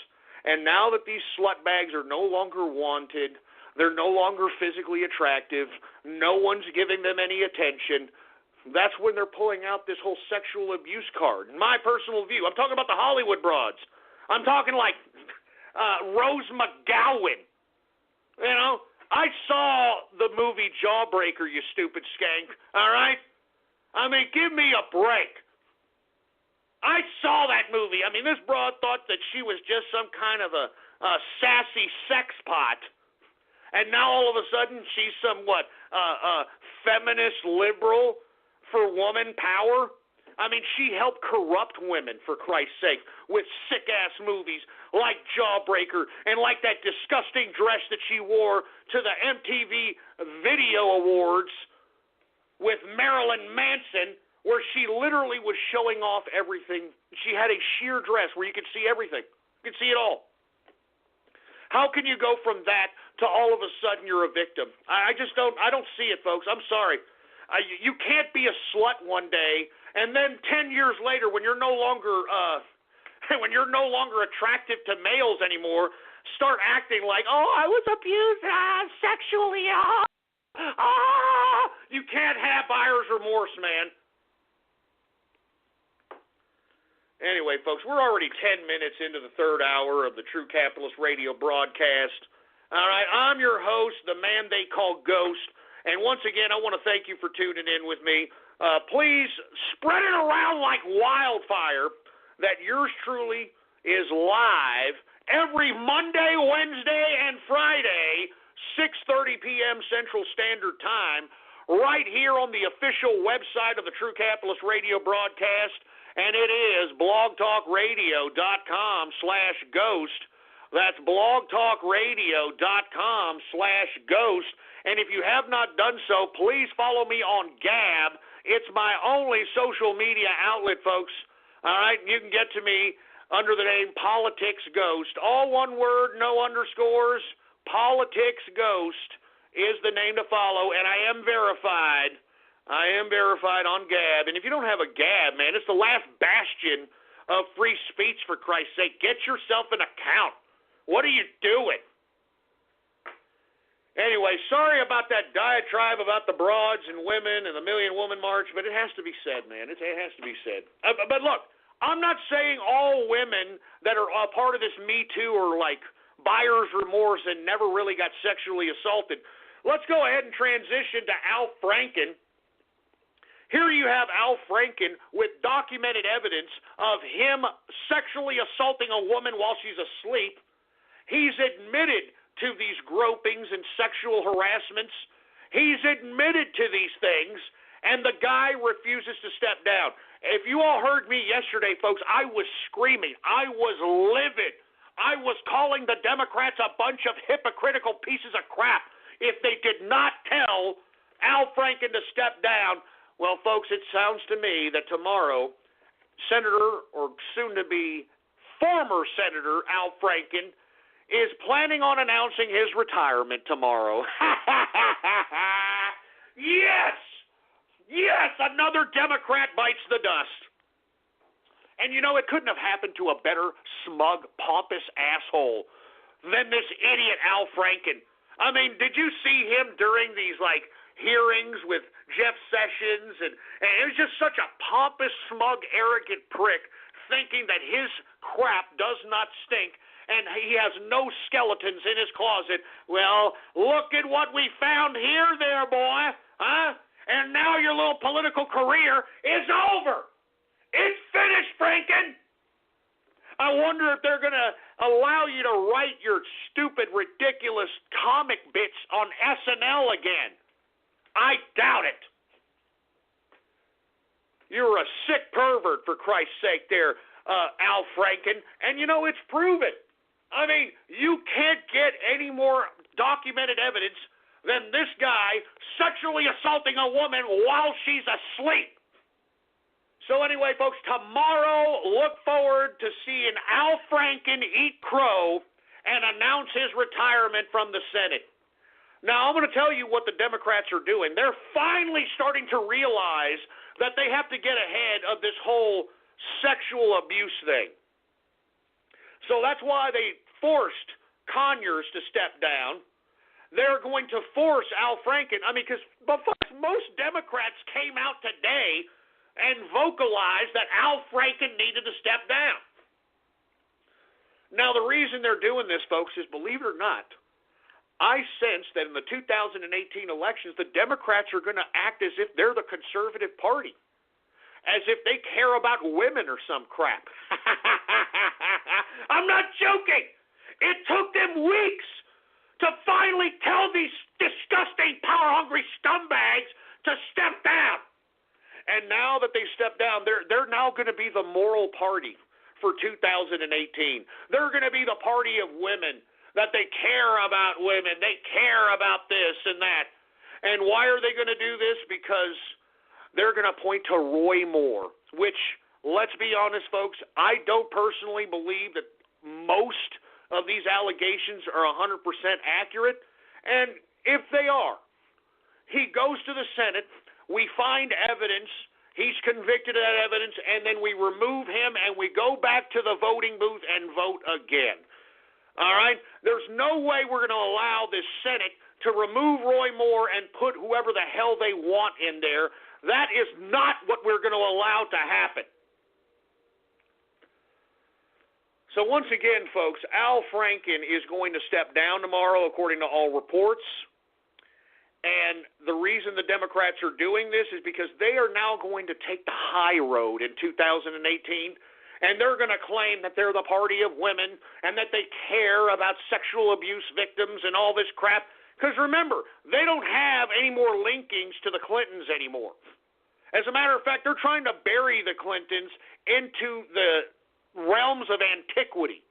and now that these slutbags are no longer wanted, they're no longer physically attractive, no one's giving them any attention, that's when they're pulling out this whole sexual abuse card. In my personal view, I'm talking about the Hollywood broads. I'm talking like Rose McGowan. You know, I saw the movie Jawbreaker, you stupid skank, all right? I mean, give me a break. I saw that movie. I mean, this broad thought that she was just some kind of a sassy sex pot. And now all of a sudden she's some, feminist liberal for woman power? I mean, she helped corrupt women, for Christ's sake, with sick-ass movies like Jawbreaker and like that disgusting dress that she wore to the MTV Video Awards with Marilyn Manson, where she literally was showing off everything. She had a sheer dress where you could see everything. You could see it all. How can you go from that to all of a sudden you're a victim? I don't see it, folks. I'm sorry. You can't be a slut one day, and then 10 years later, when you're no longer attractive to males anymore, start acting like, oh, I was abused sexually. You can't have buyer's remorse, man. Anyway, folks, we're already 10 minutes into the third hour of the True Capitalist Radio broadcast. All right, I'm your host, the man they call Ghost. And once again, I want to thank you for tuning in with me. Please spread it around like wildfire that yours truly is live every Monday, Wednesday, and Friday, 6:30 p.m. Central Standard Time, right here on the official website of the True Capitalist Radio broadcast, and it is blogtalkradio.com/ghost. That's blogtalkradio.com/ghost. And if you have not done so, please follow me on Gab. It's my only social media outlet, folks. All right, you can get to me under the name Politics Ghost. All one word, no underscores. Politics Ghost is the name to follow, and I am verified. I am verified on Gab. And if you don't have a Gab, man, it's the last bastion of free speech, for Christ's sake. Get yourself an account. What are you doing? Anyway, sorry about that diatribe about the broads and women and the Million Woman March, but it has to be said, man. It has to be said. But look, I'm not saying all women that are a part of this Me Too are like buyer's remorse and never really got sexually assaulted. Let's go ahead and transition to Al Franken. Here you have Al Franken with documented evidence of him sexually assaulting a woman while she's asleep. He's admitted to these gropings and sexual harassments. He's admitted to these things, and the guy refuses to step down. If you all heard me yesterday, folks, I was screaming. I was livid. I was calling the Democrats a bunch of hypocritical pieces of crap if they did not tell Al Franken to step down. Well, folks, it sounds to me that tomorrow, Senator, or soon-to-be former Senator Al Franken, is planning on announcing his retirement tomorrow. Yes! Yes, another Democrat bites the dust. And you know, it couldn't have happened to a better smug, pompous asshole than this idiot Al Franken. I mean, did you see him during these, hearings with Jeff Sessions? And it was just such a pompous, smug, arrogant prick thinking that his crap does not stink and he has no skeletons in his closet. Well, look at what we found here there, boy. Huh? And now your little political career is over. It's finished, Franken. I wonder if they're going to allow you to write your stupid, ridiculous comic bits on SNL again. I doubt it. You're a sick pervert, for Christ's sake there, Al Franken. And, you know, it's proven. I mean, you can't get any more documented evidence than this guy sexually assaulting a woman while she's asleep. So anyway, folks, tomorrow look forward to seeing Al Franken eat crow and announce his retirement from the Senate. Now, I'm going to tell you what the Democrats are doing. They're finally starting to realize that they have to get ahead of this whole sexual abuse thing. So that's why they forced Conyers to step down. They're going to force Al Franken. I mean, because most Democrats came out today and vocalized that Al Franken needed to step down. Now, the reason they're doing this, folks, is, believe it or not, I sense that in the 2018 elections, the Democrats are going to act as if they're the conservative party, as if they care about women or some crap. I'm not joking. It took them weeks to finally tell these disgusting, power-hungry scumbags to step down. And now that they stepped down, they're now going to be the moral party for 2018. They're going to be the party of women, that they care about women. They care about this and that. And why are they going to do this? Because they're going to point to Roy Moore, which, let's be honest, folks, I don't personally believe that most of these allegations are 100% accurate. And if they are, he goes to the Senate, we find evidence, he's convicted of that evidence, and then we remove him and we go back to the voting booth and vote again. All right? There's no way we're going to allow this Senate to remove Roy Moore and put whoever the hell they want in there. That is not what we're going to allow to happen. So once again, folks, Al Franken is going to step down tomorrow, according to all reports. And the reason the Democrats are doing this is because they are now going to take the high road in 2018, and they're going to claim that they're the party of women and that they care about sexual abuse victims and all this crap. Because remember, they don't have any more linkings to the Clintons anymore. As a matter of fact, they're trying to bury the Clintons into the realms of antiquity.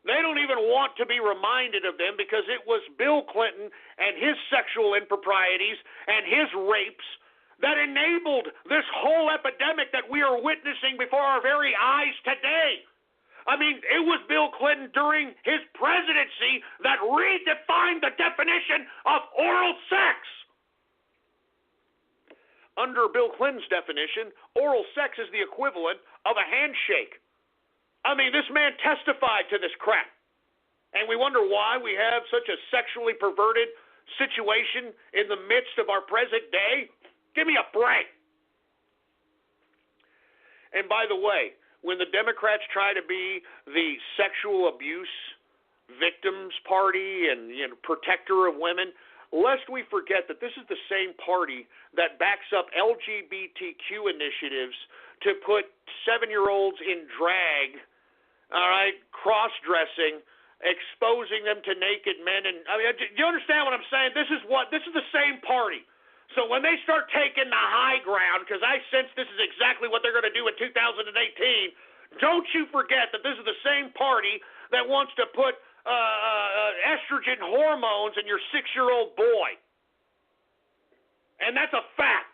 They don't even want to be reminded of them because it was Bill Clinton and his sexual improprieties and his rapes that enabled this whole epidemic that we are witnessing before our very eyes today. I mean, it was Bill Clinton during his presidency that redefined the definition of oral sex. Under Bill Clinton's definition, oral sex is the equivalent of a handshake. I mean, this man testified to this crap. And we wonder why we have such a sexually perverted situation in the midst of our present day. Give me a break. And by the way, when the Democrats try to be the sexual abuse victims party and protector of women, lest we forget that this is the same party that backs up LGBTQ initiatives to put 7-year-olds in drag, all right, cross-dressing, exposing them to naked men. And I mean, do you understand what I'm saying? This is the same party. So when they start taking the high ground, because I sense this is exactly what they're going to do in 2018, don't you forget that this is the same party that wants to put estrogen hormones in your 6-year-old boy. And that's a fact.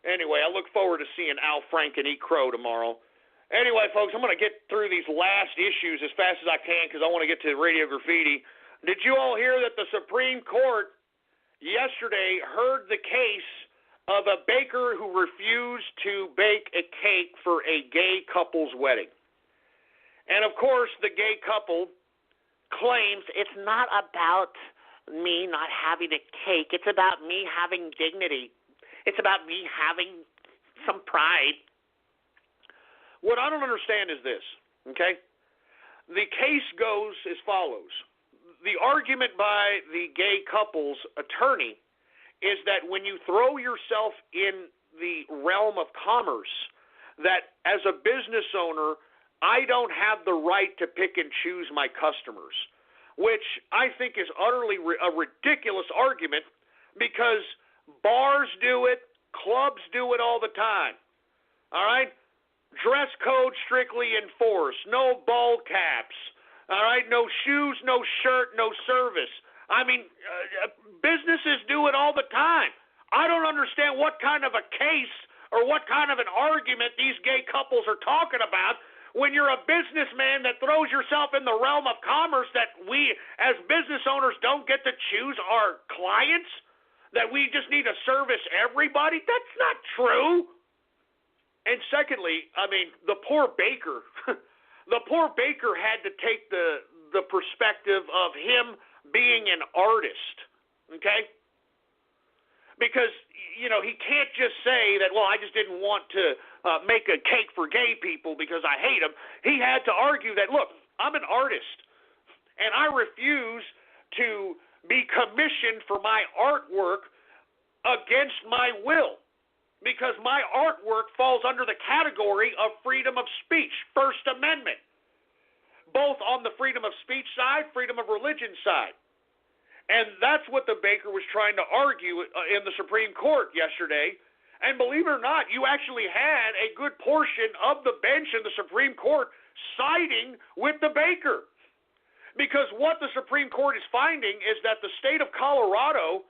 Anyway, I look forward to seeing Al Franken eat crow tomorrow. Anyway, folks, I'm going to get through these last issues as fast as I can because I want to get to Radio Graffiti. Did you all hear that the Supreme Court yesterday heard the case of a baker who refused to bake a cake for a gay couple's wedding? And, of course, the gay couple claims it's not about me not having a cake. It's about me having dignity. It's about me having some pride. What I don't understand is this, okay? The case goes as follows. The argument by the gay couple's attorney is that when you throw yourself in the realm of commerce, that as a business owner, I don't have the right to pick and choose my customers, which I think is utterly a ridiculous argument because bars do it, clubs do it all the time, all right? Dress code strictly enforced, no ball caps, all right? No shoes, no shirt, no service. I mean, businesses do it all the time. I don't understand what kind of a case or what kind of an argument these gay couples are talking about when you're a businessman that throws yourself in the realm of commerce that we as business owners don't get to choose our clients, that we just need to service everybody. That's not true. And secondly, I mean, the poor baker, had to take the perspective of him being an artist, okay? Because, you know, he can't just say that, well, I just didn't want to make a cake for gay people because I hate them. He had to argue that, look, I'm an artist, and I refuse to be commissioned for my artwork against my will because my artwork falls under the category of freedom of speech, First Amendment, both on the freedom of speech side, freedom of religion side. And that's what the baker was trying to argue in the Supreme Court yesterday. And believe it or not, you actually had a good portion of the bench in the Supreme Court siding with the baker. Because what the Supreme Court is finding is that the state of Colorado,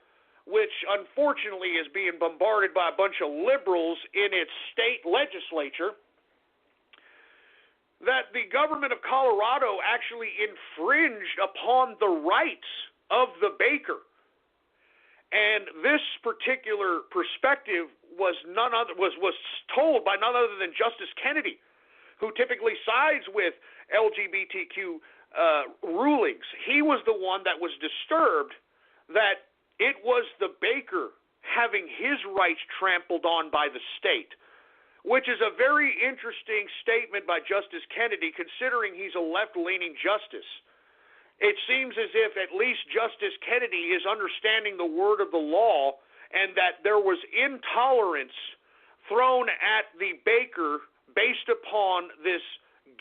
which unfortunately is being bombarded by a bunch of liberals in its state legislature, that the government of Colorado actually infringed upon the rights of the baker. And this particular perspective was told by none other than Justice Kennedy, who typically sides with LGBTQ rulings. He was the one that was disturbed that it was the baker having his rights trampled on by the state, which is a very interesting statement by Justice Kennedy considering he's a left-leaning justice. It seems as if at least Justice Kennedy is understanding the word of the law and that there was intolerance thrown at the baker based upon this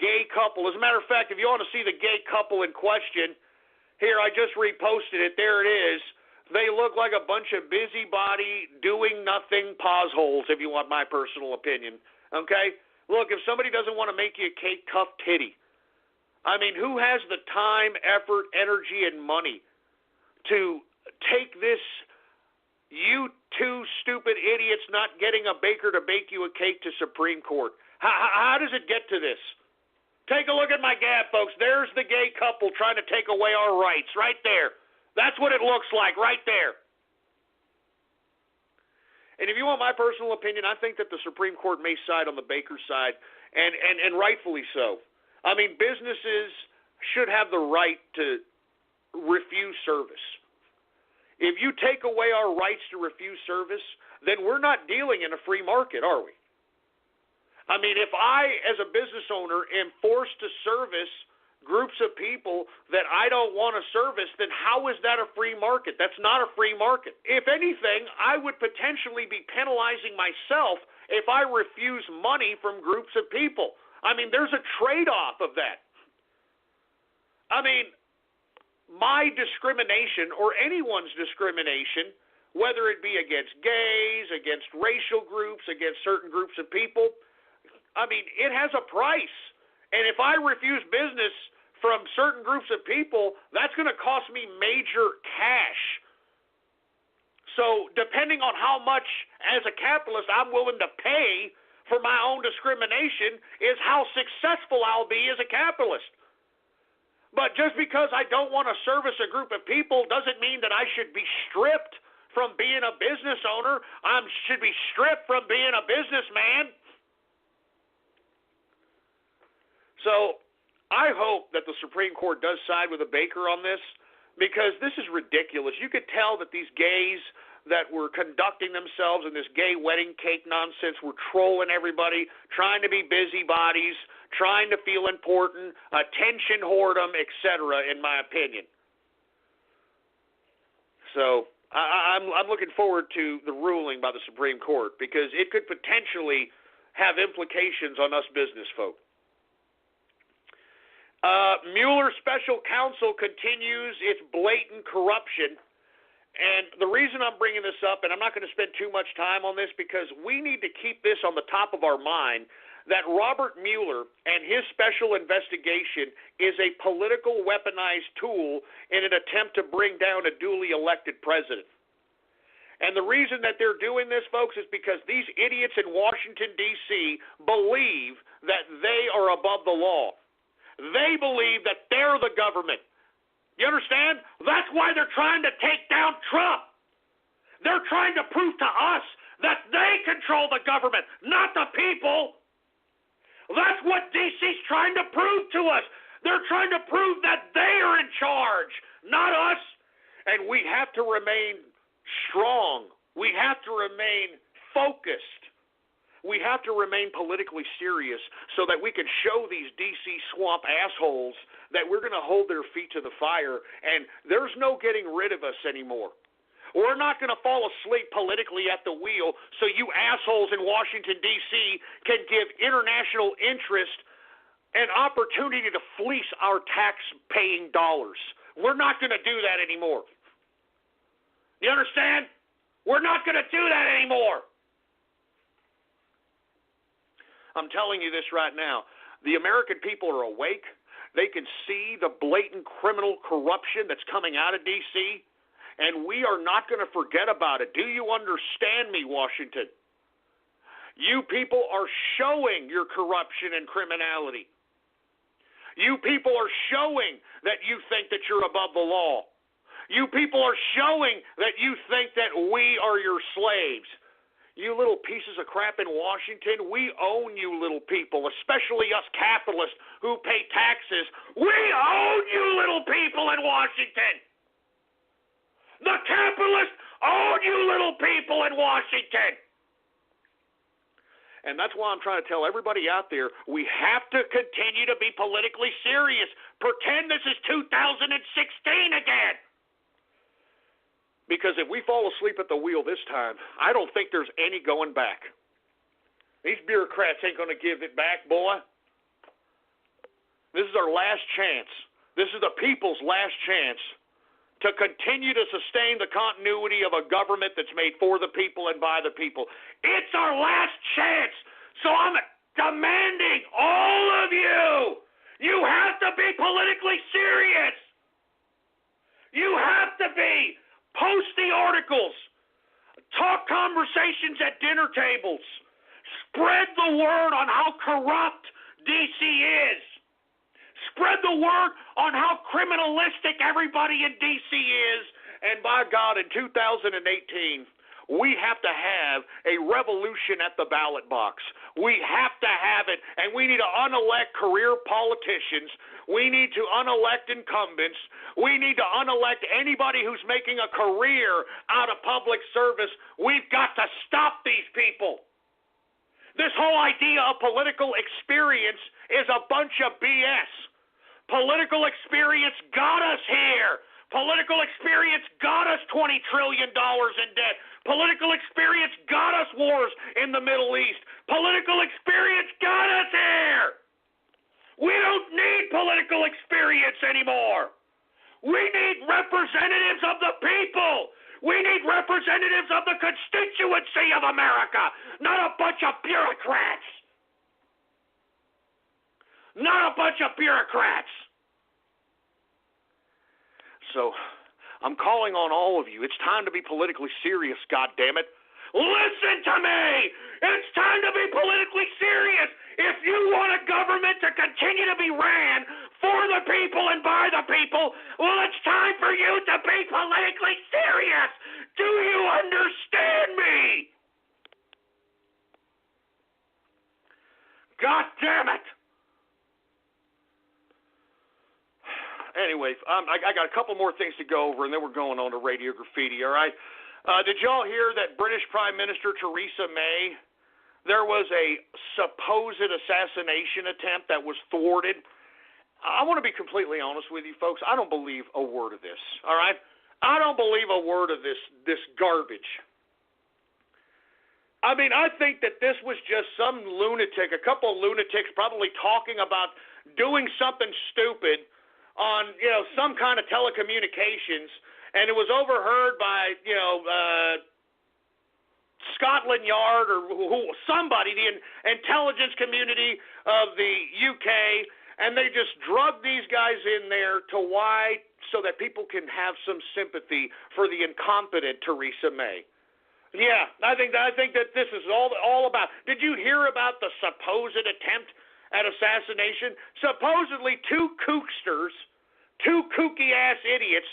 gay couple. As a matter of fact, if you want to see the gay couple in question, here, I just reposted it. There it is. They look like a bunch of busybody, doing nothing posholes, if you want my personal opinion. Okay? Look, if somebody doesn't want to make you a cake, tough titty. I mean, who has the time, effort, energy, and money to take this, you two stupid idiots not getting a baker to bake you a cake, to Supreme Court? How does it get to this? Take a look at my gab, folks. There's the gay couple trying to take away our rights right there. That's what it looks like right there. And if you want my personal opinion, I think that the Supreme Court may side on the baker side, and rightfully so. I mean, businesses should have the right to refuse service. If you take away our rights to refuse service, then we're not dealing in a free market, are we? I mean, if I, as a business owner, am forced to service groups of people that I don't want to service, then how is that a free market? That's not a free market. If anything, I would potentially be penalizing myself if I refuse money from groups of people. I mean, there's a trade-off of that. I mean, my discrimination or anyone's discrimination, whether it be against gays, against racial groups, against certain groups of people, I mean, it has a price. And if I refuse business from certain groups of people, that's going to cost me major cash. So depending on how much, as a capitalist, I'm willing to pay for my own discrimination is how successful I'll be as a capitalist. But just because I don't want to service a group of people doesn't mean that I should be stripped from being a business owner. I should be stripped from being a businessman. So I hope that the Supreme Court does side with a Baker on this, because this is ridiculous. You could tell that these gays that were conducting themselves in this gay wedding cake nonsense were trolling everybody, trying to be busybodies, trying to feel important, attention whoredom, etc., in my opinion. So I'm looking forward to the ruling by the Supreme Court, because it could potentially have implications on us business folk. Mueller special counsel continues its blatant corruption. And the reason I'm bringing this up, and I'm not going to spend too much time on this, because we need to keep this on the top of our mind, that Robert Mueller and his special investigation is a political weaponized tool in an attempt to bring down a duly elected president. And the reason that they're doing this, folks, is because these idiots in Washington, D.C. believe that they are above the law. They believe that they're the government. You understand? That's why they're trying to take down Trump. They're trying to prove to us that they control the government, not the people. That's what DC's trying to prove to us. They're trying to prove that they are in charge, not us. And we have to remain strong. We have to remain focused. We have to remain politically serious so that we can show these DC swamp assholes that we're going to hold their feet to the fire, and there's no getting rid of us anymore. We're not going to fall asleep politically at the wheel so you assholes in Washington, D.C. can give international interest an opportunity to fleece our tax-paying dollars. We're not going to do that anymore. You understand? We're not going to do that anymore. I'm telling you this right now. The American people are awake. They can see the blatant criminal corruption that's coming out of D.C., and we are not going to forget about it. Do you understand me, Washington? You people are showing your corruption and criminality. You people are showing that you think that you're above the law. You people are showing that you think that we are your slaves. You little pieces of crap in Washington, we own you little people, especially us capitalists who pay taxes. We own you little people in Washington. The capitalists own you little people in Washington. And that's why I'm trying to tell everybody out there, we have to continue to be politically serious. Pretend this is 2016 again. Because if we fall asleep at the wheel this time, I don't think there's any going back. These bureaucrats ain't going to give it back, boy. This is our last chance. This is the people's last chance to continue to sustain the continuity of a government that's made for the people and by the people. It's our last chance. So I'm demanding all of you, you have to be politically serious. You have to be. Post the articles. Talk conversations at dinner tables. Spread the word on how corrupt D.C. is. Spread the word on how criminalistic everybody in D.C. is. And by God, in 2018, we have to have a revolution at the ballot box. We have to have it, and we need to unelect career politicians. We need to unelect incumbents. We need to unelect anybody who's making a career out of public service. We've got to stop these people. This whole idea of political experience is a bunch of BS. Political experience got us here. Political experience got us $20 trillion in debt. Political experience got us wars in the Middle East. Political experience got us here. idiots anymore. We need representatives of the people. We need representatives of the constituency of America, not a bunch of bureaucrats. Not a bunch of bureaucrats. So, I'm calling on all of you. It's time to be politically serious, goddammit. Listen to me! It's time to be politically serious. If you want a government to continue to be ran for the people and by the people, well, it's time for you to be politically serious. Do you understand me? God damn it. Anyway, I got a couple more things to go over, and then we're going on to Radio Graffiti, all right? Did y'all hear that British Prime Minister Theresa May, there was a supposed assassination attempt that was thwarted? I want to be completely honest with you, folks. I don't believe a word of this, all right? I don't believe a word of this garbage. I mean, I think that this was just some lunatic, a couple of lunatics probably talking about doing something stupid on, some kind of telecommunications, and it was overheard by, Scotland Yard or somebody, the intelligence community of the UK, and they just drug these guys in there to why? So that people can have some sympathy for the incompetent Theresa May. Yeah, I think that this is all about. Did you hear about the supposed attempt at assassination? Supposedly two kooksters, two kooky-ass idiots,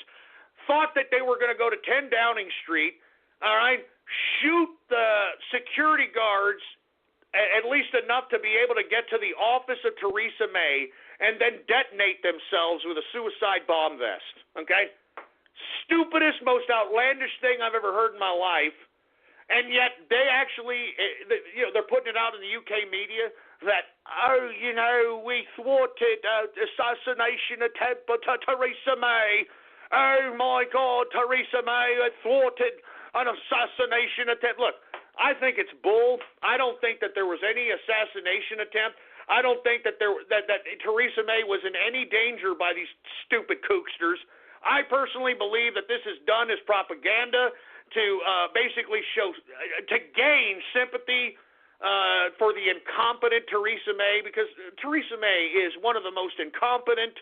thought that they were going to go to 10 Downing Street, all right, shoot the security guards at least enough to be able to get to the office of Theresa May and then detonate themselves with a suicide bomb vest, okay? Stupidest, most outlandish thing I've ever heard in my life. And yet they actually, they're putting it out in the UK media that, we thwarted assassination attempt by Theresa May. Oh, my God, Theresa May had thwarted an assassination attempt. Look, I think it's bull. I don't think that there was any assassination attempt. I don't think that that Theresa May was in any danger by these stupid kooksters. I personally believe that this is done as propaganda to basically show, to gain sympathy for the incompetent Theresa May, because Theresa May is one of the most incompetent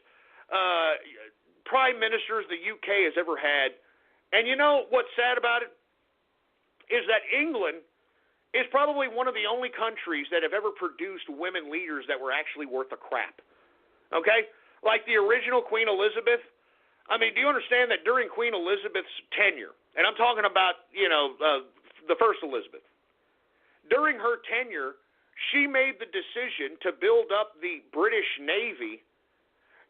prime ministers the UK has ever had. And you know what's sad about it? Is that England is probably one of the only countries that have ever produced women leaders that were actually worth a crap. Okay? Like the original Queen Elizabeth. I mean, do you understand that during Queen Elizabeth's tenure, and I'm talking about, the first Elizabeth, during her tenure, she made the decision to build up the British Navy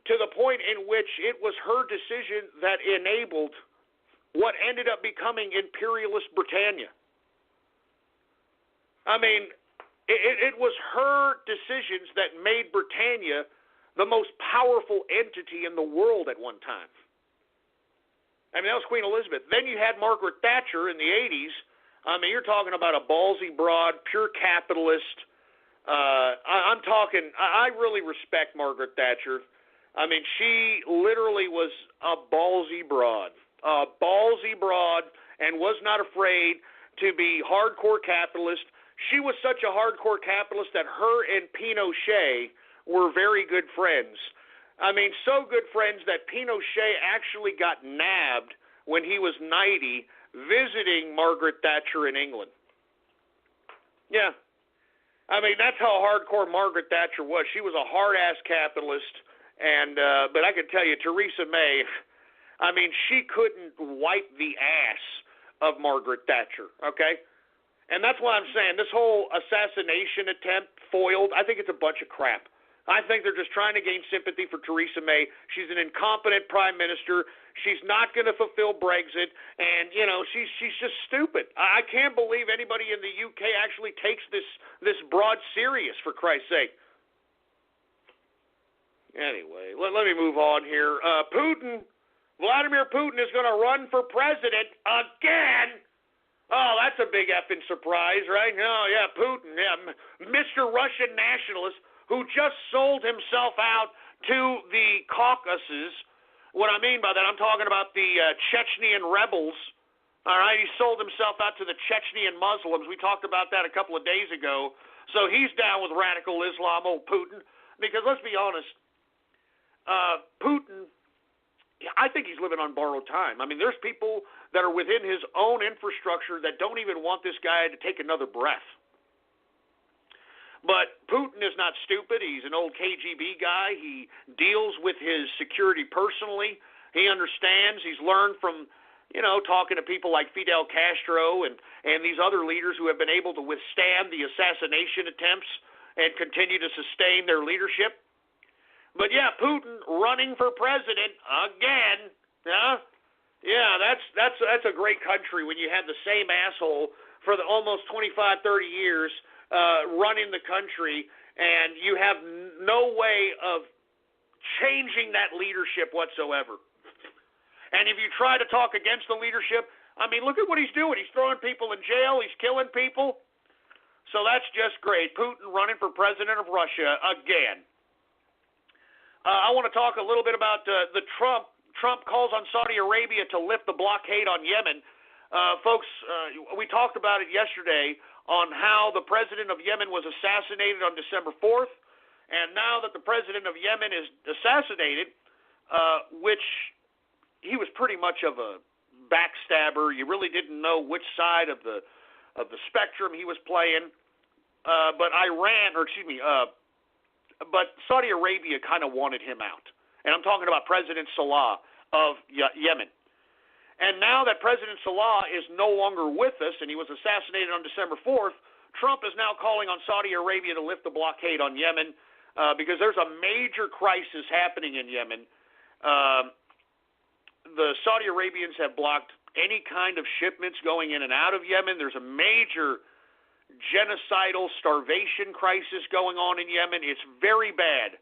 to the point in which it was her decision that enabled what ended up becoming imperialist Britannia. I mean, it was her decisions that made Britannia the most powerful entity in the world at one time. I mean, that was Queen Elizabeth. Then you had Margaret Thatcher in the 80s. I mean, you're talking about a ballsy broad, pure capitalist. I really respect Margaret Thatcher. I mean, she literally was a ballsy broad, and was not afraid to be hardcore capitalist. She was such a hardcore capitalist that her and Pinochet were very good friends. I mean, so good friends that Pinochet actually got nabbed when he was 90 visiting Margaret Thatcher in England. Yeah. I mean, that's how hardcore Margaret Thatcher was. She was a hard-ass capitalist, and but I can tell you, Theresa May, I mean, she couldn't wipe the ass of Margaret Thatcher, okay? And that's why I'm saying this whole assassination attempt foiled, I think it's a bunch of crap. I think they're just trying to gain sympathy for Theresa May. She's an incompetent prime minister. She's not going to fulfill Brexit, and she's just stupid. I can't believe anybody in the UK actually takes this broad serious, for Christ's sake. Anyway, let me move on here. Vladimir Putin is going to run for president again. Oh, that's a big effing surprise, right? Oh, yeah, Putin, yeah, Mr. Russian nationalist. who just sold himself out to the Caucasus. What I mean by that, I'm talking about the Chechnyan rebels. All right, he sold himself out to the Chechnyan Muslims. We talked about that a couple of days ago. So he's down with radical Islam, old Putin. Because let's be honest, Putin, I think he's living on borrowed time. I mean, there's people that are within his own infrastructure that don't even want this guy to take another breath. But Putin is not stupid. He's an old KGB guy. He deals with his security personally. He understands. He's learned from, talking to people like Fidel Castro and these other leaders who have been able to withstand the assassination attempts and continue to sustain their leadership. But yeah, Putin running for president again. Yeah, that's a great country when you have the same asshole for the almost 25, 30 years running the country, and you have no way of changing that leadership whatsoever. And if you try to talk against the leadership, I mean, look at what he's doing. He's throwing people in jail. He's killing people. So that's just great. Putin running for president of Russia again. I want to talk a little bit about the Trump. Trump calls on Saudi Arabia to lift the blockade on Yemen. Folks, we talked about it yesterday on how the president of Yemen was assassinated on December 4th. And now that the president of Yemen is assassinated, which he was pretty much of a backstabber. You really didn't know which side of the spectrum he was playing. But Saudi Arabia kind of wanted him out. And I'm talking about President Salah of Yemen. And now that President Salah is no longer with us and he was assassinated on December 4th, Trump is now calling on Saudi Arabia to lift the blockade on Yemen because there's a major crisis happening in Yemen. The Saudi Arabians have blocked any kind of shipments going in and out of Yemen. There's a major genocidal starvation crisis going on in Yemen. It's very bad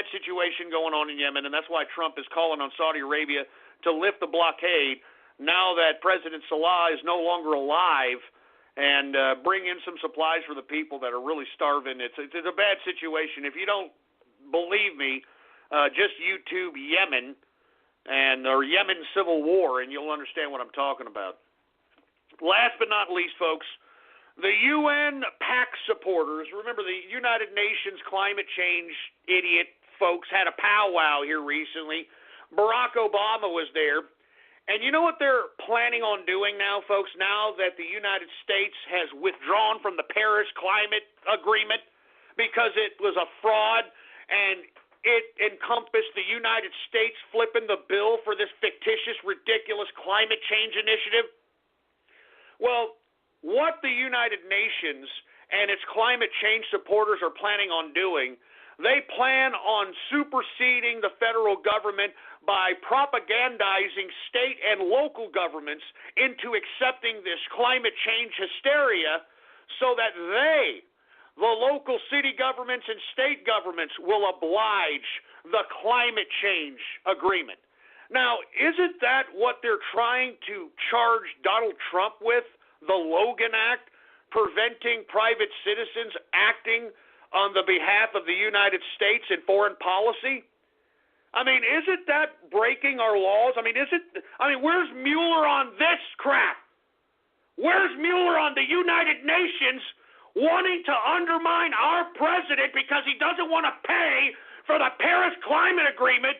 situation going on in Yemen, and that's why Trump is calling on Saudi Arabia to lift the blockade now that President Salah is no longer alive, and bring in some supplies for the people that are really starving. It's a bad situation. If you don't believe me, just YouTube Yemen or Yemen Civil War, and you'll understand what I'm talking about. Last but not least, folks, the UN PAC supporters, remember the United Nations climate change idiot folks had a powwow here recently. Barack Obama was there. And you know what they're planning on doing now, folks, now that the United States has withdrawn from the Paris Climate Agreement because it was a fraud and it encompassed the United States flipping the bill for this fictitious, ridiculous climate change initiative? Well, what the United Nations and its climate change supporters are planning on doing, they plan on superseding the federal government by propagandizing state and local governments into accepting this climate change hysteria so that they, the local city governments and state governments, will oblige the climate change agreement. Now, isn't that what they're trying to charge Donald Trump with? The Logan Act, preventing private citizens acting on the behalf of the United States in foreign policy? I mean, isn't that breaking our laws? I mean, where's Mueller on this crap? Where's Mueller on the United Nations wanting to undermine our president because he doesn't want to pay for the Paris Climate Agreement?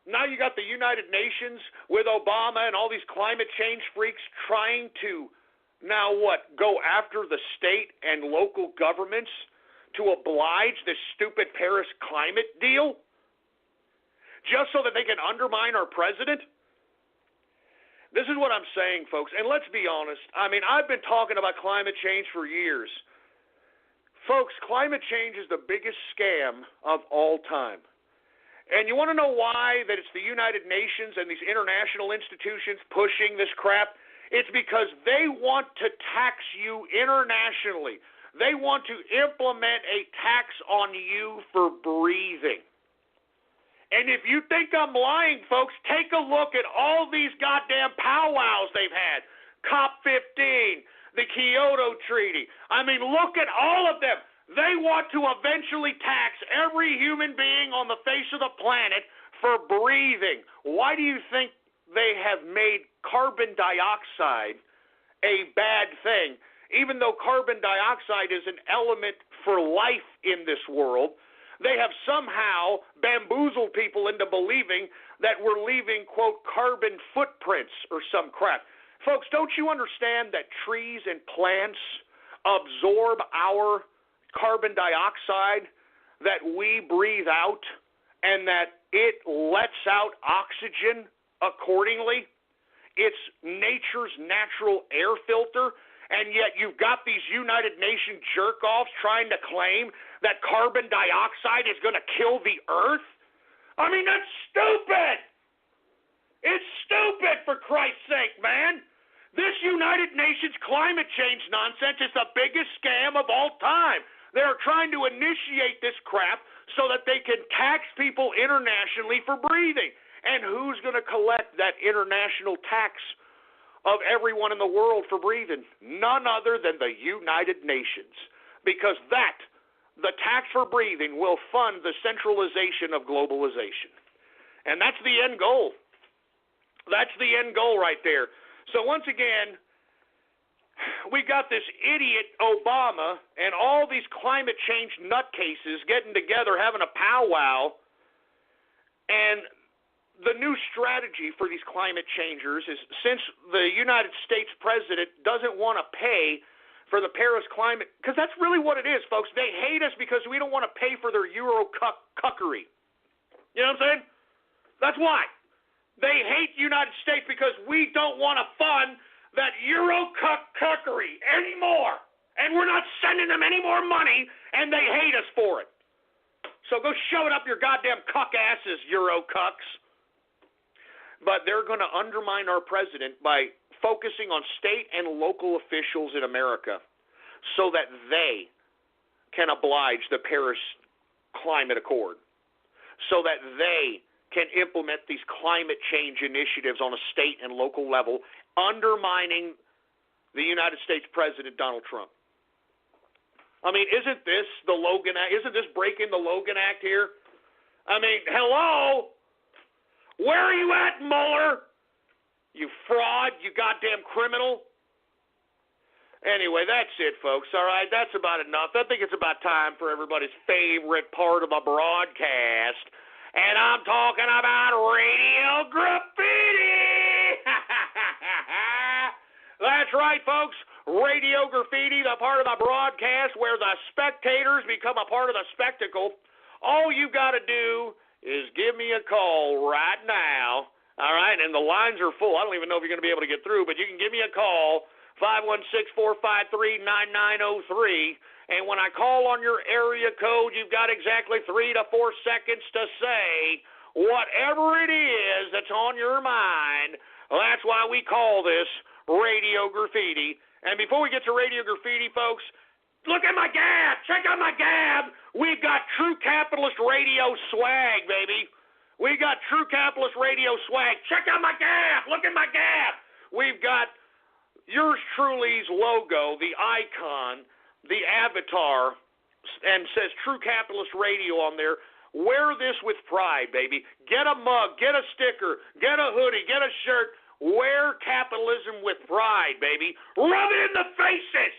Now you got the United Nations with Obama and all these climate change freaks trying to go after the state and local governments to oblige this stupid Paris climate deal? Just so that they can undermine our president? This is what I'm saying, folks, and let's be honest. I mean, I've been talking about climate change for years. Folks, climate change is the biggest scam of all time. And you want to know why that it's the United Nations and these international institutions pushing this crap? It's because they want to tax you internationally. They want to implement a tax on you for breathing. And if you think I'm lying, folks, take a look at all these goddamn powwows they've had. COP15, the Kyoto Treaty. I mean, look at all of them. They want to eventually tax every human being on the face of the planet for breathing. Why do you think they have made carbon dioxide a bad thing? Even though carbon dioxide is an element for life in this world, they have somehow bamboozled people into believing that we're leaving, quote, carbon footprints or some crap. Folks, don't you understand that trees and plants absorb our carbon dioxide that we breathe out and that it lets out oxygen accordingly? It's nature's natural air filter. And yet you've got these United Nations jerk-offs trying to claim that carbon dioxide is going to kill the earth? I mean, that's stupid. It's stupid, for Christ's sake, man. This United Nations climate change nonsense is the biggest scam of all time. They're trying to initiate this crap so that they can tax people internationally for breathing. And who's going to collect that international tax of everyone in the world for breathing? None other than the United Nations. Because the tax for breathing, will fund the centralization of globalization. And that's the end goal. That's the end goal right there. So once again, we got this idiot Obama and all these climate change nutcases getting together, having a powwow, and the new strategy for these climate changers is, since the United States president doesn't want to pay for the Paris climate, because that's really what it is, folks. They hate us because we don't want to pay for their Euro-cuckery. You know what I'm saying? That's why. They hate the United States because we don't want to fund that Euro-cuckery anymore. And we're not sending them any more money, and they hate us for it. So go shove it up your goddamn cuck asses, Euro-cucks. But they're going to undermine our president by focusing on state and local officials in America so that they can oblige the Paris Climate Accord, so that they can implement these climate change initiatives on a state and local level, undermining the United States President Donald Trump. I mean, isn't this the Logan Act? Isn't this breaking the Logan Act here? I mean, hello? Where are you at, Mueller? You fraud, you goddamn criminal. Anyway, that's it, folks. All right, that's about enough. I think it's about time for everybody's favorite part of the broadcast. And I'm talking about Radio Graffiti. That's right, folks. Radio Graffiti, the part of the broadcast where the spectators become a part of the spectacle. All you got to do is give me a call right now, all right? And the lines are full. I don't even know if you're going to be able to get through, but you can give me a call, 516-453-9903. And when I call on your area code, you've got exactly 3 to 4 seconds to say whatever it is that's on your mind. Well, that's why we call this Radio Graffiti. And before we get to Radio Graffiti, folks, look at my Gab. Check out my Gab. We've got True Capitalist Radio swag, baby. We got True Capitalist Radio swag. Check out my Gab. Look at my Gab. We've got yours truly's logo, the icon, the avatar, and says True Capitalist Radio on there. Wear this with pride, baby. Get a mug, get a sticker, get a hoodie, get a shirt. Wear capitalism with pride, baby. Rub it in the faces.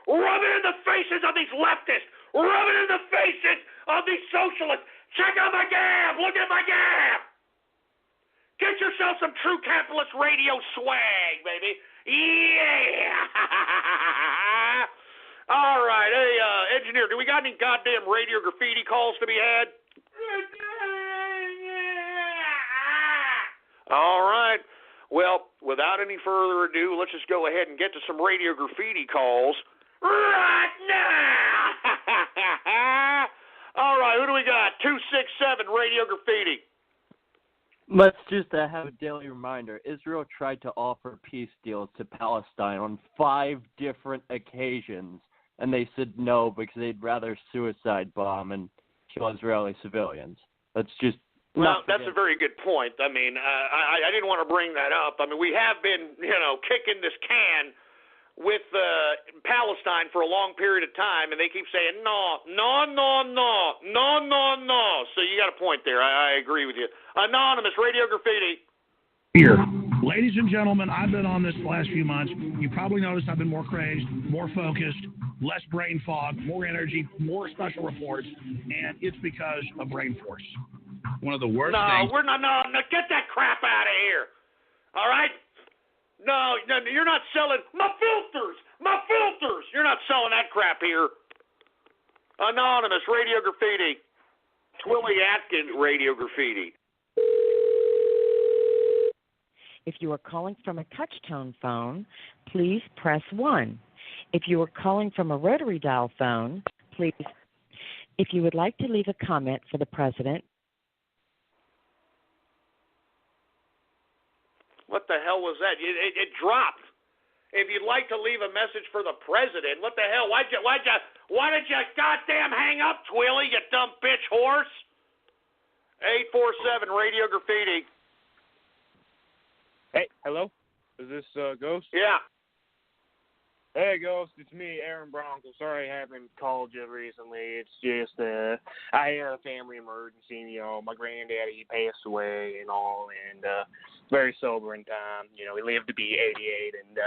Rub it in the faces of these leftists. Rub it in the faces of these socialists. Check out my Gab. Look at my Gab. Get yourself some True Capitalist Radio swag, baby. Yeah. All right. Hey, engineer, do we got any goddamn Radio Graffiti calls to be had? All right. Well, without any further ado, let's just go ahead and get to some Radio Graffiti calls right now. All right, who do we got? 267 Radio Graffiti. Let's just have a daily reminder. Israel tried to offer peace deals to Palestine on 5 different occasions, and they said no because they'd rather suicide bomb and kill Israeli civilians. That's just... Well, that's a very good point. I mean, I didn't want to bring that up. I mean, we have been, kicking this can with Palestine for a long period of time, and they keep saying, no. So you got a point there. I agree with you. Anonymous, Radio Graffiti. Here. Ladies and gentlemen, I've been on this the last few months. You probably noticed I've been more crazed, more focused, less brain fog, more energy, more special reports, and it's because of Brain Force. One of the worst things. No, get that crap out of here. All right? No, you're not selling my filters. You're not selling that crap here. Anonymous, Radio Graffiti. Twilly Atkins, Radio Graffiti. If you are calling from a touch-tone phone, please press 1. If you are calling from a rotary dial phone, please. If you would like to leave a comment for the president. What the hell was that? It dropped. If you'd like to leave a message for the president, what the hell? Why did you goddamn hang up, Twilly, you dumb bitch horse? 847 Radio Graffiti. Hey, hello? Is this Ghost? Yeah. Hey, Ghost, it's me, Aaron Bronco. Sorry I haven't called you recently. It's just, I had a family emergency. You know, my granddaddy, he passed away and all, and very sobering time. You know, he lived to be 88, and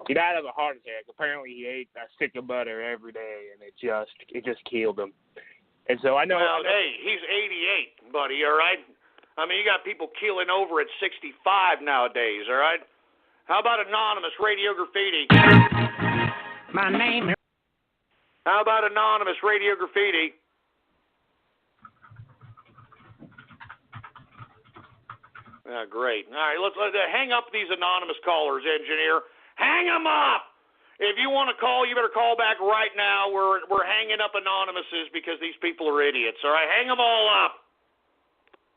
he died of a heart attack. Apparently, he ate a stick of butter every day, and it just killed him. And so I know. Well, hey, he's 88, buddy. All right. I mean, you got people keeling over at 65 nowadays. All right. How about Anonymous, Radio Graffiti? My name is... How about Anonymous, Radio Graffiti? Great. All right, let's hang up these anonymous callers, engineer. Hang them up! If you want to call, you better call back right now. We're hanging up anonymouses because these people are idiots. All right, hang them all up.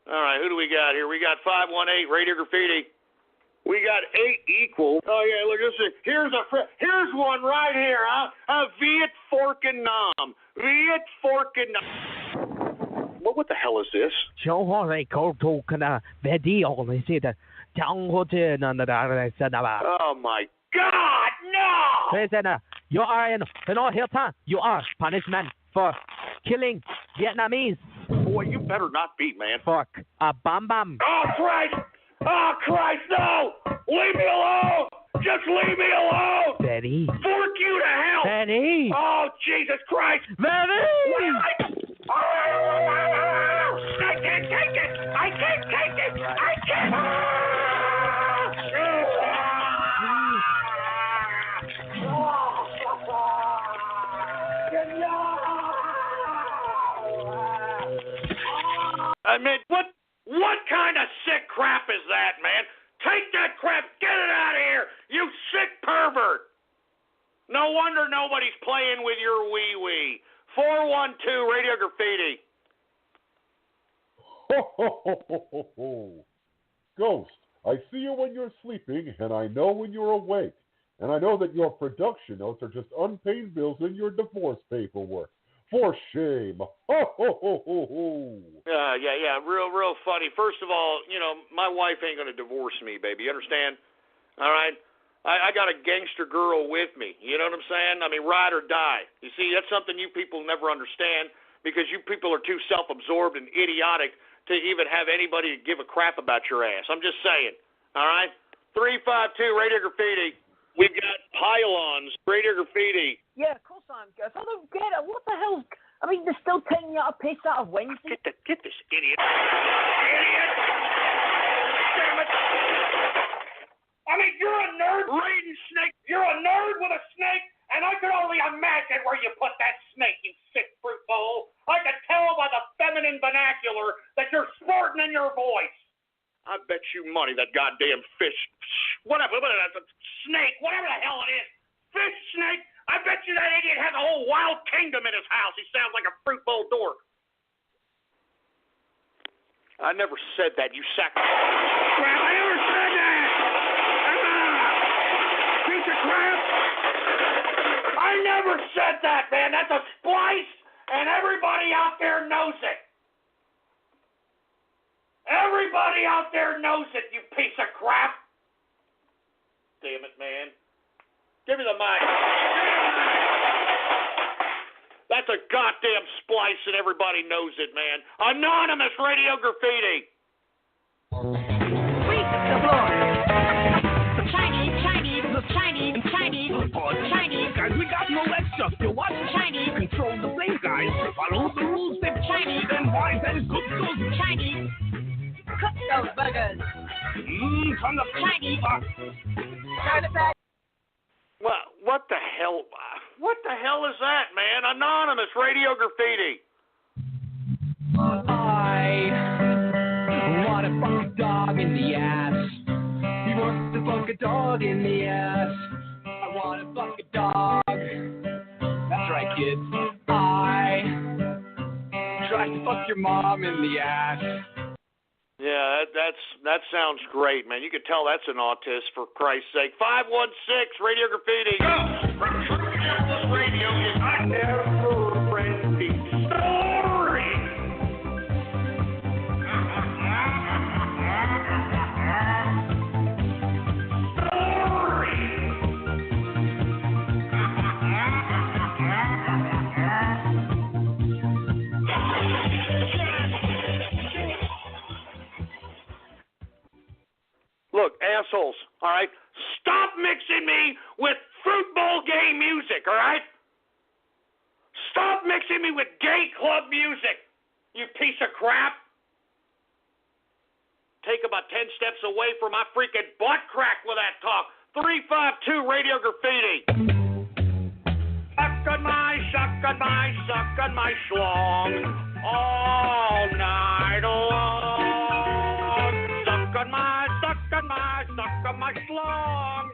All right, who do we got here? We got 518, Radio Graffiti. We got 8 equal. Oh, yeah, look, listen. Here's one right here, huh? Viet Forkin Nam. Viet Forkin Nam. What the hell is this? Oh, my God, no! You are you are punishment for killing Vietnamese. Boy, you better not be, man. Fuck. Bam bam. Oh, Christ! Oh, Christ, no! Leave me alone! Just leave me alone! Benny. Fork you to hell! Benny! Oh, Jesus Christ! Benny! I can't take it! I can't take it! I can't! I mean, what kind of sick crap is that, man? Take that crap, get it out of here, you sick pervert. No wonder nobody's playing with your wee-wee. 412 Radio Graffiti. Ho, ho, ho, ho, ho, ho. Ghost, I see you when you're sleeping, and I know when you're awake. And I know that your production notes are just unpaid bills in your divorce paperwork. For shame. Ho, ho, ho, ho, ho. Yeah, real funny. First of all, you know, my wife ain't going to divorce me, baby. You understand? All right? I got a gangster girl with me. You know what I'm saying? I mean, ride or die. You see, that's something you people never understand because you people are too self-absorbed and idiotic to even have anybody give a crap about your ass. I'm just saying. All right? 352 Radio Graffiti. We've got pylons. Radio Graffiti. Yeah, of course I'm good. I don't get it. What the hell? I mean, they're still taking you out a piss out of Wednesday. Get this idiot. Idiot! Damn it! I mean, you're a nerd reading snake. You're a nerd with a snake, and I could only imagine where you put that snake, you sick fruit bowl. I could tell by the feminine vernacular that you're sporting in your voice. I bet you money that goddamn fish, whatever, snake, whatever the hell it is, fish, snake, I bet you that idiot has a whole wild kingdom in his house. He sounds like a fruit bowl dork. I never said that, you sack of crap. I never said that. Piece of crap. I never said that, man. That's a splice, and everybody out there knows it. Everybody out there knows it, you piece of crap. Damn it, man. Give me the mic. That's a goddamn splice, and everybody knows it, man. Anonymous Radio Graffiti. Sweep the floor. Shiny, shiny, look shiny, shiny, shiny. Guys, we got no extra. You watch shiny. Control the flame, guys. Follow the rules. They're shiny. Then why that is cook those shiny. Cook those burgers. From the shiny. China bag. What the hell? What the hell is that, man? Anonymous Radio Graffiti. I want to fuck a dog in the ass. He wants to fuck a dog in the ass. I want to fuck a dog. That's right, kids. I tried to fuck your mom in the ass. Yeah, that sounds great, man. You could tell that's an autist, for Christ's sake. 516 Radio Graffiti. Radio is a never-ending story. Look, assholes, all right? Stop mixing me with fruit bowl game music, all right? Stop mixing me with gay club music, you piece of crap. Take about 10 steps away from my freaking butt crack with that talk. 352 Radio Graffiti. Suck on my schlong all night long. Suck on my schlong.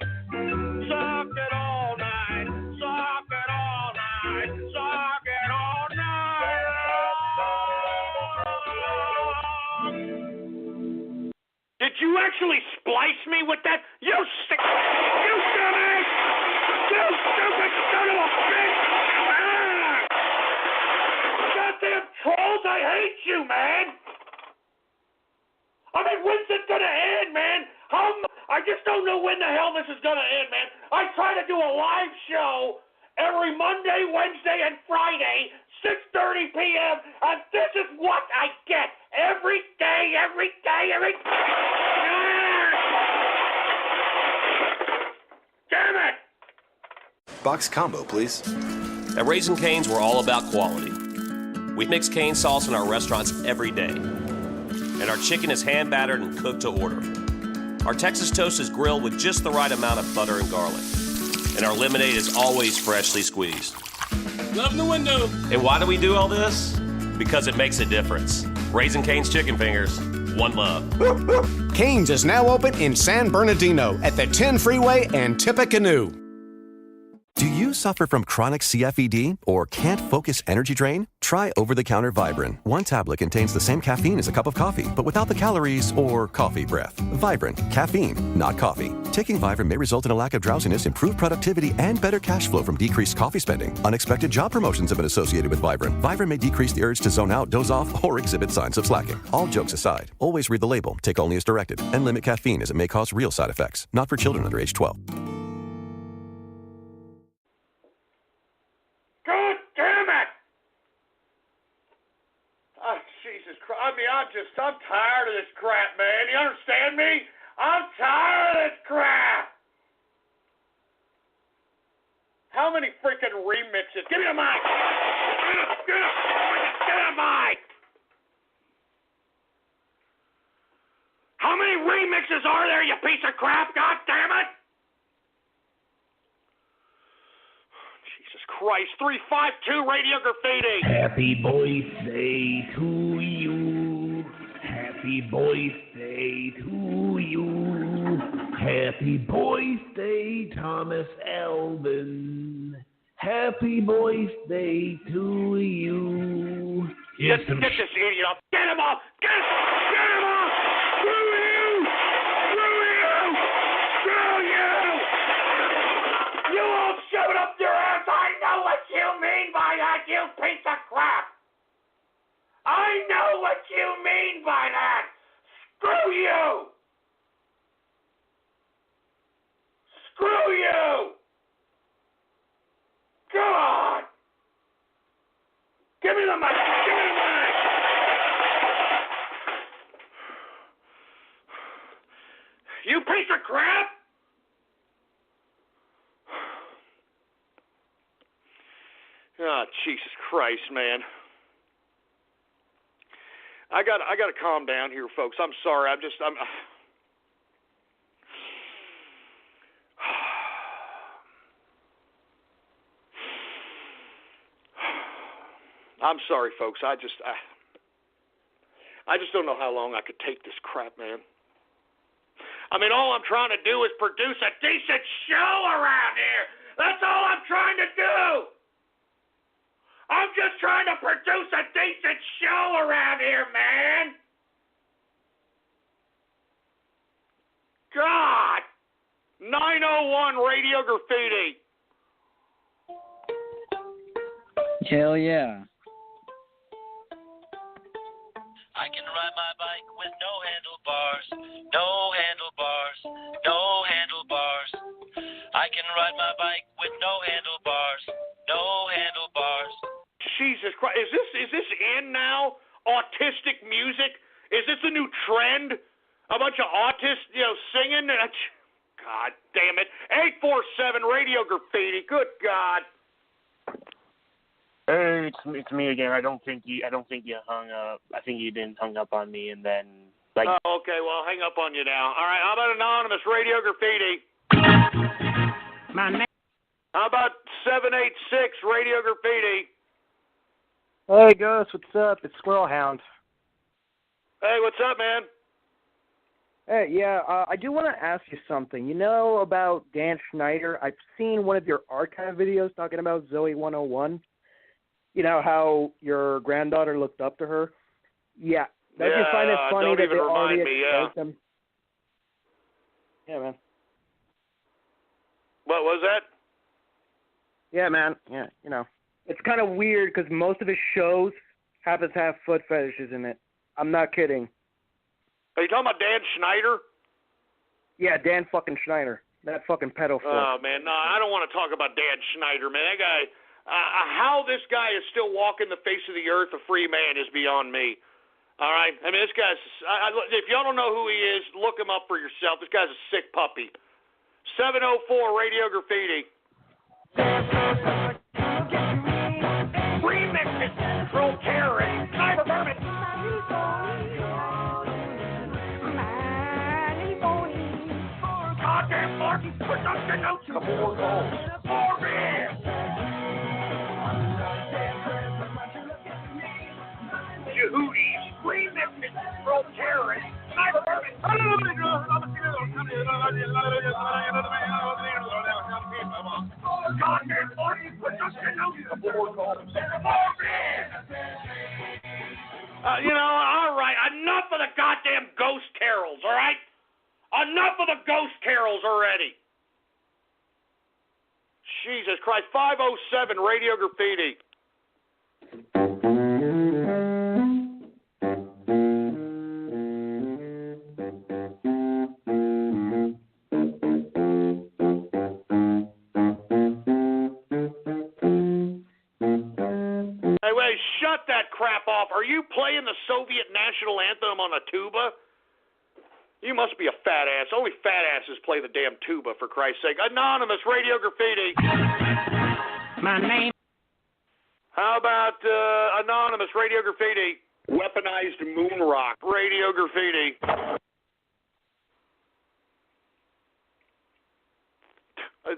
Suck it all night. Suck it all night. Suck it all night. Did you actually splice me with that? You sick. You dumbass. You stupid son of a bitch. Goddamn trolls, I hate you, man. I mean, when's it gonna end, man? I just don't know when the hell this is gonna end, man. I try to do a live show every Monday, Wednesday, and Friday, 6:30 p.m., and this is what I get every day. Damn it! Box combo, please. At Raising Cane's, we're all about quality. We mix cane sauce in our restaurants every day. And our chicken is hand battered and cooked to order. Our Texas toast is grilled with just the right amount of butter and garlic. And our lemonade is always freshly squeezed. Love in the window. And why do we do all this? Because it makes a difference. Raising Cane's Chicken Fingers, one love. Cane's is now open in San Bernardino at the 10 Freeway and Tippecanoe. Do you suffer from chronic CFED or can't focus energy drain? Try over-the-counter Vibrant. One tablet contains the same caffeine as a cup of coffee, but without the calories or coffee breath. Vibrant. Caffeine, not coffee. Taking Vibrant may result in a lack of drowsiness, improved productivity, and better cash flow from decreased coffee spending. Unexpected job promotions have been associated with Vibrant. Vibrant may decrease the urge to zone out, doze off, or exhibit signs of slacking. All jokes aside, always read the label, take only as directed, and limit caffeine as it may cause real side effects. Not for children under age 12. God damn it! Oh, Jesus Christ. I mean, I'm tired of this crap, man. You understand me? I'm tired of this crap! How many freaking remixes? Give me the mic! Get a mic! How many remixes are there, you piece of crap? God damn it! Christ, 352 Radio Graffiti. Happy birthday to you. Happy birthday to you. Happy birthday, Thomas Alvin. Happy birthday to you. Get this idiot off. Get him off. Get him off. Screw you. Screw you. Screw you. You won't shove it up your ass. I know what you mean by that, you piece of crap. I know what you mean by that. Screw you. Screw you. me the mic! Give me the mic! You piece of crap! Oh, Jesus Christ, man. I got to calm down here, folks. I'm sorry. I'm sorry, folks. I just don't know how long I could take this crap, man. I mean, all I'm trying to do is produce a decent show around here. That's all I'm trying to do. I'm just trying to produce a decent show around here, man. God. 901 Radio Graffiti. Hell yeah. I can ride my bike with no handlebars, no handlebars, no handlebars. I can ride my bike with no handlebars, no handlebars. Jesus Christ, is this in now? Autistic music? Is this a new trend? A bunch of autists, singing? God damn it. 847 Radio Graffiti. Good God. Hey, it's me again. I don't think you hung up. I think you didn't hung up on me, and then Oh, okay. Well, I'll hang up on you now. All right. How about Anonymous Radio Graffiti? My name. How about 786 Radio Graffiti? Hey, Ghost. What's up? It's Squirrel Hound. Hey, what's up, man? Hey, yeah. I do want to ask you something. You know about Dan Schneider? I've seen one of your archive videos talking about Zoe 101. You know how your granddaughter looked up to her? Yeah. Don't you find it funny that they already exposed them? Yeah, man. What was that? Yeah, man. Yeah, It's kind of weird because most of his shows happens to have foot fetishes in it. I'm not kidding. Are you talking about Dan Schneider? Yeah, Dan fucking Schneider. That fucking pedophile. Oh, man. No, I don't want to talk about Dan Schneider, man. That guy... how this guy is still walking the face of the earth a free man is beyond me. All right? I mean, this guy's... if y'all don't know who he is, look him up for yourself. This guy's a sick puppy. 704 Radio Graffiti. Remixes, Pro Terrorist, Cyber Vermin. Goddamn Martin, production notes, the board goals. Yehudis, remixes, Pro Terrorist, Cyber Vermin. Goddamn Martin, production notes, the board goals. All right, enough of the goddamn ghost carols, all right? Enough of the ghost carols already. Jesus Christ, 507 Radio Graffiti. Hey, wait, shut that crap off. Are you playing the Soviet national anthem on a tuba? You must be a fat ass. Only fat asses play the damn tuba, for Christ's sake. Anonymous Radio Graffiti. My name. How about Anonymous Radio Graffiti? Weaponized moon rock Radio Graffiti.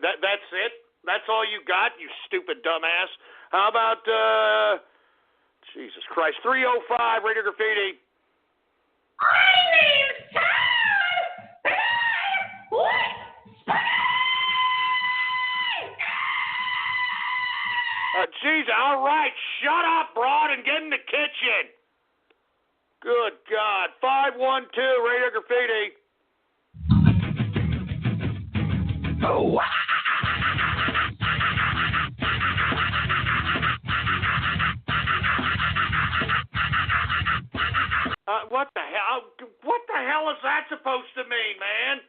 That's it? That's all you got, you stupid dumbass? How about, Jesus Christ, 305 Radio Graffiti? My name's Todd! What? Jeez, all right, shut up, broad, and get in the kitchen. Good God. 512 Radio Graffiti. Oh, What the hell? What the hell is that supposed to mean, man?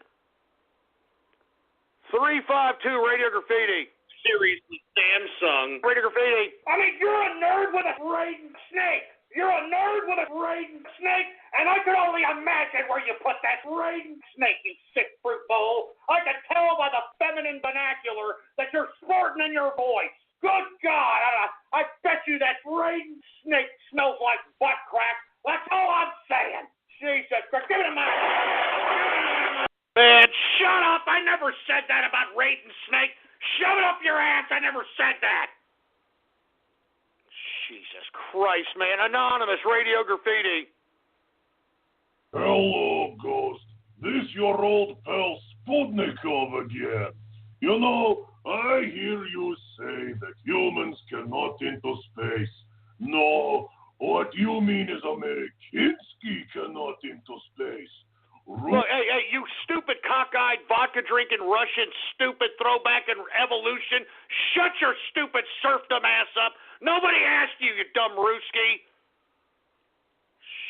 352 Radio Graffiti. seriously, Samsung. Radio Graffiti. I mean, you're a nerd with a braiding snake. You're a nerd with a braiding snake, and I could only imagine where you put that braiding snake, you sick fruit bowl. I can tell by the feminine vernacular that you're sporting in your voice. Good God, I bet you that braiding snake smells like butt crack. That's all I'm saying. Jesus Christ, give it a minute. Man, shut up. I never said that about Raiden Snake. Shove it up your ass. I never said that. Jesus Christ, man. Anonymous Radio Graffiti. Hello, Ghost. This your old pal Sputnikov again. You know, I hear you say that humans cannot into space. No, what you mean is Amerikinsky cannot into space. Look, hey, you stupid cockeyed, vodka-drinking Russian stupid throwback and evolution. Shut your stupid serfdom ass up. Nobody asked you, you dumb Ruski.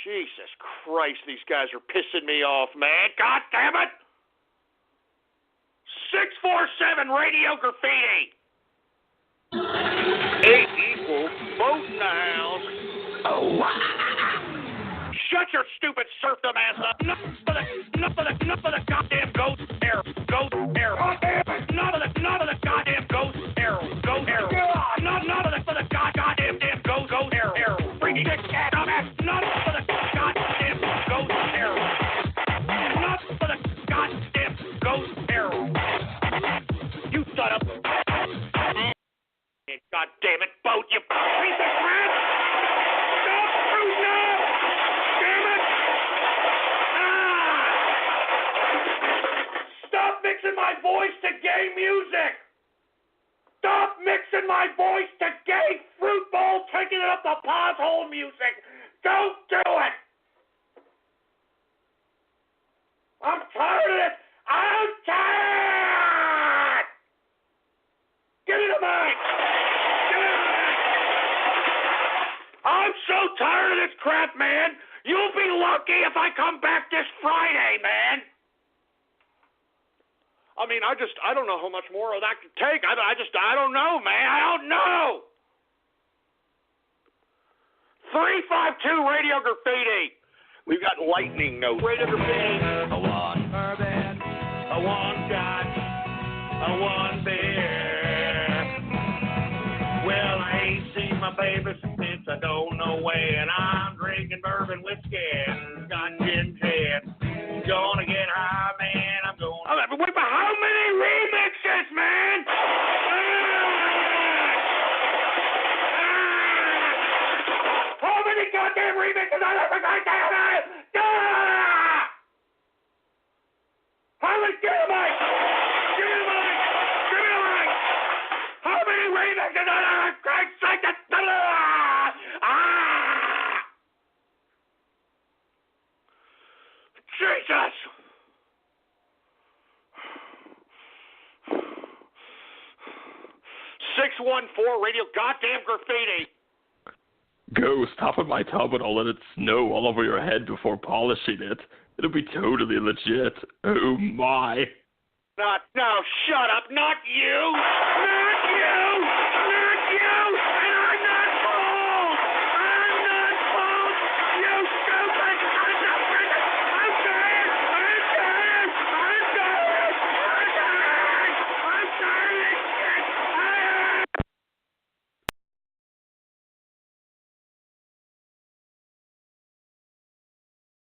Jesus Christ, these guys are pissing me off, man. God damn it. 647 Radio Graffiti. 8 equals vote in the house. Oh, wow. Shut your stupid serfdom ass up. Enough of the goddamn ghost arrow. None of the goddamn ghost arrow. None of the goddamn ghost arrow. Freaking dick cat dumbass. None of the goddamn ghost arrow. None of the goddamn ghost arrow. You son of God damn it, boat, you piece of crap! Stop screwing up! Damn it! Stop mixing my voice to gay music! Stop mixing my voice to gay fruit bowl, taking it up the pothole music! Don't do it! I'm tired of this! I'm tired! Give me the mic! I'm so tired of this crap, man. You'll be lucky if I come back this Friday, man. I mean, I don't know how much more of that could take. I don't know, man. I don't know. 352 Radio Graffiti. We've got lightning notes. Radio Graffiti. I want bourbon. I want shot. I want beer. Well, I ain't seen my baby since I don't know when. I'm drinking bourbon whiskey, got gin jet. Gonna get high, man. I'm going. Wait, but how many remixes, man? How many goddamn remixes? How many? Give me the mic. Give me the mic. Give me the mic. How many remixes? Christ's sake! Jesus! .614 Radio Goddamn Graffiti. Ghost, hop in my tub and I'll let it snow all over your head before polishing it. It'll be totally legit. Oh my. No, shut up. Not you. Not you.